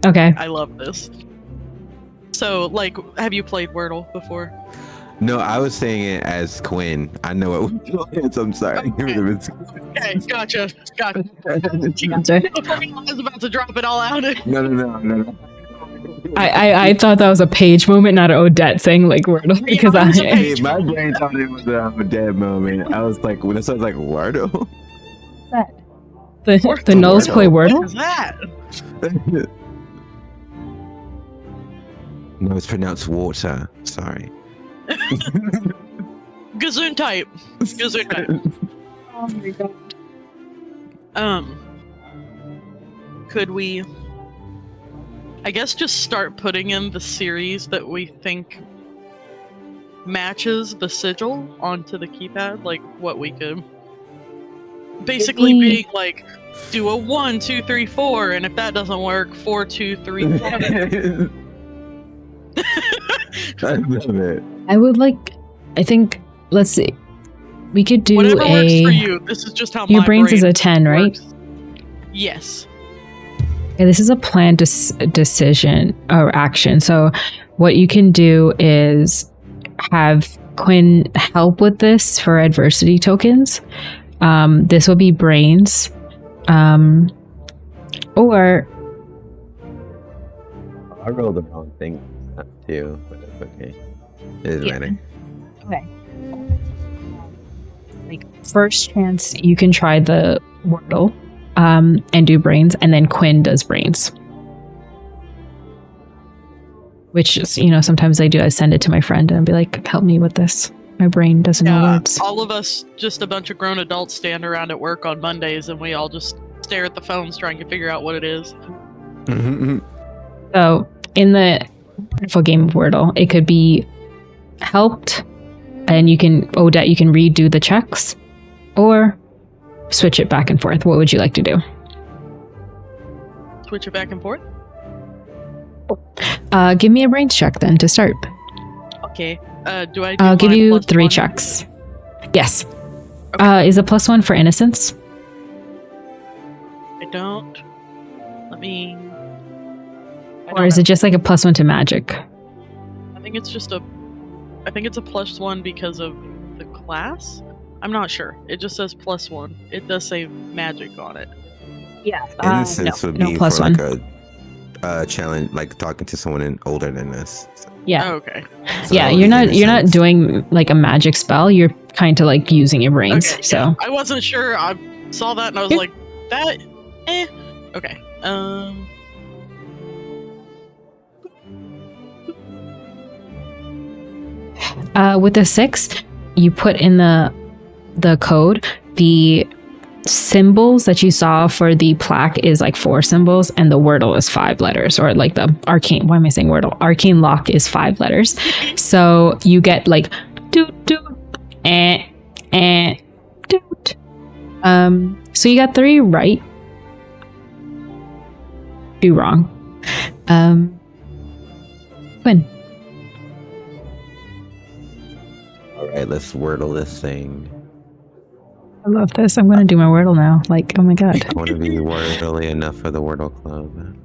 Okay. I love this. So, like, have you played Wordle before? No, I was saying it as Quinn. I know what Wordle is. I'm sorry. Okay, gotcha. Gotcha. I was about to drop it all out. No. I thought that was a Paige moment, not an Odette saying like Wordle, because my brain thought it was a dead moment. I was like, when it started like Wordle. The gnolls play Wordle? What is that? No, it's pronounced water. Sorry. Gesundheit. Oh my god. Could we, I guess, just start putting in the series that we think matches the sigil onto the keypad? Like, what we could basically be like, do a 1, 2, 3, 4, and if that doesn't work, 4, 2, 3, 7. I love it. I think, let's see. We could do whatever works for you. This is just how your my brains brain is a 10, right? works. Yes. Okay, this is a planned decision or action. So what you can do is have Quinn help with this for adversity tokens. This will be brains. Or I rolled the wrong thing too, but it's okay. It doesn't matter. Okay. Like, first chance, you can try the Wordle and do brains, and then Quinn does brains. Which is, sometimes I do. I send it to my friend and be like, help me with this. My brain doesn't know words. All of us, just a bunch of grown adults, stand around at work on Mondays, and we all just stare at the phones trying to figure out what it is. So, in the wonderful game of Wordle, it could be helped, and Odette, you can redo the checks, or switch it back and forth. What would you like to do? Switch it back and forth? Give me a brains check then to start. Okay. Do I? I'll give you 3 1? checks. Yes. Okay. Is a +1 for innocence? I don't. Let me. Or is it just like a +1 to magic? I think it's just a. I think it's a +1 because of the class. I'm not sure. It just says +1. It does say magic on it. Yeah. Innocence would be plus for one. like a challenge, like talking to someone older than us. Yeah. Oh, okay. So Yeah, that would you're be not innocence. doing like a magic spell. You're kind of like using your brains. Okay, So yeah. I wasn't sure. I saw that and I was Yeah. like, that. Okay. with the 6, you put in the code. The symbols that you saw for the plaque is like 4 symbols, and the wordle is 5 letters, or like the arcane. Why am I saying wordle? Arcane lock is 5 letters. So you get like doot doot doot. So you got 3 right, 2 wrong. Win. All right, let's wordle this thing. I love this. I'm gonna do my wordle now. Like, oh my god. I want to be wordly enough for the Wordle Club.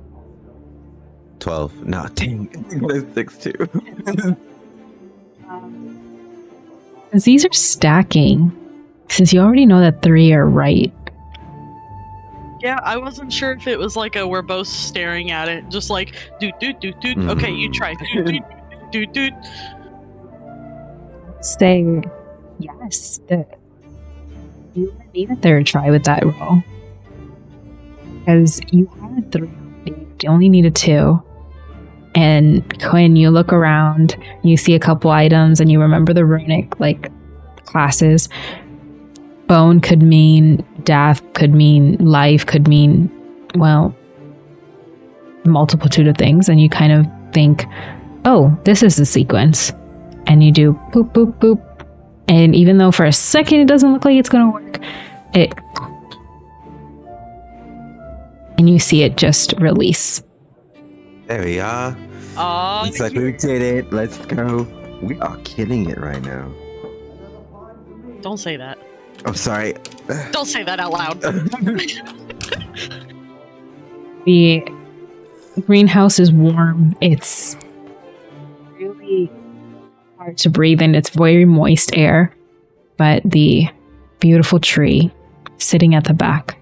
12. No, dang. 6 too. Because these are stacking. Since you already know that 3 are right. Yeah, I wasn't sure if it was like a we're both staring at it, just like doot doot doot doot. Okay, you try doot doot doot doot. Say yes. You need a 3rd try with that roll. Because you had 3. You only needed 2. And when you look around, you see a couple items and you remember the runic like classes. Bone could mean death, could mean life, could mean, well, multitude of things. And you kind of think, oh, this is the sequence. And you do boop, boop, boop. And even though for a second it doesn't look like it's going to work, and you see it just release. There we are. Aw, It's like we did it. Let's go. We are killing it right now. don't say that. I'm sorry. Don't say that out loud. The greenhouse is warm. It's really hard to breathe in. It's very moist air. But the beautiful tree sitting at the back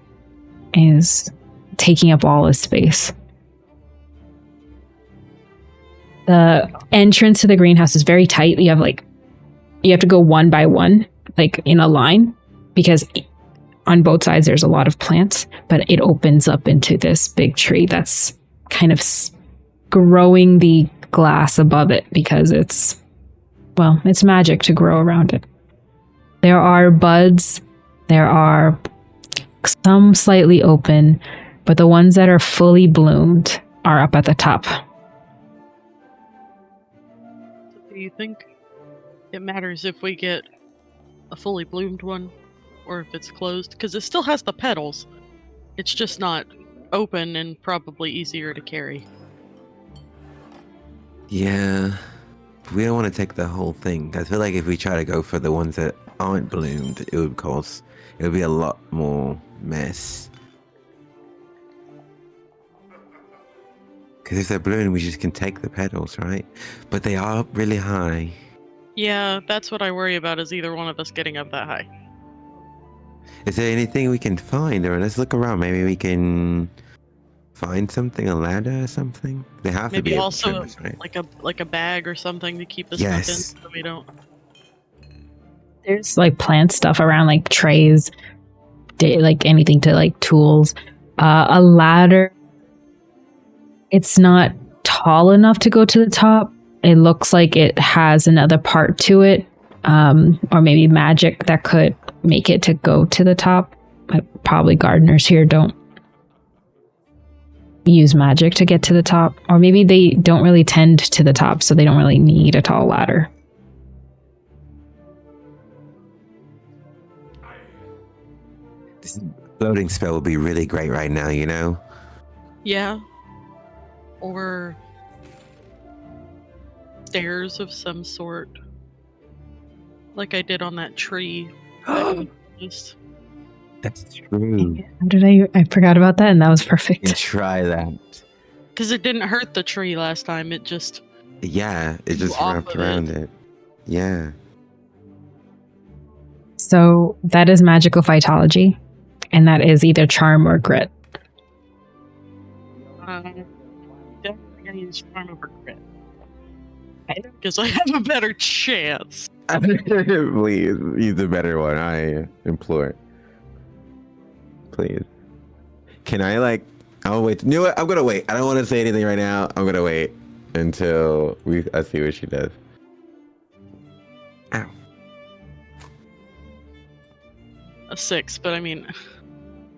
is taking up all the space. The entrance to the greenhouse is very tight. You have to go one by one, like in a line, because on both sides there's a lot of plants, but it opens up into this big tree that's kind of growing the glass above it because it's magic to grow around it. There are buds, there are some slightly open, but the ones that are fully bloomed are up at the top. Do you think it matters if we get a fully bloomed one or if it's closed? Because it still has the petals. It's just not open and probably easier to carry. Yeah. We don't want to take the whole thing. I feel like if we try to go for the ones that aren't bloomed, it would be a lot more mess. Because if they're bloomed, we just can take the petals, right? But they are up really high. Yeah, that's what I worry about, is either one of us getting up that high. Is there anything we can find? Or let's look around. Maybe we can find something, a ladder or something. They have to Maybe be also trimmers, right? like a bag or something to keep the Yes. stuff in so we don't. There's like plant stuff around, like trays, like anything to like tools. A ladder. It's not tall enough to go to the top. It looks like it has another part to it, or maybe magic that could make it to go to the top. But probably gardeners here don't use magic to get to the top, or maybe they don't really tend to the top, so they don't really need a tall ladder. This floating spell would be really great right now, you know? Yeah. Or stairs of some sort. Like I did on that tree. Just That's true. How did I forgot about that, and that was perfect. Try that. Because it didn't hurt the tree last time. It just... Yeah, it just off wrapped of around it. Yeah. So that is magical phytology, and that is either charm or grit. Definitely gonna use charm over grit. Because I have a better chance. Please, use the better one. I implore. Please. Can I like? I'll wait. You know what? I'm gonna wait. I don't want to say anything right now. I'm gonna wait until I see what she does. Ow. A 6, but I mean,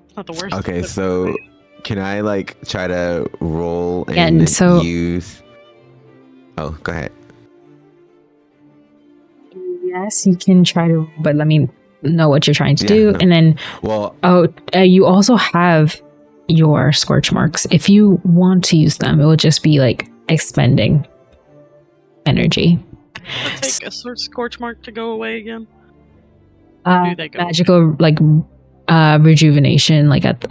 it's not the worst. Okay, so can I like try to roll and And so- use? Oh, go ahead. Yes, you can try to, but let me know what you're trying to Yeah, do. no. And then, Well, you also have your scorch marks. If you want to use them, it will just be like expending energy. Let's take a scorch mark to go away again. Do they go Magical like rejuvenation, like at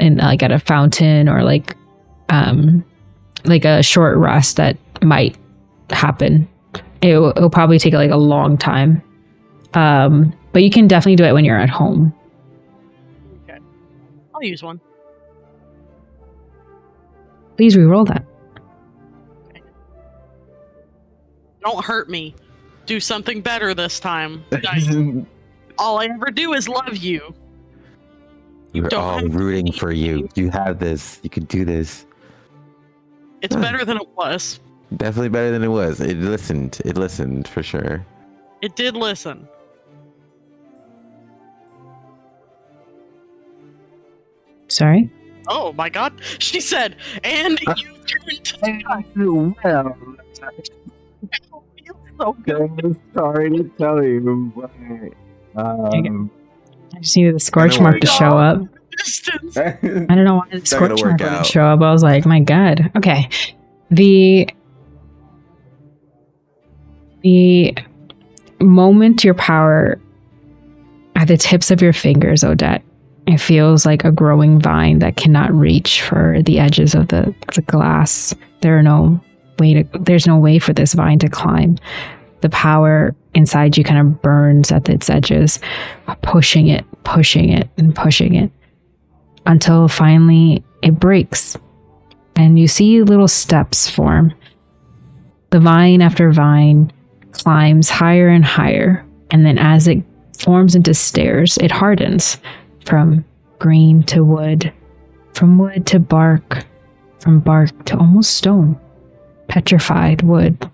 a fountain, or like a short rest that might happen. It'll probably take like a long time. But you can definitely do it when you're at home. Okay. I'll use one. Please re-roll that. Don't hurt me. Do something better this time. All I ever do is love you. you're Don't all have to rooting beat for you. You have this. You can do this. It's better than it was. Definitely better than it was. It listened. It listened for sure. It did listen. Sorry? Oh my god. She said, and you turned to Well, feel so good. sorry to tell you, but I just needed the scorch Gonna mark work to show up. Distance. I don't know why the not gonna scorch work mark wouldn't out. show up. I was like, my god. Okay. The moment your power at the tips of your fingers, Odette, it feels like a growing vine that cannot reach for the edges of the glass. There's no way for this vine to climb. The power inside you kind of burns at its edges, pushing it, and pushing it until finally it breaks. And you see little steps form. The vine after vine climbs higher and higher. And then as it forms into stairs, it hardens from green to wood, from wood to bark, from bark to almost stone, petrified wood.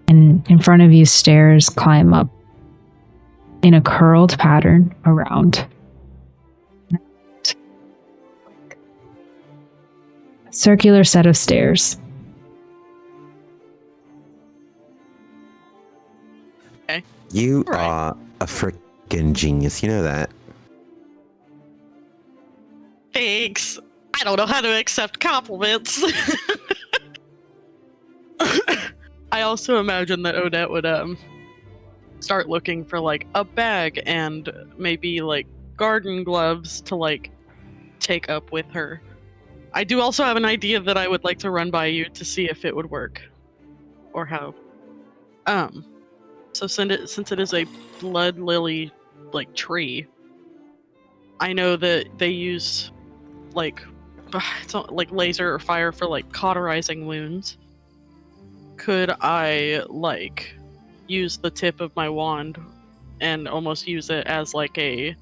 And in front of you, stairs climb up in a curled pattern around. A circular set of stairs. you Right. are a freaking genius. You know that. Thanks. I don't know how to accept compliments. I also imagine that Odette would start looking for like a bag and maybe like garden gloves to like take up with her. I do also have an idea that I would like to run by you to see if it would work or how. So since it is a blood lily like tree, I know that they use like laser or fire for like cauterizing wounds. Could I like use the tip of my wand and almost use it as like a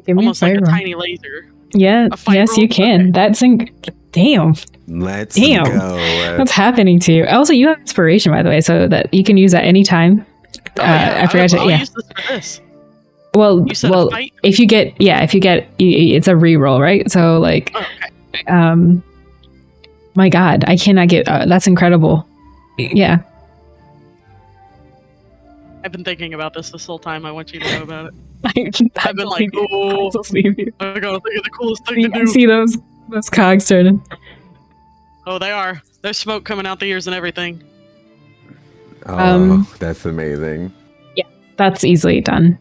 Give me almost like a roll. tiny laser? Yeah, a fire yes, you roll? can. Okay. That's damn. Let's Damn. go. What's happening to you? Also, you have inspiration, by the way, so that you can use at any time. Oh, yeah, I forgot to. I'll Yeah. use this for this. Well, You said a well, fight? if you get, it's a reroll, right? So, like, Oh, okay. my God, I cannot get. That's incredible. Yeah. I've been thinking about this whole time. I want you to know about it. I've I've been like, oh, you. I gotta think of the coolest thing You to can do. see those cogs turning. Oh, they are. There's smoke coming out the ears and everything. Oh, that's amazing. That's easily done.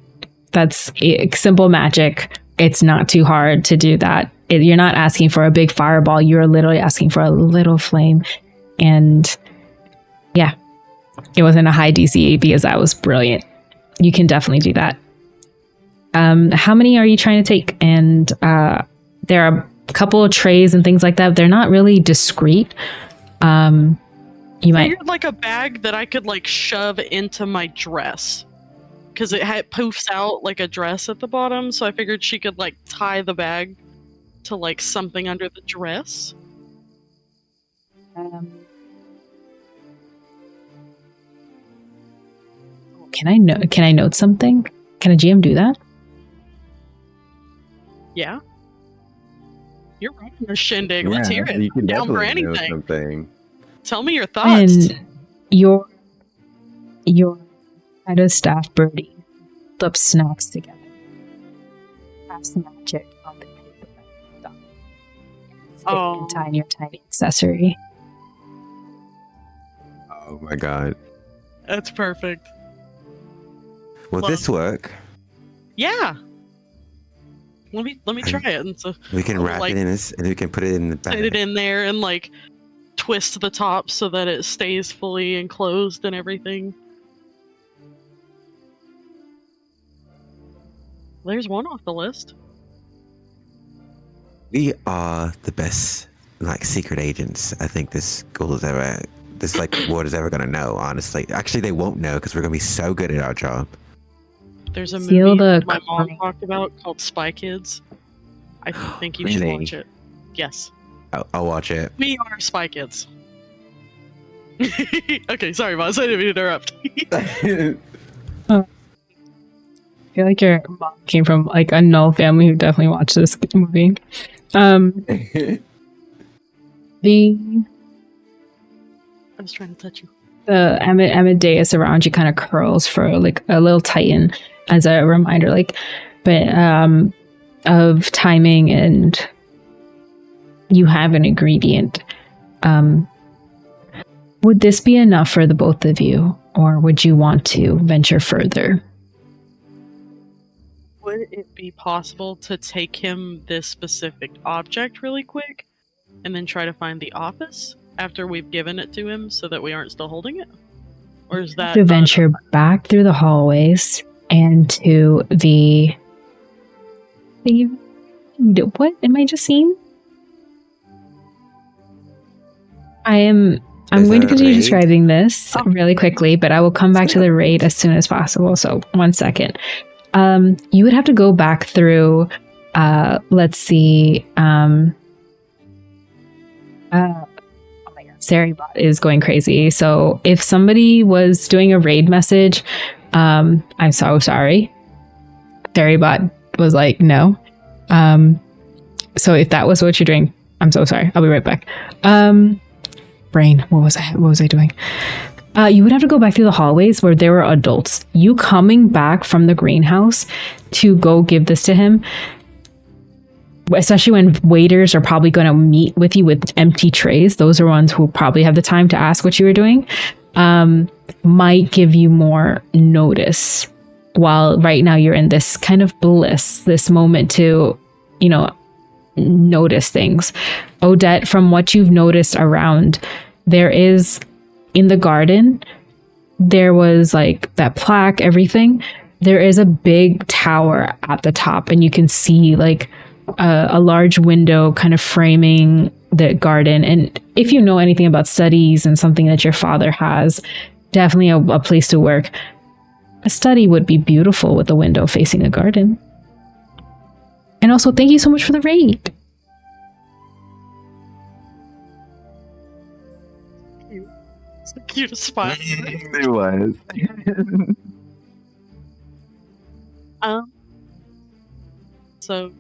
That's simple magic. It's not too hard to do that. You're not asking for a big fireball. You're literally asking for a little flame. And yeah, it wasn't a high DCE because that was brilliant. You can definitely do that. How many are you trying to take? And there are a couple of trays and things like that. They're not really discreet. You might figured like a bag that I could like shove into my dress, because it poofs out like a dress at the bottom. So I figured she could like tie the bag to like something under the dress. Can I note something? Can a GM do that? Yeah. You're running a shindig. Let's hear it. You can Down for definitely know anything. something. Tell me your thoughts. And your kind of staff birdie up snacks together. Pass the magic on the paper. Oh. Tie in your tiny accessory. Oh my god. That's perfect. Will this work? Yeah. Let me try it. And so We can wrap like, it in this, and we can put it in the bag. put it in there and like twist the top so that it stays fully enclosed and everything. There's one off the list. We are the best, like, secret agents I think this world is ever gonna know. Honestly, actually, they won't know because we're gonna be so good at our job. There's a Seal movie the that my mom coin. talked about called Spy Kids. I think you should Really? watch it. Yes. I'll watch it. We are Spy Kids. Okay, sorry, Boss. I didn't mean to interrupt. I feel like your mom came from like a null family who definitely watched this movie. The I was trying to touch you. Amadeus around you kind of curls for like a little tighten as a reminder, like, but of timing, and you have an ingredient. Would this be enough for the both of you, or would you want to venture further? Would it be possible to take him this specific object really quick and then try to find the office after we've given it to him so that we aren't still holding it? Or is that To venture back through the hallways and to the what am I just seeing? I'm Is going to that a continue raid? describing this really quickly, but I will come back to the raid as soon as possible. So 1 second. You would have to go back through, let's see, oh my god, Saribot is going crazy. So if somebody was doing a raid message, I'm so sorry. Saribot was like, no. So if that was what you're doing, I'm so sorry. I'll be right back. Brain, what was I doing? You would have to go back through the hallways where there were adults. You coming back from the greenhouse to go give this to him, especially when waiters are probably going to meet with you with empty trays. Those are ones who probably have the time to ask what you were doing. Might give you more notice, while right now you're in this kind of bliss, this moment to, notice things. Odette, from what you've noticed around, there is in the garden, there was like that plaque, everything. There is a big tower at the top, and you can see like a large window kind of framing the garden. And if you know anything about studies and something that your father has, definitely a place to work. A study would be beautiful with a window facing a garden. And also, thank you so much for the raid. It's the cutest spot. It was. So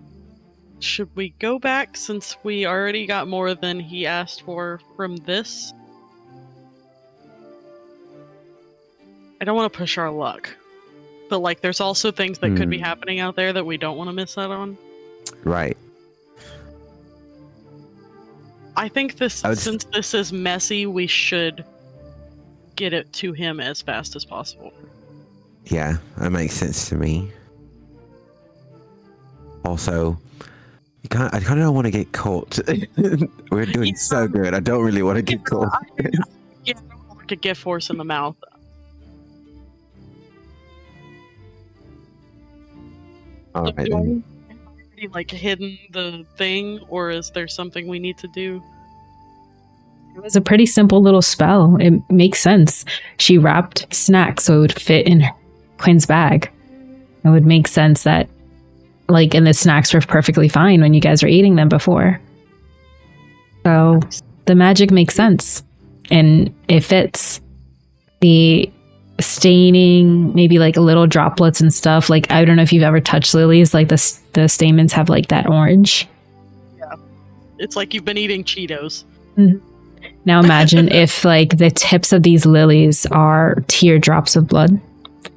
should we go back since we already got more than he asked for from this? I don't want to push our luck, but like there's also things that could be happening out there that we don't want to miss out on. Right. I think since this is messy, we should get it to him as fast as possible. Yeah, that makes sense to me. Also, I kind of don't want to get caught. We're doing so good. I don't really want to get caught. Yeah, I don't want to get force in the mouth. All right. Do I Then. have already, like, hidden the thing, or is there something we need to do? It was a pretty simple little spell. It makes sense. She wrapped snacks so it would fit in Quinn's bag. It would make sense that, like, and the snacks were perfectly fine when you guys were eating them before. So the magic makes sense. And it fits. The staining, maybe like little droplets and stuff. Like, I don't know if you've ever touched lilies. Like, the stamens have like that orange. Yeah. It's like you've been eating Cheetos. Mm-hmm. Now imagine if like the tips of these lilies are teardrops of blood.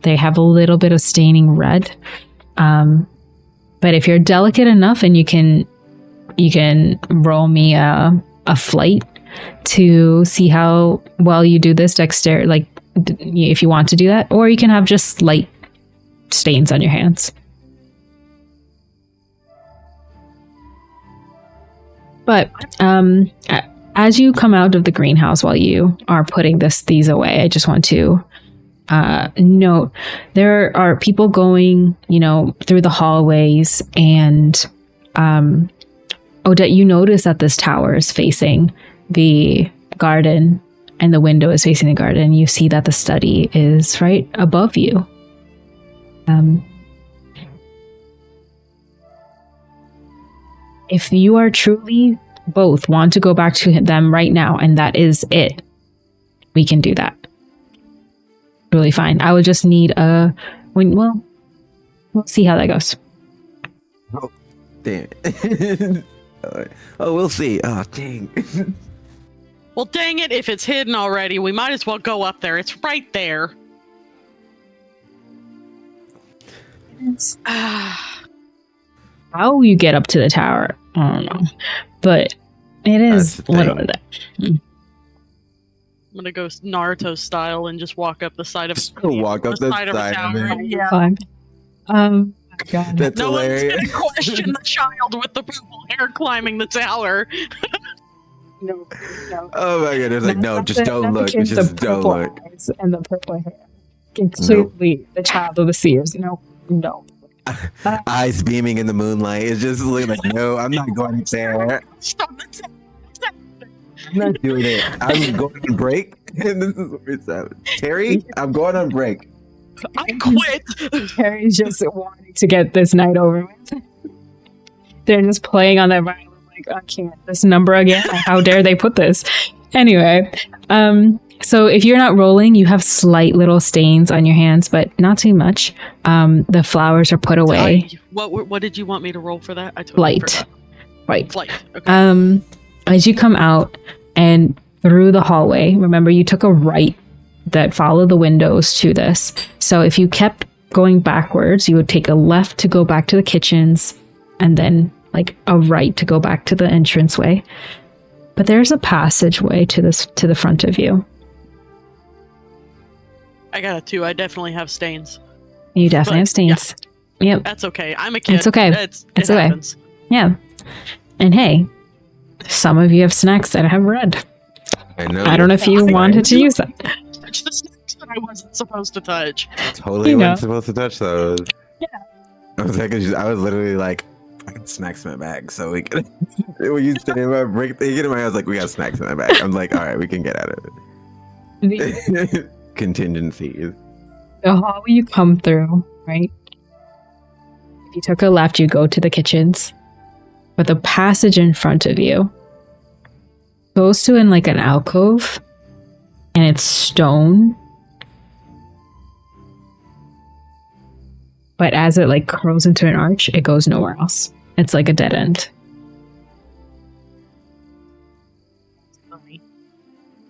They have a little bit of staining red. But if you're delicate enough and you can roll me a flight to see how well you do this dexterity, like if you want to do that, or you can have just light stains on your hands. But as you come out of the greenhouse while you are putting these away, I just want to note there are people going, through the hallways, and Odette, you notice that this tower is facing the garden and the window is facing the garden. You see that the study is right above you. If you are truly both want to go back to them right now, and that is it, we can do that. Really fine. I would just need we'll see how that goes. Oh, damn it. Oh, we'll see. Oh, dang. Well, dang it, if it's hidden already, we might as well go up there. It's right there. How you get up to the tower, I don't know. But it is literally that. I'm gonna go Naruto style and just walk up the side of Walk up the side of a of tower. it. Yeah. God. That's No one's hilarious. gonna question the child with the purple hair climbing the tower. No. Oh my goodness! Like, no, just don't look. Just don't look. And the purple hair. Completely the child of the seers. No. Eyes beaming in the moonlight. It's just looking like, no, I'm not going there. Stop the I'm not doing it. I'm going on break. And this is what it's happening. Terry, I'm going on break. I quit. Terry's just wanting to get this night over with. They're just playing on their violin like, I can't. This number again? How dare they put this? Anyway, so if you're not rolling, you have slight little stains on your hands, but not too much. The flowers are put away. What did you want me to roll for that? I totally forgot. Right. Flight. Okay. As you come out and through the hallway, remember you took a right that followed the windows to this. So if you kept going backwards, you would take a left to go back to the kitchens, and then like a right to go back to the entranceway. But there's a passageway to the front of you. I got a 2. I definitely have stains. You definitely have stains. Yeah. Yep. That's okay. I'm a kid. It's okay. It okay. Happens. Yeah. And hey, some of you have snacks that have red. I know. I don't know if you wanted to use that. Touch the snacks that I wasn't supposed to touch. Totally wasn't supposed to touch those. Yeah. I was literally like, I got snacks in my bag, so we can. When you said about break, they get in my head, I was like, we got snacks in my bag. I'm like, all right, we can get out of it. Contingencies. The hallway you come through, right? If you took a left, you go to the kitchens. But the passage in front of you goes to in like an alcove, and it's stone. But as it like curls into an arch, it goes nowhere else. It's like a dead end.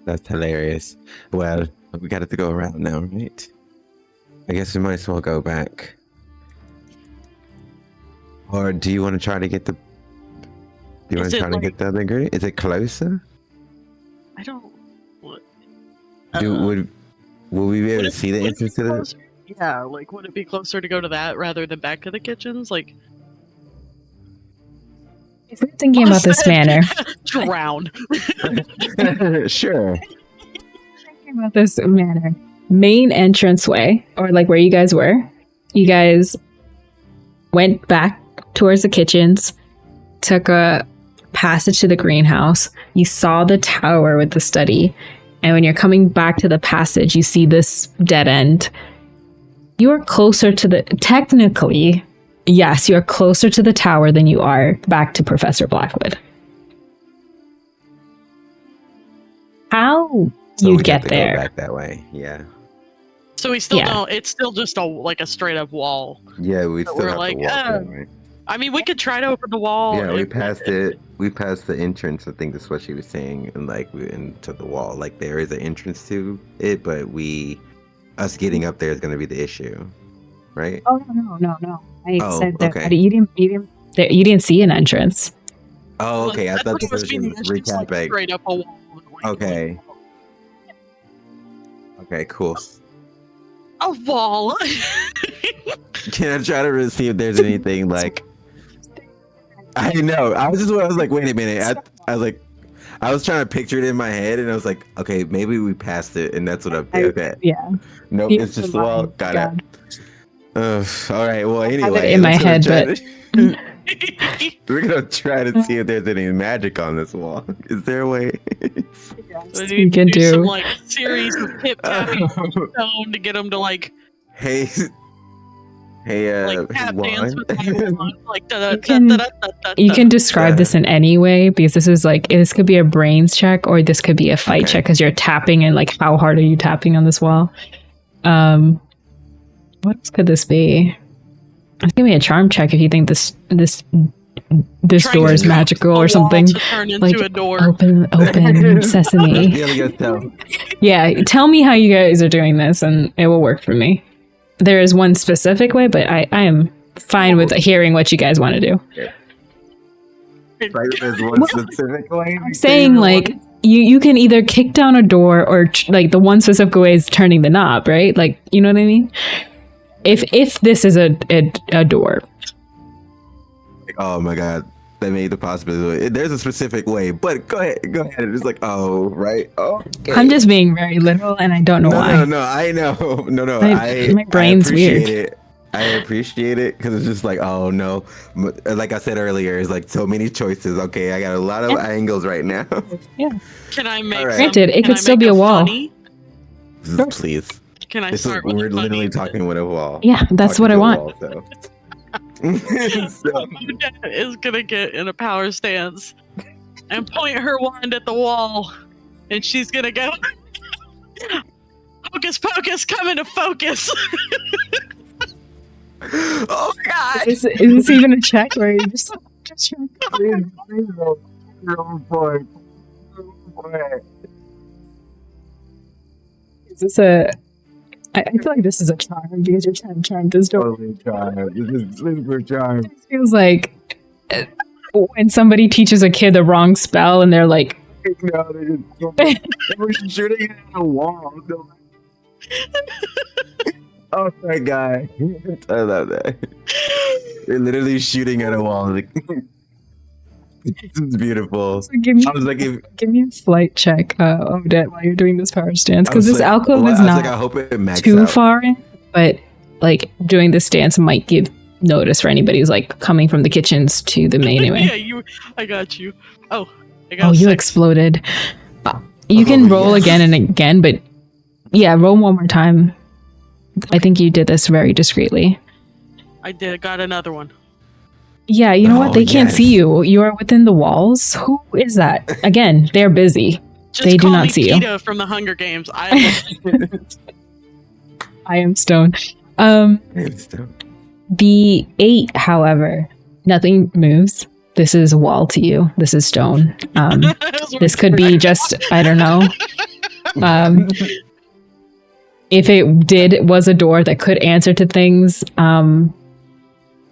That's hilarious. Well, we got to go around now, right? I guess we might as well go back. Or do you want to try to get the? Do you want to try to get the other ingredient? Is it closer? I don't. What? Will we be able to see the entrance to the? Yeah, like would it be closer to go to that rather than back to the kitchens? Like, If we're thinking about this manor, Drown. Sure. thinking about this manor, main entranceway, or like where you guys were, you guys went back towards the kitchens, took a passage to the greenhouse. You saw the tower with the study, and when you're coming back to the passage, you see this dead end. You are closer to the technically. Yes, you're closer to the tower than you are back to Professor Blackwood. How So you'd we'd have get to go there? back that way. Yeah. So we still Yeah. don't. It's still just a straight up wall. Yeah, we But still we're have like, to walk that way. I mean, we could try to open the wall. Yeah, we if- passed it. We passed the entrance. I think that's what she was saying, and like we into the wall. Like there is an entrance to it, but us getting up there is going to be the issue, right? Oh no! I Oh, said that okay. you didn't see an entrance. Oh, okay. I That's thought what the it was person being. was It's just like recapping. straight up a wall. Okay. Okay, cool. A wall. Can I try to see if there's anything like? I know. I was like, wait a minute. I was trying to picture it in my head, and I was like, okay, maybe we passed it, and that's what I'm thinking. Okay. Yeah. Nope, Yeah, it's just the my wall. Got God. it. All right. Well, have it anyway, in my let's go head, try to- we're gonna try to see if there's any magic on this wall. Is there a way? We You need to can do some do. like series of hip tapping stone to get them to like hey, tap dance Juan? with my wand, like da da You da can- da da da da. You can describe this in any way, because this could be a brains check, or this could be a fight Okay. check, because you're tapping, and like how hard are you tapping on this wall? What else could this be? Give me a charm check if you think this Trying door to is get magical the or wall something. to turn into Like a door. open sesame. Yeah, we gotta tell. Yeah, tell me how you guys are doing this, and it will work for me. There is one specific way, but I am fine with hearing what you guys want to do. Right, there's one specific way. I'm saying like you can either kick down a door, or like the one specific way is turning the knob, right? Like, you know what I mean? If this is a door. Oh my god, that made the possibility. There's a specific way, but go ahead. It's like, oh, right. Oh, okay. I'm just being very literal, and I don't know why. No, I know. No, My brain's I appreciate weird. it. I appreciate it because it's just like, oh no, like I said earlier, it's like so many choices. Okay, I got a lot of angles right now. Can I make? All right. Granted, it can could I still make be a wall. funny? Please, Can I this is, start with we're a funny? literally talking with a wall. Yeah, that's what I want. Talking to a wall, so. Odette is gonna get in a power stance and point her wand at the wall, and she's gonna go, "Hocus pocus, come into focus." Oh my god! Is this even a check, or are you just is this a? I feel like this is a charm, because you're trying to charm this door. Totally charm. This is super charm. It feels like when somebody teaches a kid the wrong spell, and they're like, No, they were shooting at the wall. Oh my god. I love that. They're literally shooting at a wall. Like, this is beautiful. so give me, I was like, give me a flight check, Odette, while you're doing this power stance, I because was this like- alcove well, is I was not like, I hope it maxes too out. far in, but like doing this dance might give notice for anybody who's like coming from the kitchens to the main anyway. Yeah, I got you. Oh, I got Oh, a you 6. exploded. You can roll yes. again and again, but yeah, roll one more time. I think you did this very discreetly. I got another one. Yeah, you know Oh, what? They can't yes. see you. You are within the walls. Who is that? Again, they're busy. Just They do call not me see you. PETA from the Hunger Games. I I am stone. Still. The 8, however, nothing moves. This is wall to you. This is stone. This could be just, I don't know. If it was a door that could answer to things,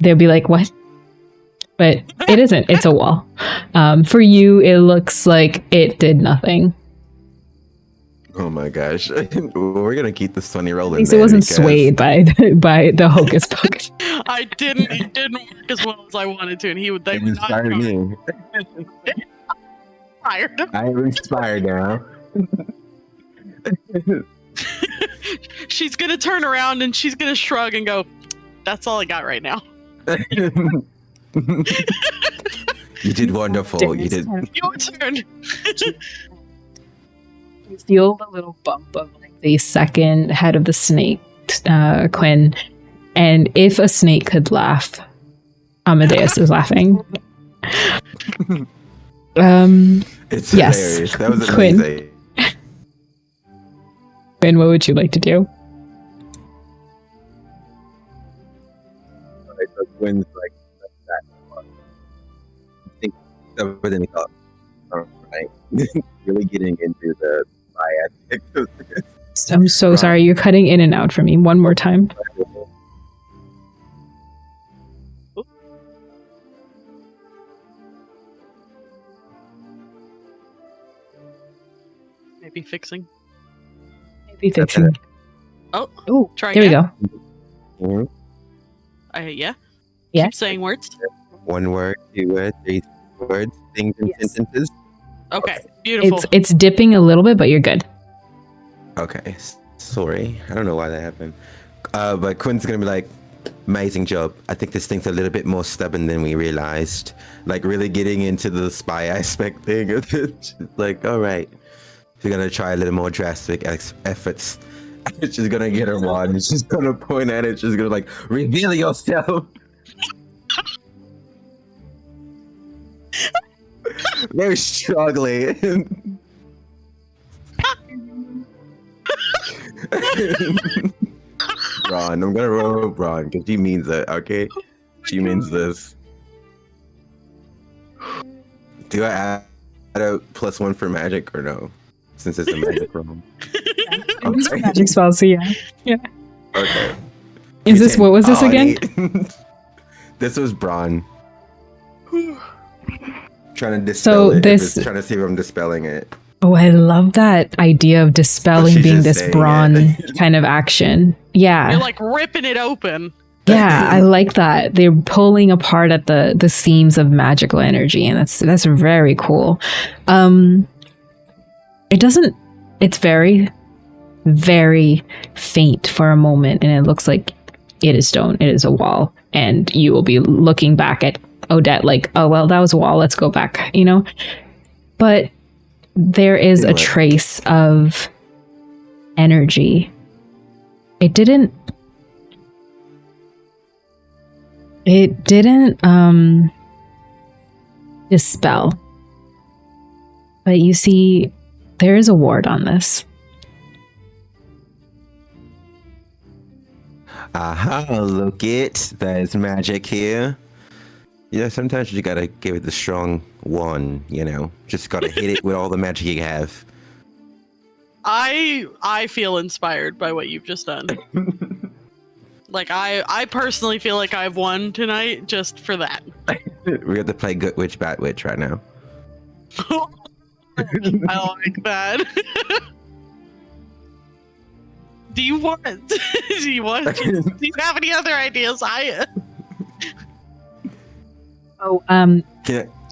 they'd be like, what? But it isn't. It's a wall. For you, it looks like it did nothing. Oh my gosh. We're gonna keep this 20 rolling. At least it wasn't swayed by the hocus pocus. I didn't. It didn't work as well as I wanted to, and he would. They It would not inspired me. inspired him. I am inspired now. She's gonna turn around and she's gonna shrug and go, "That's all I got right now." You did wonderful. You did. Your turn. You feel the little bump of like the second head of the snake, Quinn. And if a snake could laugh, Amadeus is laughing. It's yes. hilarious. That was Quinn. amazing. Quinn, what would you like to do? Alright, so Quinn's like that. I think everything else. Right. Really getting into the spy aspect of this. I'm so sorry. You're cutting in and out for me. One more time. Maybe fixing. Maybe fixing. Oh, Oh, try there again. we go. Yeah. Yeah. Keep saying words. One word, 2 words, 3 words, things and Yes. sentences. Okay. Beautiful. It's dipping a little bit, but you're good. Okay, sorry. I don't know why that happened. But Quinn's gonna be like, amazing job. I think this thing's a little bit more stubborn than we realized. Like really getting into the spy aspect thing of it. Like, all right, we're gonna try a little more drastic efforts. She's gonna get her wand and she's gonna point at it. She's gonna like, reveal yourself. They're struggling. Ron, I'm gonna roll with Ron because she means it, okay? She means this. Do I add a +1 for magic or no? Since it's a magic room. Okay. Magic spells, so yeah. Okay. Is this, what was this Oh, again? This was Braun. Trying to dispel it. Trying to see if I'm dispelling it. Oh, I love that idea of dispelling She's being just this saying brawn it. kind of action. Yeah. You're like ripping it open. Yeah, I like that. They're pulling apart at the seams of magical energy, and that's very cool. It's very, very faint for a moment, and it looks like it is stone. It is a wall, and you will be looking back at Odette like, oh well, that was a wall. Let's go back, you know. But there is a trace of energy. It didn't dispel, but you see there is a ward on this. Aha, look it. There's magic here. Yeah, sometimes you gotta give it the strong one, you know. Just gotta hit it with all the magic you have. I feel inspired by what you've just done. Like I personally feel like I've won tonight just for that. We have to play Good Witch, Bad Witch right now. I like that. Do you have any other ideas? Yeah.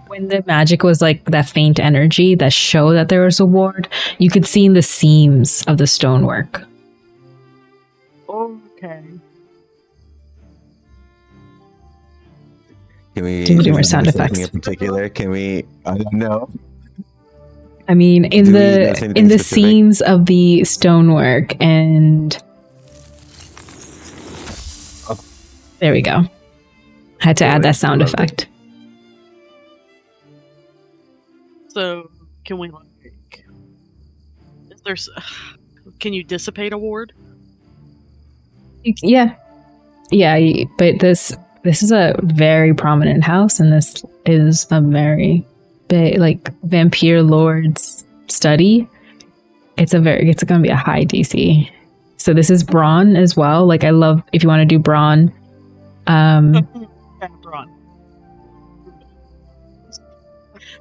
When the magic was like that faint energy that showed that there was a ward, you could see in the seams of the stonework. Okay. Can we do more sound effects? In particular, can we? I don't know. I mean, in Do we the know anything specific? seams of the stonework, and there we go. Had to add that sound effect. So can we like? Is there? Can you dissipate a ward? Yeah, but this is a very prominent house, and this is a very big, like, vampire lord's study. It's gonna be a high DC. So this is brawn as well. Like, I love if you want to do brawn. Brawn.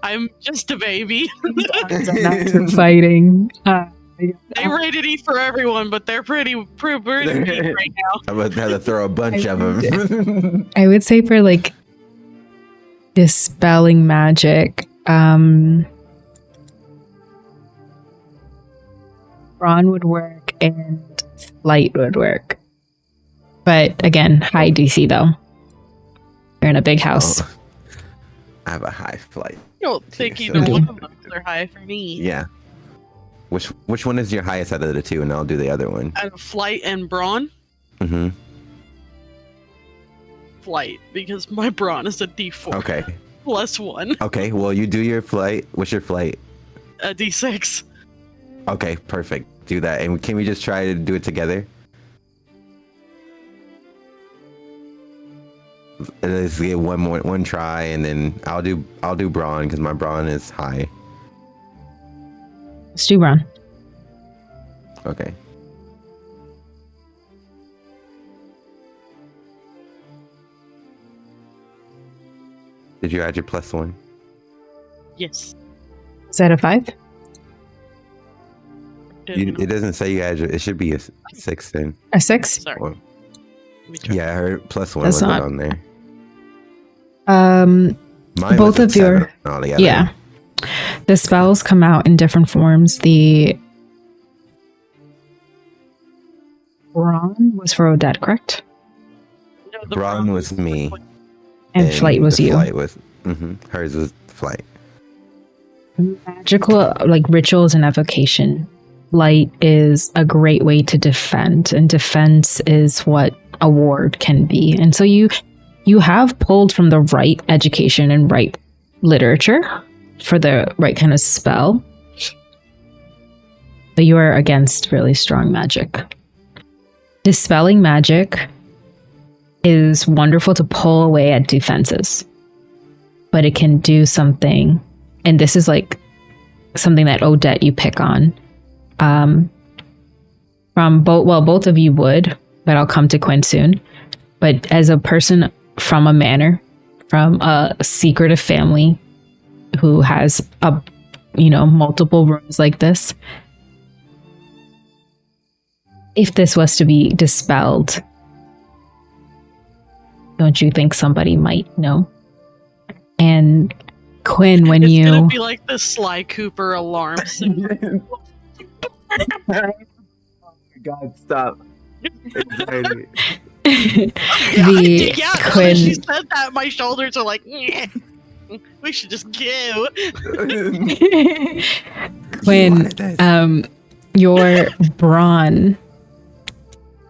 I'm just a baby. Fighting. They rated E for everyone, but they're pretty weak right now. I'm about to have to throw a bunch of them. I would say for like dispelling magic, Brawn would work and Flight would work. But again, high DC though. You're in a big house. Oh, I have a high flight. I don't think Yeah, either so- one of them are high for me. Yeah. Which one is your highest out of the two, and I'll do the other one. Out of Flight and Brawn, Mm-hmm. Flight, because my Brawn is a D4 Okay. plus 1, Okay. Well, you do your flight. What's your flight? a D6. Okay. Perfect. Do that, and can we just try to do it together? Let's get one try, and then I'll do Brawn because my Brawn is high. Let's do Brawn. Okay. Did you add your +1? Yes. Is that a 5? It doesn't say you add your. It should be a 6 then. A 6? Sorry. Well, Let me try. yeah, her +1 That's wasn't not- on there. Um, Mine both was a of your- 7 altogether. yeah. The spells come out in different forms. The Brawn was for Odette, correct? No, the Brawn was me. And Flight was the you. Flight was. Hers was Flight. Magical, like rituals and evocation. Light is a great way to defend, and defense is what a ward can be. And so you have pulled from the right education and right literature for the right kind of spell, but you are against really strong magic. Dispelling magic is wonderful to pull away at defenses, but it can do something, and this is like something that Odette you pick on. From both of you would, but I'll come to Quinn soon. But as a person from a manor, from a secretive family who has multiple rooms like this, if this was to be dispelled, don't you think somebody might know? And Quinn, when it's you gonna be like the Sly Cooper alarm symbol. God, stop. the When Quinn she said that, my shoulders are like, "Nyeh. We should just go." Quinn, your Brawn,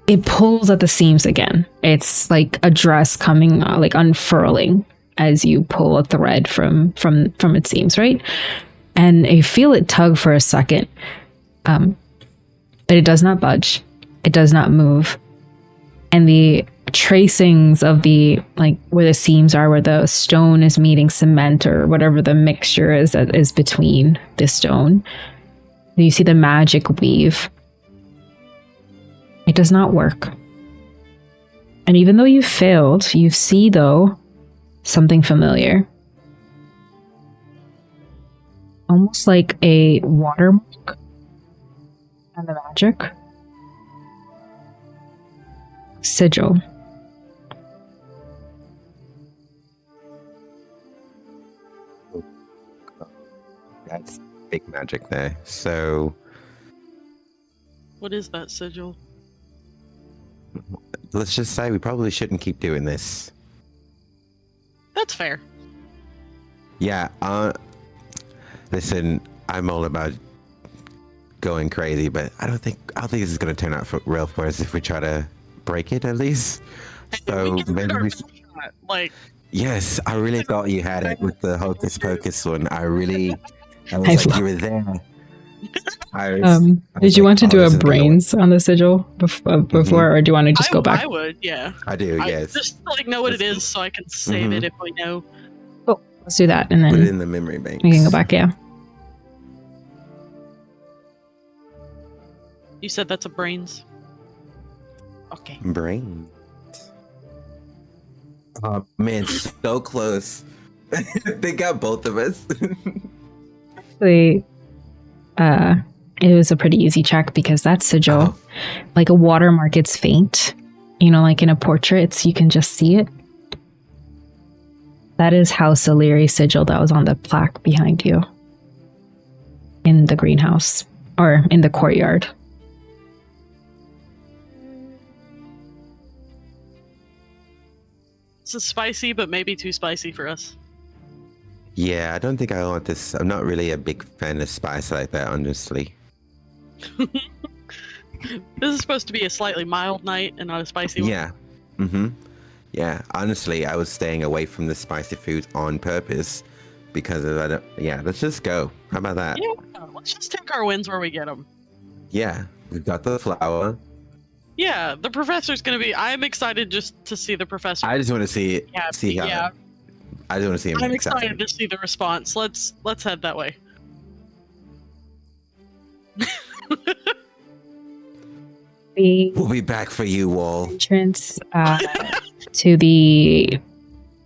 it pulls at the seams again. It's like a dress coming, like unfurling as you pull a thread from its seams, right? And you feel it tug for a second, but it does not budge. It does not move. And the tracings of the, like where the seams are, where the stone is meeting cement or whatever the mixture is that is between the stone, you see the magic weave. It does not work. And even though you failed, you see though something familiar. Almost like a watermark on the magic. Sigil. That's big magic there. So What is that sigil? let's just say we probably shouldn't keep doing this. That's fair. Yeah, listen, I'm all about going crazy, but I don't think this is gonna turn out real for us if we try to break it at least. So We can maybe get our we best shot. Like, yes, I really thought you had it with the hocus pocus one. I was I like, love- you were there. I was Did you like, want to oh, do this a is gonna work. brains on the sigil before, or do you want to just go back? I would, yeah. I do, yes. Just like know what it Let's- is, so I can save it if we know. Oh, let's do that, and Put it then in the memory bank. we can go back. Yeah. You said that's a brains. Okay. Brain. Oh man, so close. They got both of us. Actually, It was a pretty easy check because that's sigil. Oh. Like a watermark, it's faint. You know, like in a portrait, you can just see it. That is House Illyri sigil that was on the plaque behind you. In the greenhouse. Or in the courtyard. This is spicy, but maybe too spicy for us. Yeah, I don't think I want this. I'm not really a big fan of spice like that, honestly. This is supposed to be a slightly mild night and not a spicy one. Yeah. Mm-hmm. Yeah, honestly, I was staying away from the spicy foods on purpose because of that. Yeah, let's just go. How about that? Yeah, let's just take our wins where we get them. Yeah, we've got the flour. Yeah, the professor's gonna be. I'm excited just to see the professor. I just want to see it. Yeah, See how. yeah. I just want to see him. I'm excited to see the response. Let's head that way. We'll be back for you, Wall. Entrance to the.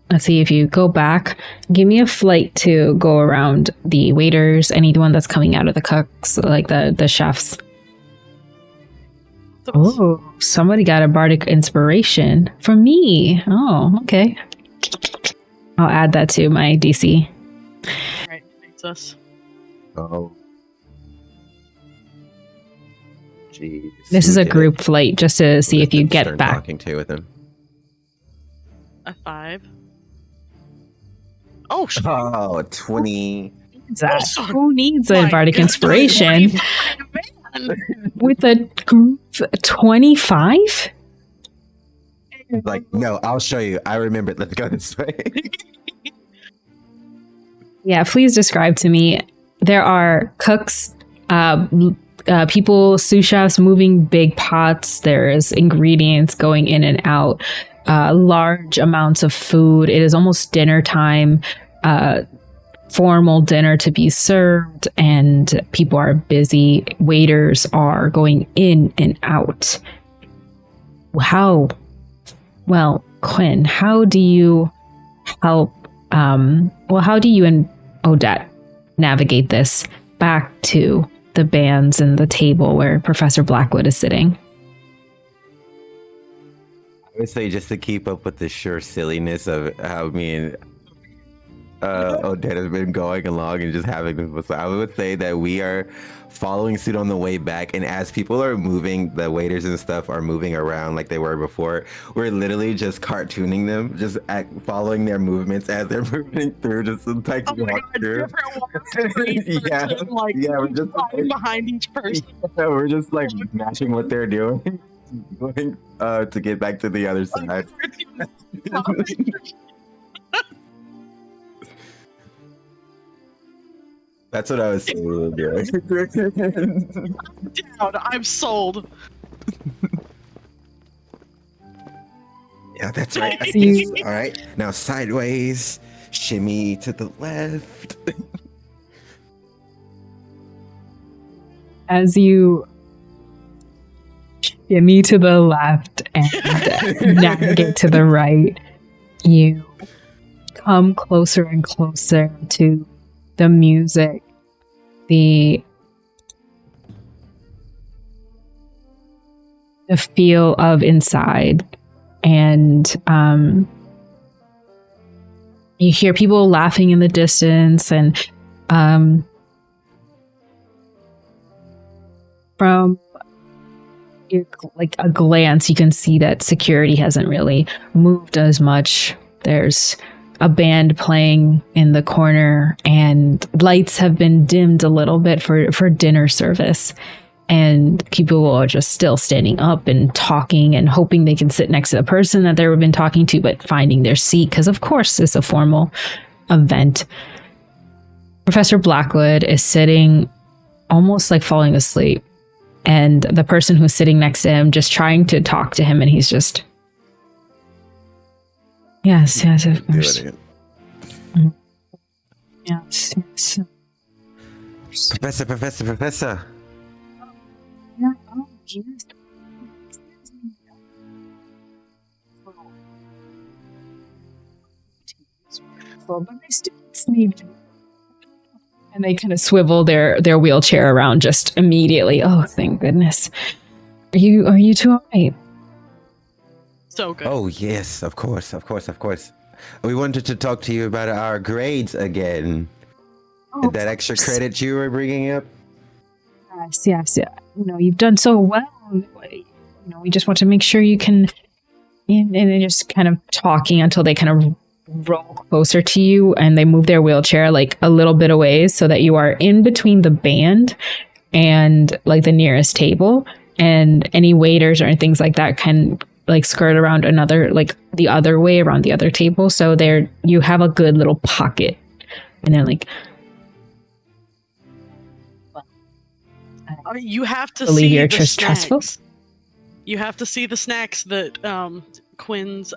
Let's see, if you go back, give me a flight to go around the waiters, anyone that's coming out of the cooks, like the chefs. Oh, somebody got a bardic inspiration from me. Oh, okay. I'll add that to my DC. Alright, thanks us. Oh. Jeez. This is a group flight just to see if you get back. Talking to with him. A 5. Oh, shit. Oh, 20. Who needs a bardic inspiration? With a group 25? Like, no, I'll show you. I remember it. Let's go this way. Yeah, please describe to me. There are cooks, people, sous chefs moving big pots. There's ingredients going in and out. Large amounts of food. It is almost dinner time. Formal dinner to be served, and people are busy. Waiters are going in and out. Well, Quinn, how do you help? How do you and Odette navigate this back to the bands and the table where Professor Blackwood is sitting? I would say just to keep up with the sure silliness of how me and Odette has been going along and just having this. I would say that we are following suit on the way back, and as people are moving, the waiters and stuff are moving around like they were before. We're literally just cartooning them, just following their movements as they're moving through, just like walk through. Yeah, we're just behind each person. We're just like matching what they're doing, going to get back to the other side. That's what I was saying. I'm down. I'm sold. Yeah, that's right. All right, now sideways, shimmy to the left. As you shimmy to the left and navigate to the right, you come closer and closer to the music, the feel of inside, and you hear people laughing in the distance, and from like a glance you can see that security hasn't really moved as much. There's a band playing in the corner, and lights have been dimmed a little bit for dinner service, and people are just still standing up and talking and hoping they can sit next to the person that they've been talking to, but finding their seat because of course it's a formal event. Professor Blackwood is sitting almost like falling asleep, and the person who's sitting next to him just trying to talk to him, and he's just Yes, of course. Yes. Professor. Yeah, oh, yes. And they kind of swivel their wheelchair around just immediately. Oh, thank goodness. Are you two all right? So good. Oh yes, of course. We wanted to talk to you about our grades again. Oh, That extra credit you were bringing up. Yes. You've done so well. We just want to make sure you can. And they're just kind of talking until they kind of roll closer to you, and they move their wheelchair like a little bit away so that you are in between the band and like the nearest table, and any waiters or things like that can like skirt around the other way around the other table. So you have a good little pocket, and they're like, you have to believe see you're the trustful. snacks. You have to see the snacks that Quinn's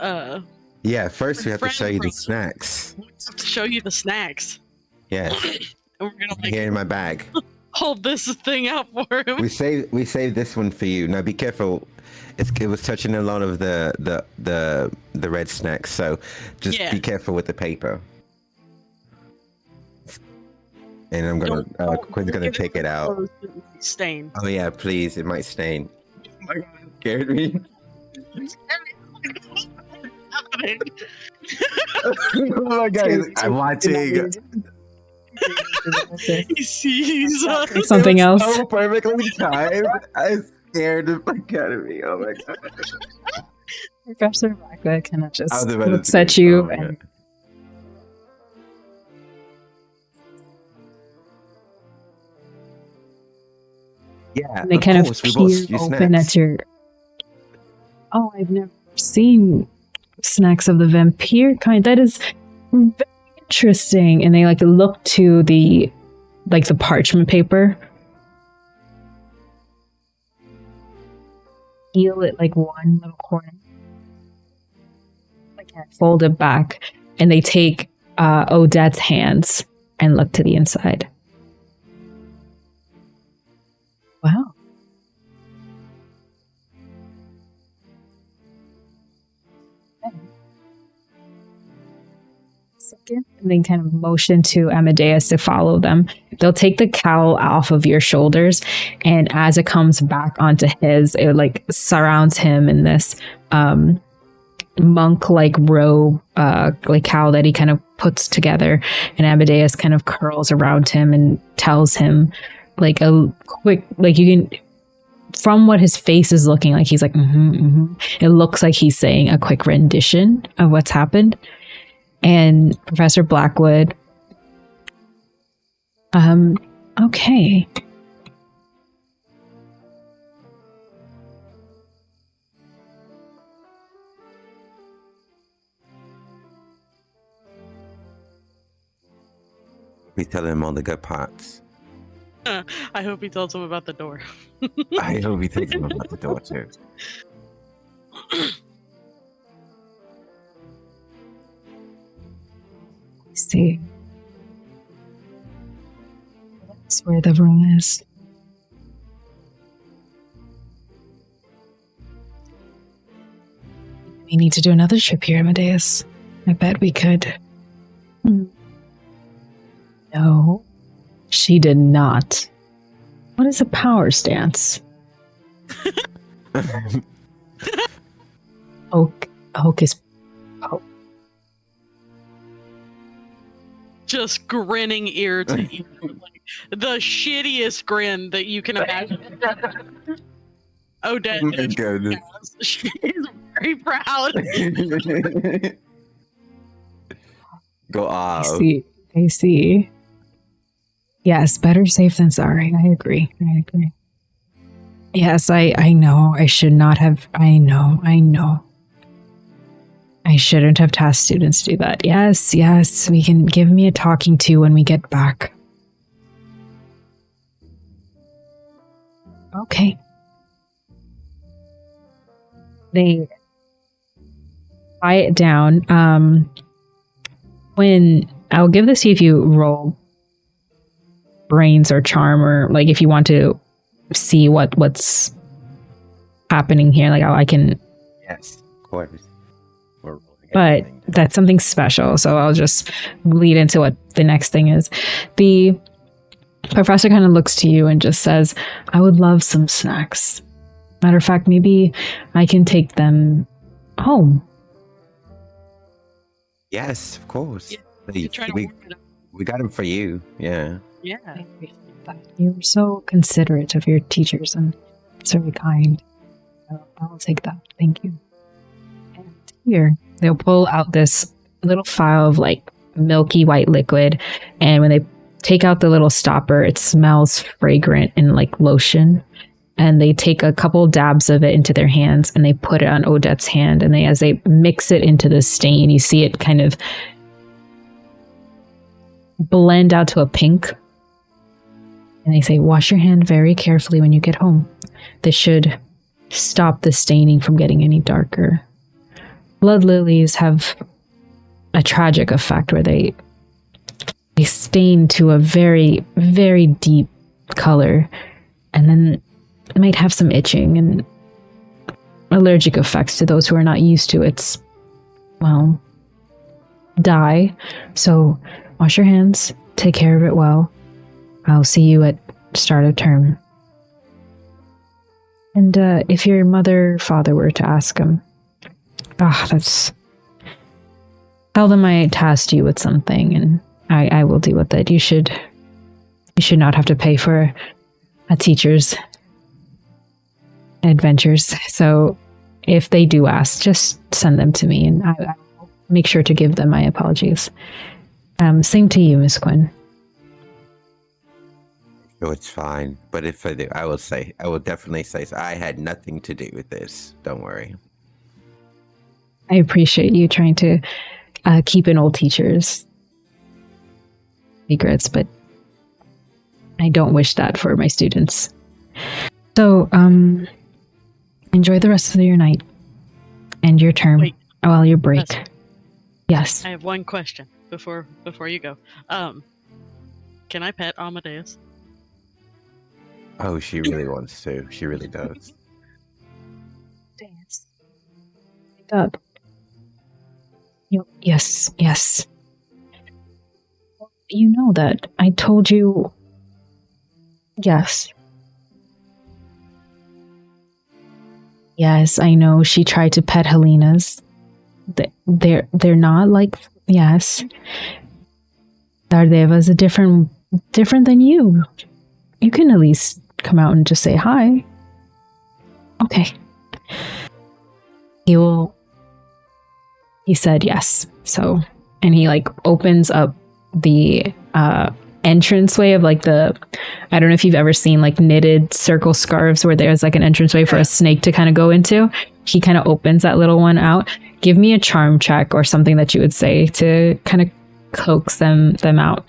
Yeah, first we have to friend show you the brought. snacks. We have to show you the snacks. Yes, And we're gonna here in my bag. hold this thing out for him. We saved this one for you. Now be careful. It was touching a lot of the red snacks, so just be careful with the paper. And I'm gonna Quinn's gonna take it out. Stain. Oh yeah, please. It might stain. Oh my god, it scared me. Oh my god, I'm watching. He sees us. Something else. So perfectly timed. I scared the fuck out of me. Oh my god. Professor Blackwood kind of just I was about to looks say, at you oh my and God. Yeah, they kind of we both peer use open snacks. at your. Oh, I've never seen snacks of the vampire kind. That is very interesting. And they like look to the parchment paper. Peel it like one little corner. Like fold it back, and they take Odette's hands and look to the inside. Wow. Second, and then kind of motion to Amadeus to follow them. They'll take the cowl off of your shoulders, and as it comes back onto his, it like surrounds him in this monk-like robe, like cowl that he kind of puts together, and Amadeus kind of curls around him and tells him like a quick, like you can, from what his face is looking like, he's like, it looks like he's saying a quick rendition of what's happened. And Professor Blackwood, okay. We tell him all the good parts. I hope he tells him about the door. I hope he takes him about the door too. See. That's where the room is. We need to do another trip here, Amadeus. I bet we could. No, she did not. What is a power stance? Hocus Pocus. Just grinning ear to ear. Like, the shittiest grin that you can imagine. Odette. Oh my goodness. She's very proud. Go off. I see. Yes, better safe than sorry. I agree. Yes, I know. I should not have. I know. I shouldn't have tasked students to do that. Yes. We can give me a talking to when we get back. Okay. They quiet down. When I'll give this to you if you roll brains or charm, or like if you want to see what's happening here, like I can. Yes, of course. But that's something special, so I'll just lead into what the next thing is. Professor kind of looks to you and just says, I would love some snacks. Matter of fact, maybe I can take them home. Yes, of course. Yeah, we, trying to we, work it out. we got them for you. Yeah. Yeah. I appreciate that. You're so considerate of your teachers and it's very kind. I'll take that. Thank you. And here, they'll pull out this little phial of like milky white liquid. And when they take out the little stopper, it smells fragrant and like lotion. And they take a couple dabs of it into their hands and they put it on Odette's hand. And as they mix it into the stain, you see it kind of blend out to a pink. And they say, wash your hand very carefully when you get home. This should stop the staining from getting any darker. Blood lilies have a tragic effect where they stain to a very, very deep color. And then it might have some itching and allergic effects to those who are not used to its, well, dye. So wash your hands, take care of it well. I'll see you at start of term. And if your father were to ask him, tell them I tasked you with something and I will deal with it. You should not have to pay for a teacher's adventures. So if they do ask, just send them to me and I will make sure to give them my apologies. Same to you, Miss Quinn. Oh, it's fine. But if I do, I will definitely say so. I had nothing to do with this. Don't worry. I appreciate you trying to keep an old teacher's secrets, but I don't wish that for my students. So, enjoy the rest of your night and your term. Wait. Well, your break. Yes. I have one question before you go. Can I pet Amadeus? Oh, she really wants to. She really does. Dance. Wake up. Yes. You know that. I told you. Yes. Yes, I know she tried to pet Helena's. They're not like, yes. Dardeva's different than you. You can at least come out and just say hi. Okay. He said yes. So, and he like opens up the entranceway of like I don't know if you've ever seen like knitted circle scarves where there's like an entranceway for a snake to kind of go into. He kind of opens that little one out. Give me a charm check or something that you would say to kind of coax them out.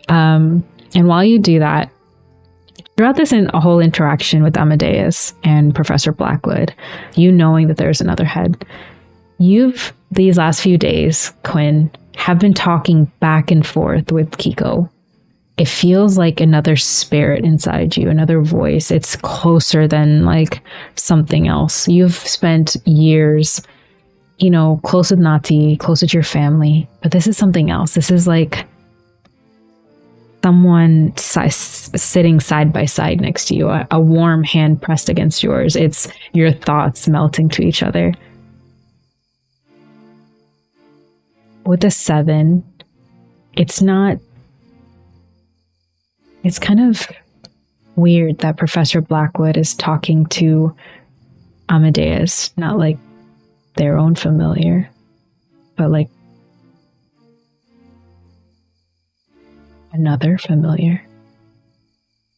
And while you do that, throughout this whole interaction with Amadeus and Professor Blackwood, you knowing that there's another head, these last few days, Quinn, have been talking back and forth with Kiko. It feels like another spirit inside you, another voice. It's closer than like something else. You've spent years, close with Nati, close with your family, but this is something else. This is like someone sitting side by side next to you, a warm hand pressed against yours. It's your thoughts melting to each other. With the 7, it's kind of weird that Professor Blackwood is talking to Amadeus, not like their own familiar, but like another familiar.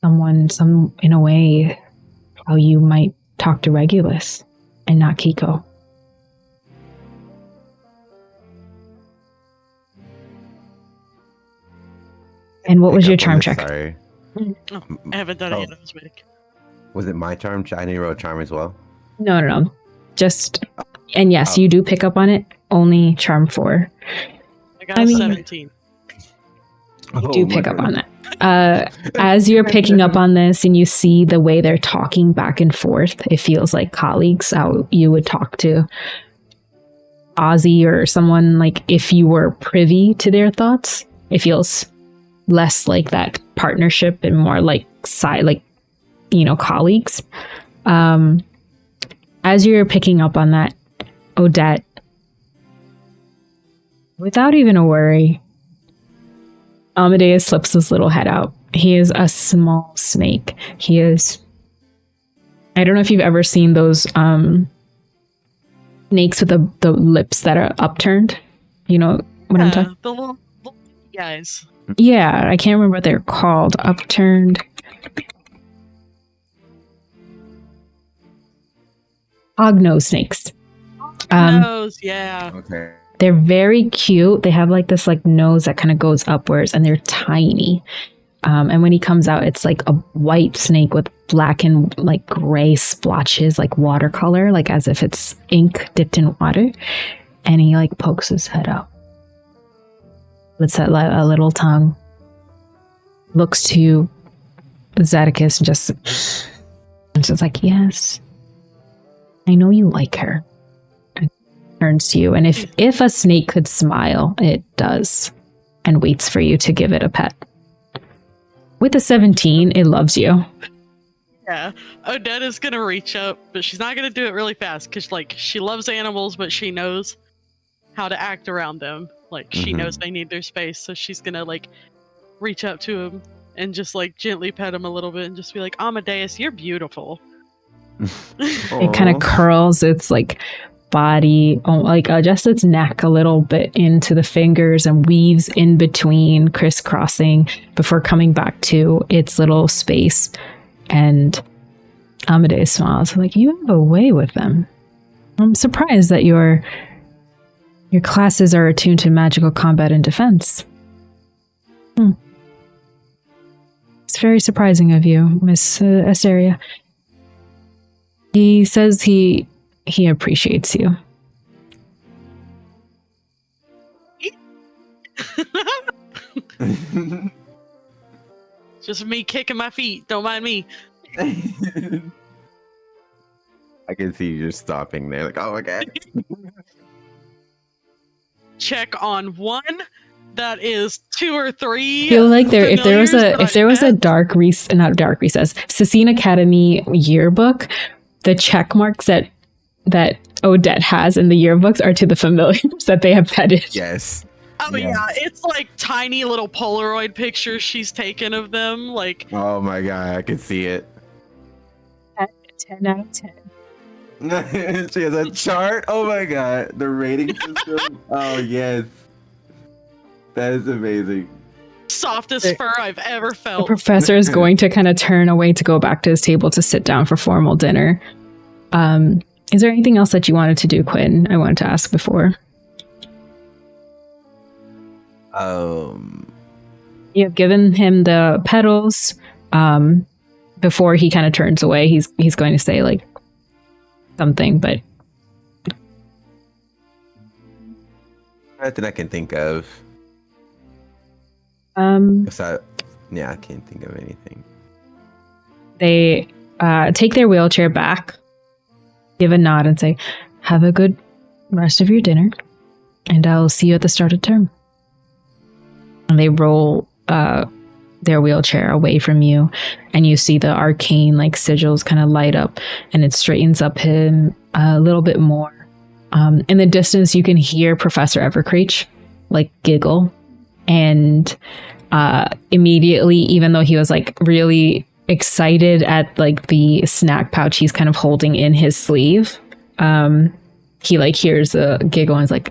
Someone in a way, how you might talk to Regulus and not Kiko. And what was your charm check? Sorry. Oh, I haven't done it yet. I was waiting. Was it my charm? I need to roll a charm as well. No. Just, and yes, you do pick up on it. Only charm 4. I got 17. You do pick up on that. As you're picking up on this and you see the way they're talking back and forth, it feels like colleagues, how you would talk to Ozzy or someone, like if you were privy to their thoughts. It feels less like that partnership and more like colleagues. As you're picking up on that, Odette, without even a worry, Amadeus slips his little head out. He is a small snake. He is... I don't know if you've ever seen those snakes with the lips that are upturned. You know what I'm talking? The little guys. Yeah, I can't remember what they're called. Upturned. Hognose snakes. Nose, yeah. Okay. They're very cute. They have like this like nose that kind of goes upwards, and they're tiny. And when he comes out, it's like a white snake with black and like gray splotches, like watercolor, like as if it's ink dipped in water. And he like pokes his head out. Lets out a little tongue. Looks to Zetticus and just like, yes, I know you like her. And turns to you. And if a snake could smile, it does. And waits for you to give it a pet. With a 17, it loves you. Yeah, Odette is gonna reach up, but she's not gonna do it really fast because, like, she loves animals, but she knows how to act around them. Like, she knows they need their space, so she's gonna like reach up to him and just like gently pet him a little bit and just be like, "Amadeus, you're beautiful." It kind of curls its like body, like adjusts its neck a little bit into the fingers and weaves in between, crisscrossing before coming back to its little space. And Amadeus smiles like, you have a way with them. I'm surprised that your classes are attuned to magical combat and defense. It's very surprising of you, Miss Asteria. He says he appreciates you. Just me kicking my feet. Don't mind me. I can see you just stopping there, like, oh my god. Check on one that is 2 or 3. I feel like if there was a Cecine Academy yearbook, the check marks that Odette has in the yearbooks are to the familiars that they have petted. Yes. Oh yeah, it's like tiny little Polaroid pictures she's taken of them. Like, oh my god, I can see it. 10 out of 10. She has a chart. Oh my god, the rating system. Oh yes, that is amazing. softest fur I've ever The felt. professor is going to kind of turn away to go back to his table to sit down for formal dinner. Is there anything else that you wanted to do, Quinn? I wanted to ask before. You have given him the petals. Before he kind of turns away, he's going to say like something, but nothing I can think of. I can't think of anything. They take their wheelchair back, give a nod, and say, "Have a good rest of your dinner, and I'll see you at the start of term." And they roll their wheelchair away from you, and you see the arcane like sigils kind of light up, and it straightens up him a little bit more. In the distance, you can hear Professor Evercreech like giggle, and immediately, even though he was like really excited at like the snack pouch he's kind of holding in his sleeve, he like hears a giggle and is like,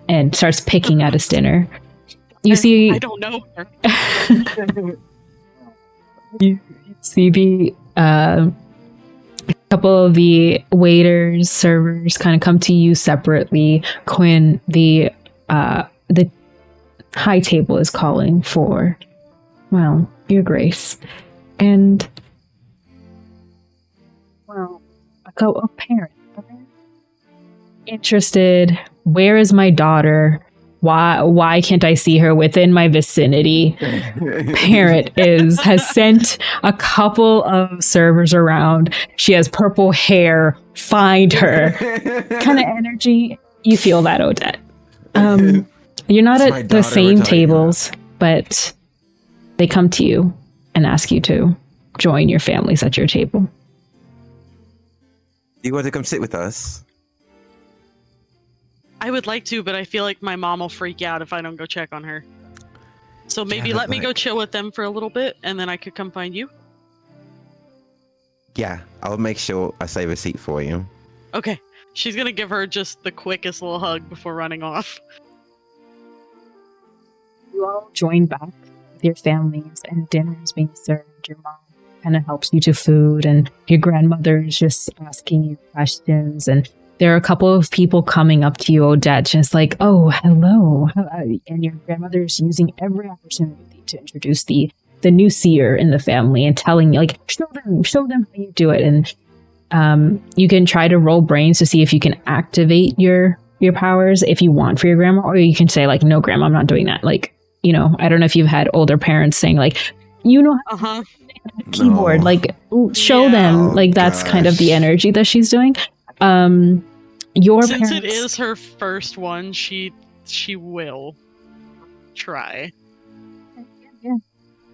and starts picking at his dinner. You see, I don't know her. you see the couple of the waiters, servers kind of come to you separately. Quinn, the high table is calling for, well, your grace. And, well, a parent interested. Where is my daughter? Why can't I see her within my vicinity? Parent has sent a couple of servers around. She has purple hair. Find her. Kind of energy. You feel that, Odette. You're not at the same tables. but they come to you and ask you to join your families at your table. Do you want to come sit with us? I would like to, but I feel like my mom will freak out if I don't go check on her. So maybe Yeah, let me like- go chill with them for a little bit, and then I could come find you. Yeah, I'll make sure I save a seat for you. Okay. She's gonna give her just the quickest little hug before running off. You all join back with your families, and dinner is being served. Your mom kind of helps you to food, and your grandmother is just asking you questions. And there are a couple of people coming up to you, Odette, just like, "Oh, hello," and your grandmother is using every opportunity to introduce the new seer in the family and telling you, like, show them how you do it. And you can try to roll brains to see if you can activate your powers if you want for your grandma, or you can say like, "No, grandma, I'm not doing that." Like, you know, I don't know if you've had older parents saying like, "You know how to use a keyboard," No. like show Yeah. them. Oh, Like that's kind of the gosh. energy that she's doing. Your Since parents, it is her first one, she will try.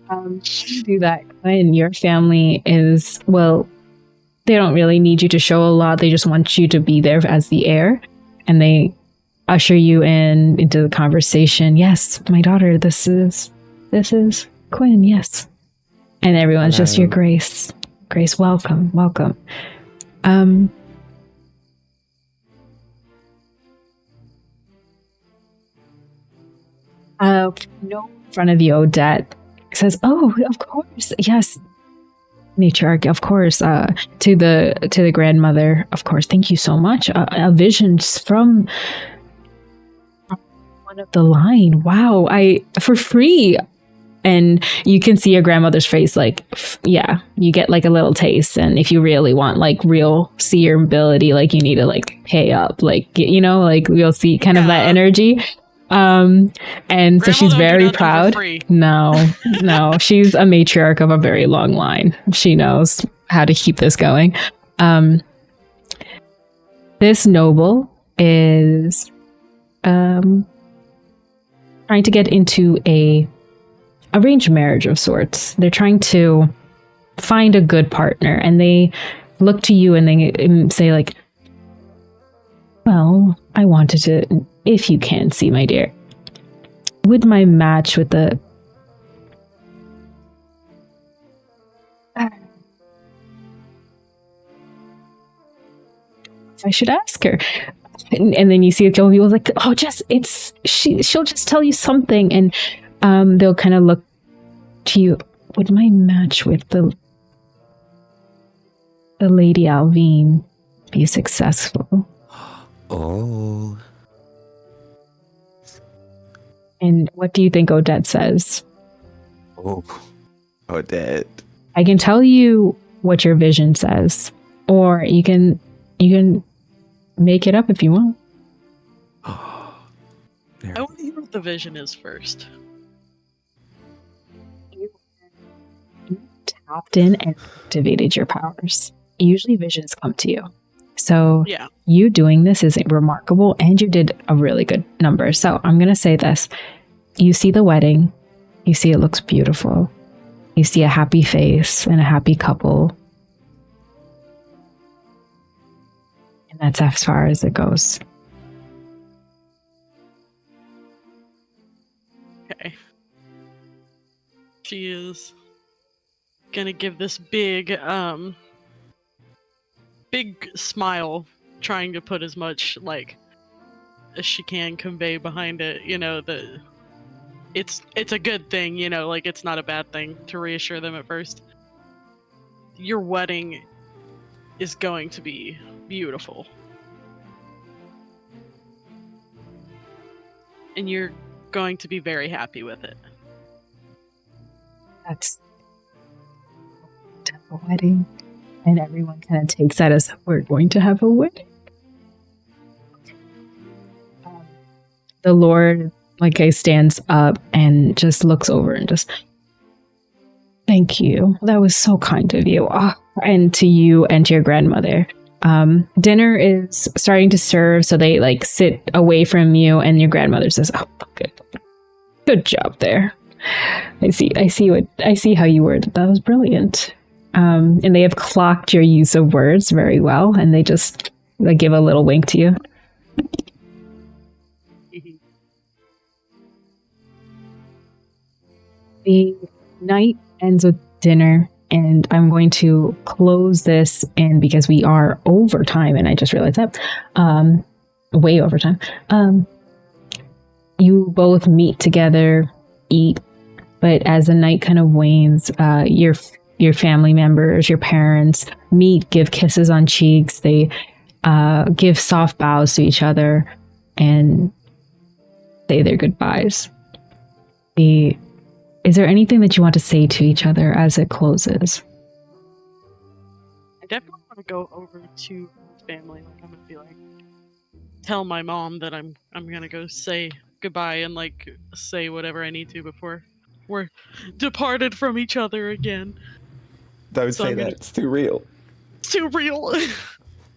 you do that when your family is, well, they don't really need you to show a lot. They just want you to be there as the heir, and they usher you into the conversation. "Yes, my daughter, this is Quinn." Yes. And everyone's just, "Your Grace, welcome." No, in front of you, Odette says, "Oh, of course, yes, matriarch, of course." To the grandmother, "Of course, thank you so much. A vision from one of the line. Wow, for free." And you can see your grandmother's face, like, yeah, you get like a little taste. And if you really want like real seer ability, like you need to like pay up, like, you know, like you'll see kind of that energy. And so Grandma she's don't do very nothing for proud. free. No, she's a matriarch of a very long line. She knows how to keep this going. This noble is trying to get into a arranged marriage of sorts. They're trying to find a good partner, and they look to you and they say like, "Well, I wanted to, if you can see, my dear, would my match with the I should ask her." And then you see a couple people like, "Oh, Jess, she'll just tell you something." And they'll kind of look to you. "Would my match with the Lady Alvine be successful?" Oh. And what do you think Odette says? Oh. Odette. I can tell you what your vision says, or you can make it up if you want. I want to hear what the vision is first. You tapped in and activated your powers. Usually visions come to you. So Yeah. you doing this is remarkable, and you did a really good number. So I'm going to say this. You see the wedding. You see it looks beautiful. You see a happy face and a happy couple. And that's as far as it goes. Okay. She is gonna give this big smile, trying to put as much like as she can convey behind it, you know, that it's a good thing, you know, like it's not a bad thing, to reassure them at first. Your wedding is going to be beautiful. And you're going to be very happy with it. That's a wedding. And everyone kind of takes that as, we're going to have a wedding. The Lord, like, stands up and just looks over and just, "Thank you. That was so kind of you." And to you and to your grandmother. Dinner is starting to serve, so they like sit away from you, and your grandmother says, "Oh, good job there." I see how you worded that. Was brilliant. And they have clocked your use of words very well, and they just give a little wink to you. The night ends with dinner, and I'm going to close this in because we are overtime, and I just realized that. Way overtime. You both meet together, eat, but as the night kind of wanes, your family members, your parents meet, give kisses on cheeks. They give soft bows to each other and say their goodbyes. Is there anything that you want to say to each other as it closes? I definitely want to go over to his family. Like, I'm gonna be like, tell my mom that I'm gonna go say goodbye and like say whatever I need to before we're departed from each other again. Don't say that. It's too real. It's too real.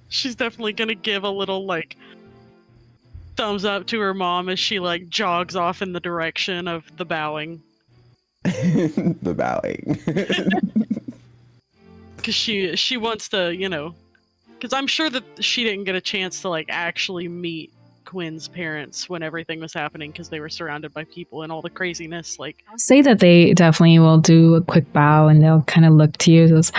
She's definitely gonna give a little like thumbs up to her mom as she like jogs off in the direction of the bowing. The bowing. Because she wants to, you know, because I'm sure that she didn't get a chance to like actually meet Quinn's parents when everything was happening because they were surrounded by people and all the craziness. Like, I'll say that they definitely will do a quick bow and they'll kind of look to you. Goes,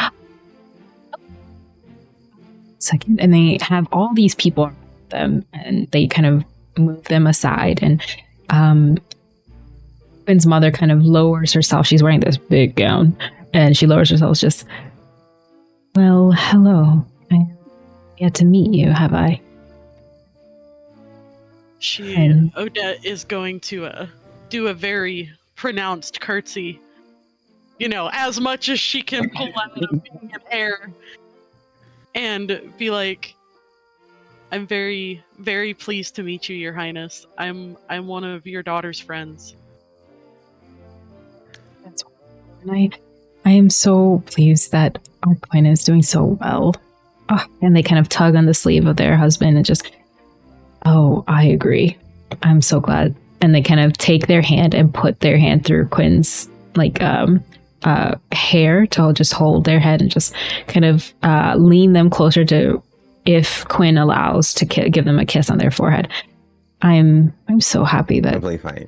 second, and they have all these people around them, and they kind of move them aside. And Quinn's mother kind of lowers herself. She's wearing this big gown, and she lowers herself. Just, well, hello. I haven't yet to meet you, have I? Odette is going to do a very pronounced curtsy, you know, as much as she can pull out of being in air, and be like, I'm very, very pleased to meet you, Your Highness. I'm one of your daughter's friends. That's and I am so pleased that our Quinn is doing so well. Oh, and they kind of tug on the sleeve of their husband and just, oh, I agree. I'm so glad. And they kind of take their hand and put their hand through Quinn's like hair to just hold their head and just kind of lean them closer to, if Quinn allows, to give them a kiss on their forehead. I'm so happy that Totally fine.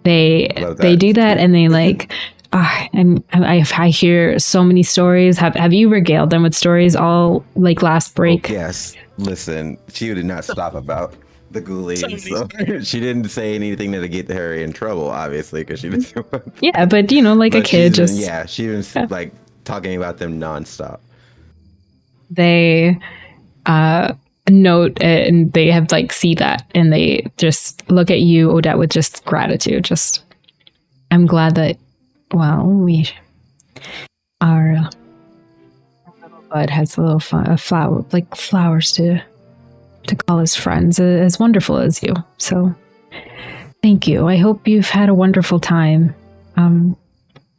they do that, and they like. I hear so many stories. Have you regaled them with stories all like last break? Oh, yes. Listen, she did not stop about the ghoulies. So she didn't say anything to get her in trouble, obviously, because she didn't. Yeah, but you know, like a kid, just she was like talking about them nonstop. They note and they have like see that, and they just look at you, Odette, with just gratitude. Just, I'm glad that. Well, our little bud has a little flower, like flowers to call his friends, as wonderful as you. So, thank you. I hope you've had a wonderful time.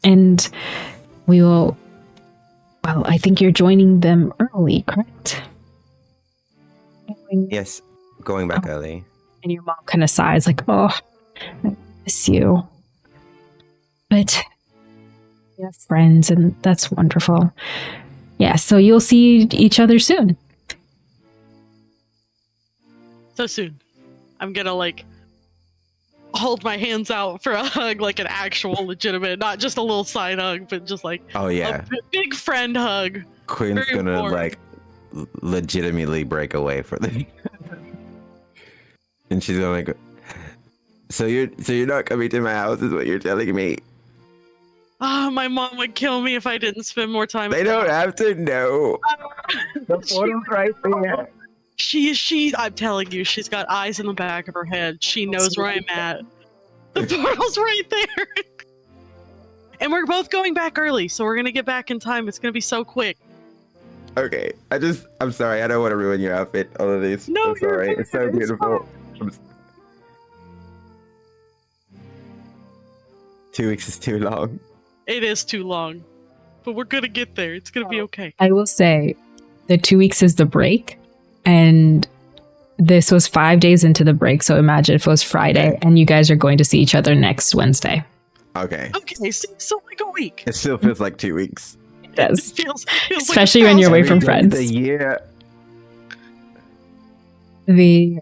And we will. Well, I think you're joining them early, correct? Yes, going back early. And your mom kind of sighs, like, "Oh, I miss you." But you have friends, and that's wonderful. Yeah, so you'll see each other soon. So soon. I'm gonna like hold my hands out for a hug, like an actual legitimate, not just a little side hug, but just like a big friend hug. Quinn's gonna like legitimately break away for them. And she's gonna like, so you're not coming to my house is what you're telling me? Oh, my mom would kill me if I didn't spend more time. They don't have to know. The portal's right there. I'm telling you, she's got eyes in the back of her head. She knows where I'm at. The portal's right there. And we're both going back early, so we're gonna get back in time. It's gonna be so quick. Okay, I'm sorry. I don't want to ruin your outfit. All of these. No, I'm sorry. It's so beautiful. 2 weeks is too long. It is too long, but we're gonna get there. It's gonna be okay. I will say, the 2 weeks is the break, and this was 5 days into the break. So imagine if it was Friday, and you guys are going to see each other next Wednesday. Okay. Okay, so like a week. It still feels like 2 weeks. It does. It feels Especially like when you're away Every from day of friends. the year. The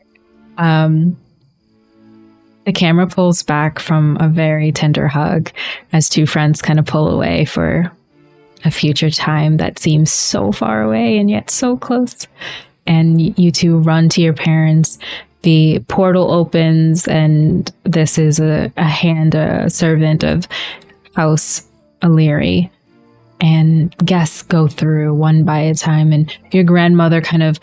camera pulls back from a very tender hug as two friends kind of pull away for a future time that seems so far away and yet so close. And you two run to your parents. The portal opens, and this is a servant of House Illyri. And guests go through one by a time, and your grandmother kind of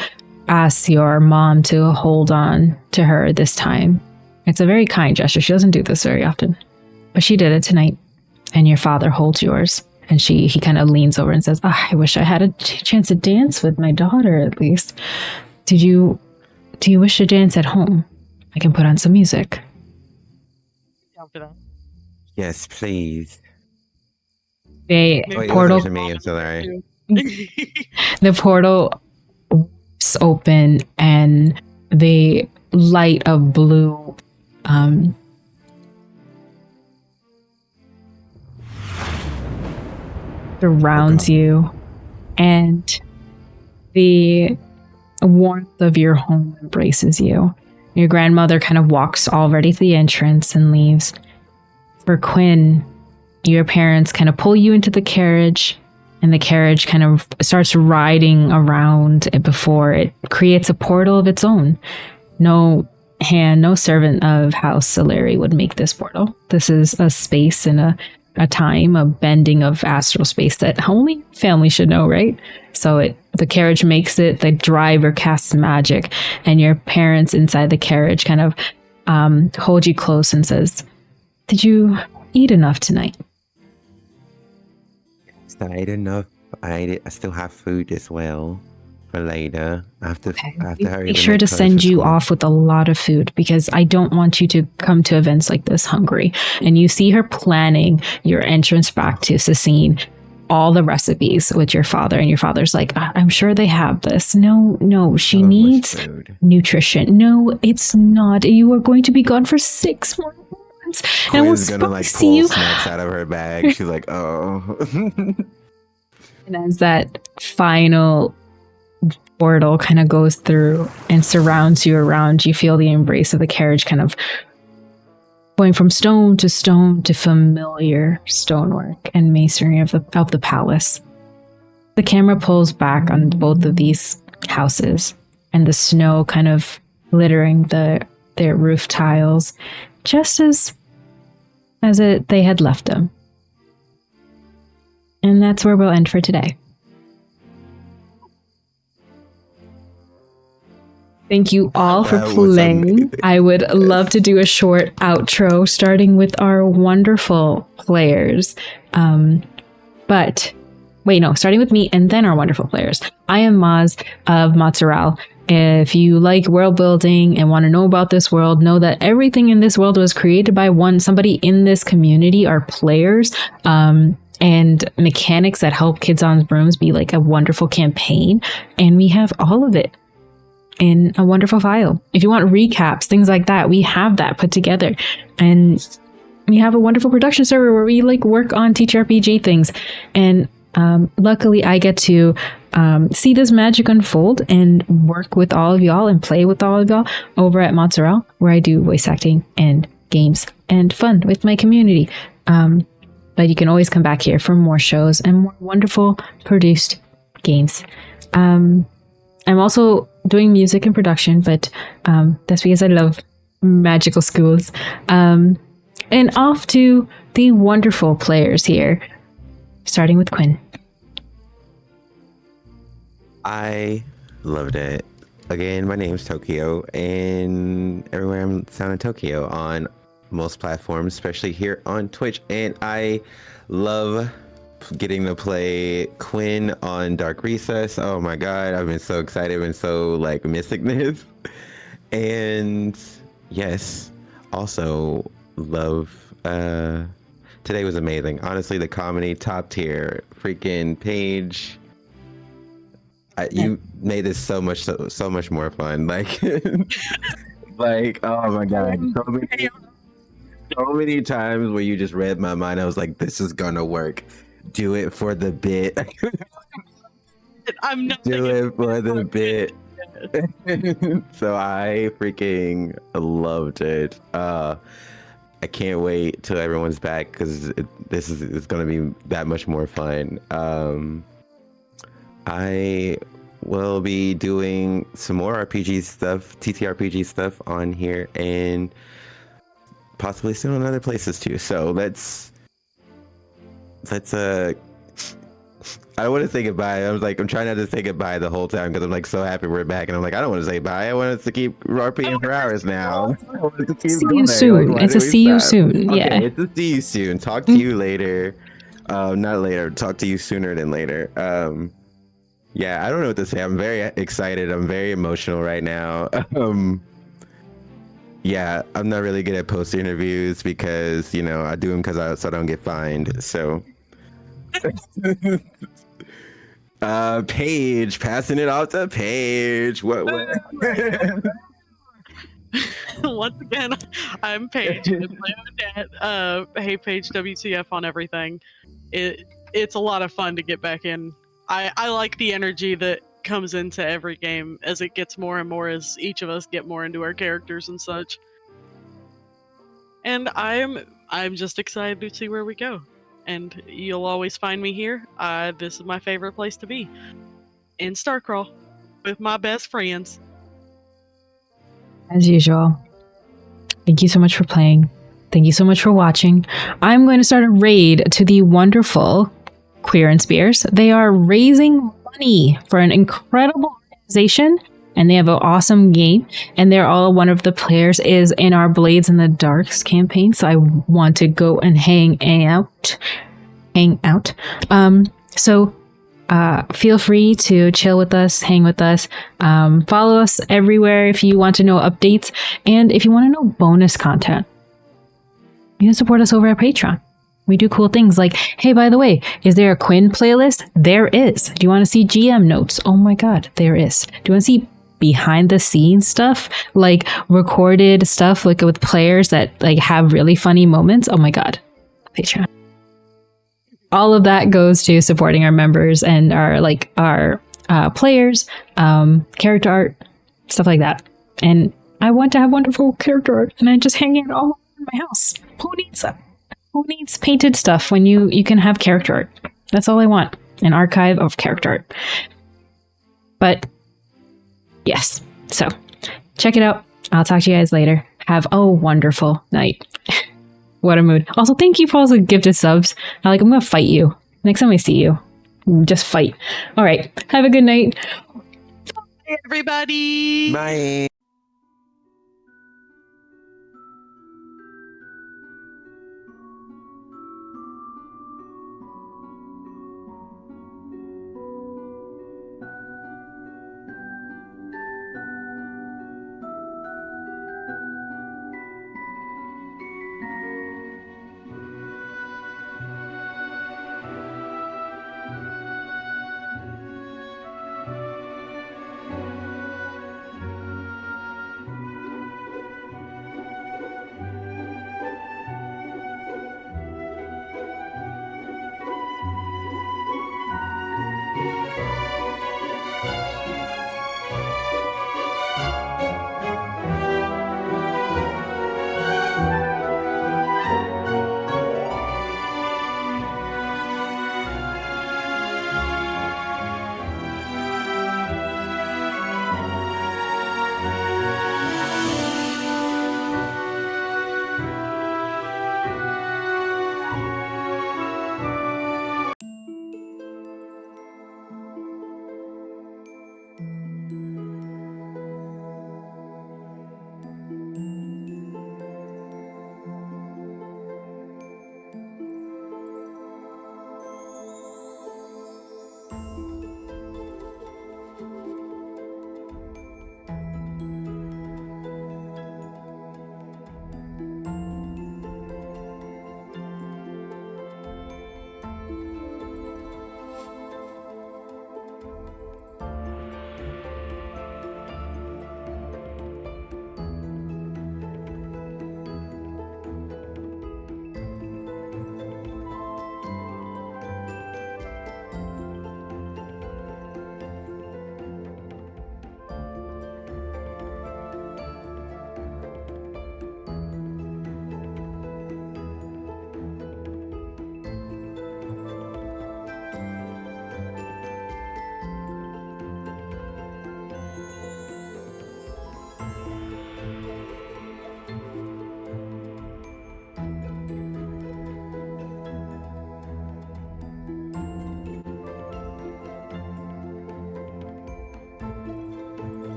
asks your mom to hold on to her this time. It's a very kind gesture. She doesn't do this very often, but she did it tonight. And your father holds yours, and he kind of leans over and says, I wish I had a chance to dance with my daughter at least. Do you wish to dance at home? I can put on some music. Down for that. Yes, please. The Wait, portal, it wasn't me. I'm so sorry. the portal open, and the light of blue surrounds you, and the warmth of your home embraces you. Your grandmother kind of walks already to the entrance and leaves. For Quinn, your parents kind of pull you into the carriage, and the carriage kind of starts riding around before it creates a portal of its own. No servant of House Illyri would make this portal. This is a space and a time, a bending of astral space that only family should know, right? So the carriage makes it, the driver casts magic, and your parents inside the carriage kind of hold you close and says, did you eat enough tonight? I ate enough. I still have food as well for later. I have to hurry. Make sure to send you off with a lot of food, because I don't want you to come to events like this hungry. And you see her planning your entrance back to Cecine, all the recipes with your father, and your father's like, I'm sure they have this. No, she needs nutrition. No, it's not. You are going to be gone for 6 more months. And I will gonna like see pull you snacks out of her bag. She's like, oh. And as that final portal kind of goes through and surrounds you around, you feel the embrace of the carriage kind of going from stone to familiar stonework and masonry of the palace. The camera pulls back on both of these houses, and the snow kind of littering their roof tiles, just as they had left them. And that's where we'll end for today. Thank you all for playing. I would love to do a short outro starting with our wonderful players. Starting with me and then our wonderful players. I am Maz of Mozzarella. If you like world building and want to know about this world, know that everything in this world was created by somebody in this community, our players, and mechanics that help Kids on Brooms be like a wonderful campaign. And we have all of it in a wonderful file. If you want recaps, things like that, we have that put together. And we have a wonderful production server where we like work on TTRPG things. And luckily I get to see this magic unfold and work with all of y'all and play with all of y'all over at Mozzarella, where I do voice acting and games and fun with my community. But you can always come back here for more shows and more wonderful produced games. I'm also doing music and production, but that's because I love magical schools. And off to the wonderful players here, starting with Quinn. I loved it. Again, my name's Tokyo, and everywhere I'm sounding Tokyo on most platforms, especially here on Twitch. And I love getting to play Quinn on Dark Recess. Oh my god, I've been so excited and so like missing this. And yes, also love today was amazing. Honestly, the comedy top tier. Freaking Paige, you made this so much more fun. Like like oh my god, So many times where you just read my mind, I was like, "This is gonna work. Do it for the bit. I'm not Do it for the bit." So I freaking loved it. I can't wait till everyone's back because it's gonna be that much more fun. I will be doing some more RPG stuff, TTRPG stuff on here, and possibly soon on other places too. So let's I don't want to say goodbye. I'm trying not to say goodbye the whole time because I'm like so happy we're back, and I'm like, I don't want to say bye. I want us to keep RPing for hours now. I want us to keep See going. you soon. Like, It's a see you soon. Okay, Yeah. it's a see you soon. Talk to you later. Not later. Talk to you sooner than later. Yeah, I don't know what to say. I'm very excited. I'm very emotional right now. Yeah, I'm not really good at post interviews because I do them so I don't get fined. So. Paige, passing it off to Paige. What? Once again, I'm Paige. It's my own dad. Hey Paige, WTF on everything. It's a lot of fun to get back in. I like the energy that comes into every game as it gets more and more as each of us get more into our characters and such. And I'm just excited to see where we go. And you'll always find me here. This is my favorite place to be. In Starcrawl. With my best friends. As usual. Thank you so much for playing. Thank you so much for watching. I'm going to start a raid to the wonderful Queer and Spears. They are raising money for an incredible organization, and they have an awesome game, and they're all one of the players is in our Blades in the Darks campaign, so I want to go and hang out. So feel free to chill with us, hang with us, follow us everywhere if you want to know updates, and if you want to know bonus content, you can support us over at Patreon. We do cool things like, hey, by the way, is there a Quinn playlist? There is. Do you want to see GM notes? Oh my god, there is. Do you want to see behind the scenes stuff, like recorded stuff, like with players that like have really funny moments? Oh my god, Patreon. All of that goes to supporting our members and our players, character art, stuff like that. And I want to have wonderful character art, and I just hang it all in my house. Who needs painted stuff when you can have character art? That's all I want, an archive of character art. But yes, so check it out. I'll talk to you guys later. Have a wonderful night. What a mood. Also, thank you for all the gifted subs. I'm gonna fight you next time I see you. Just fight. All right, have a good night. Bye, everybody. Bye.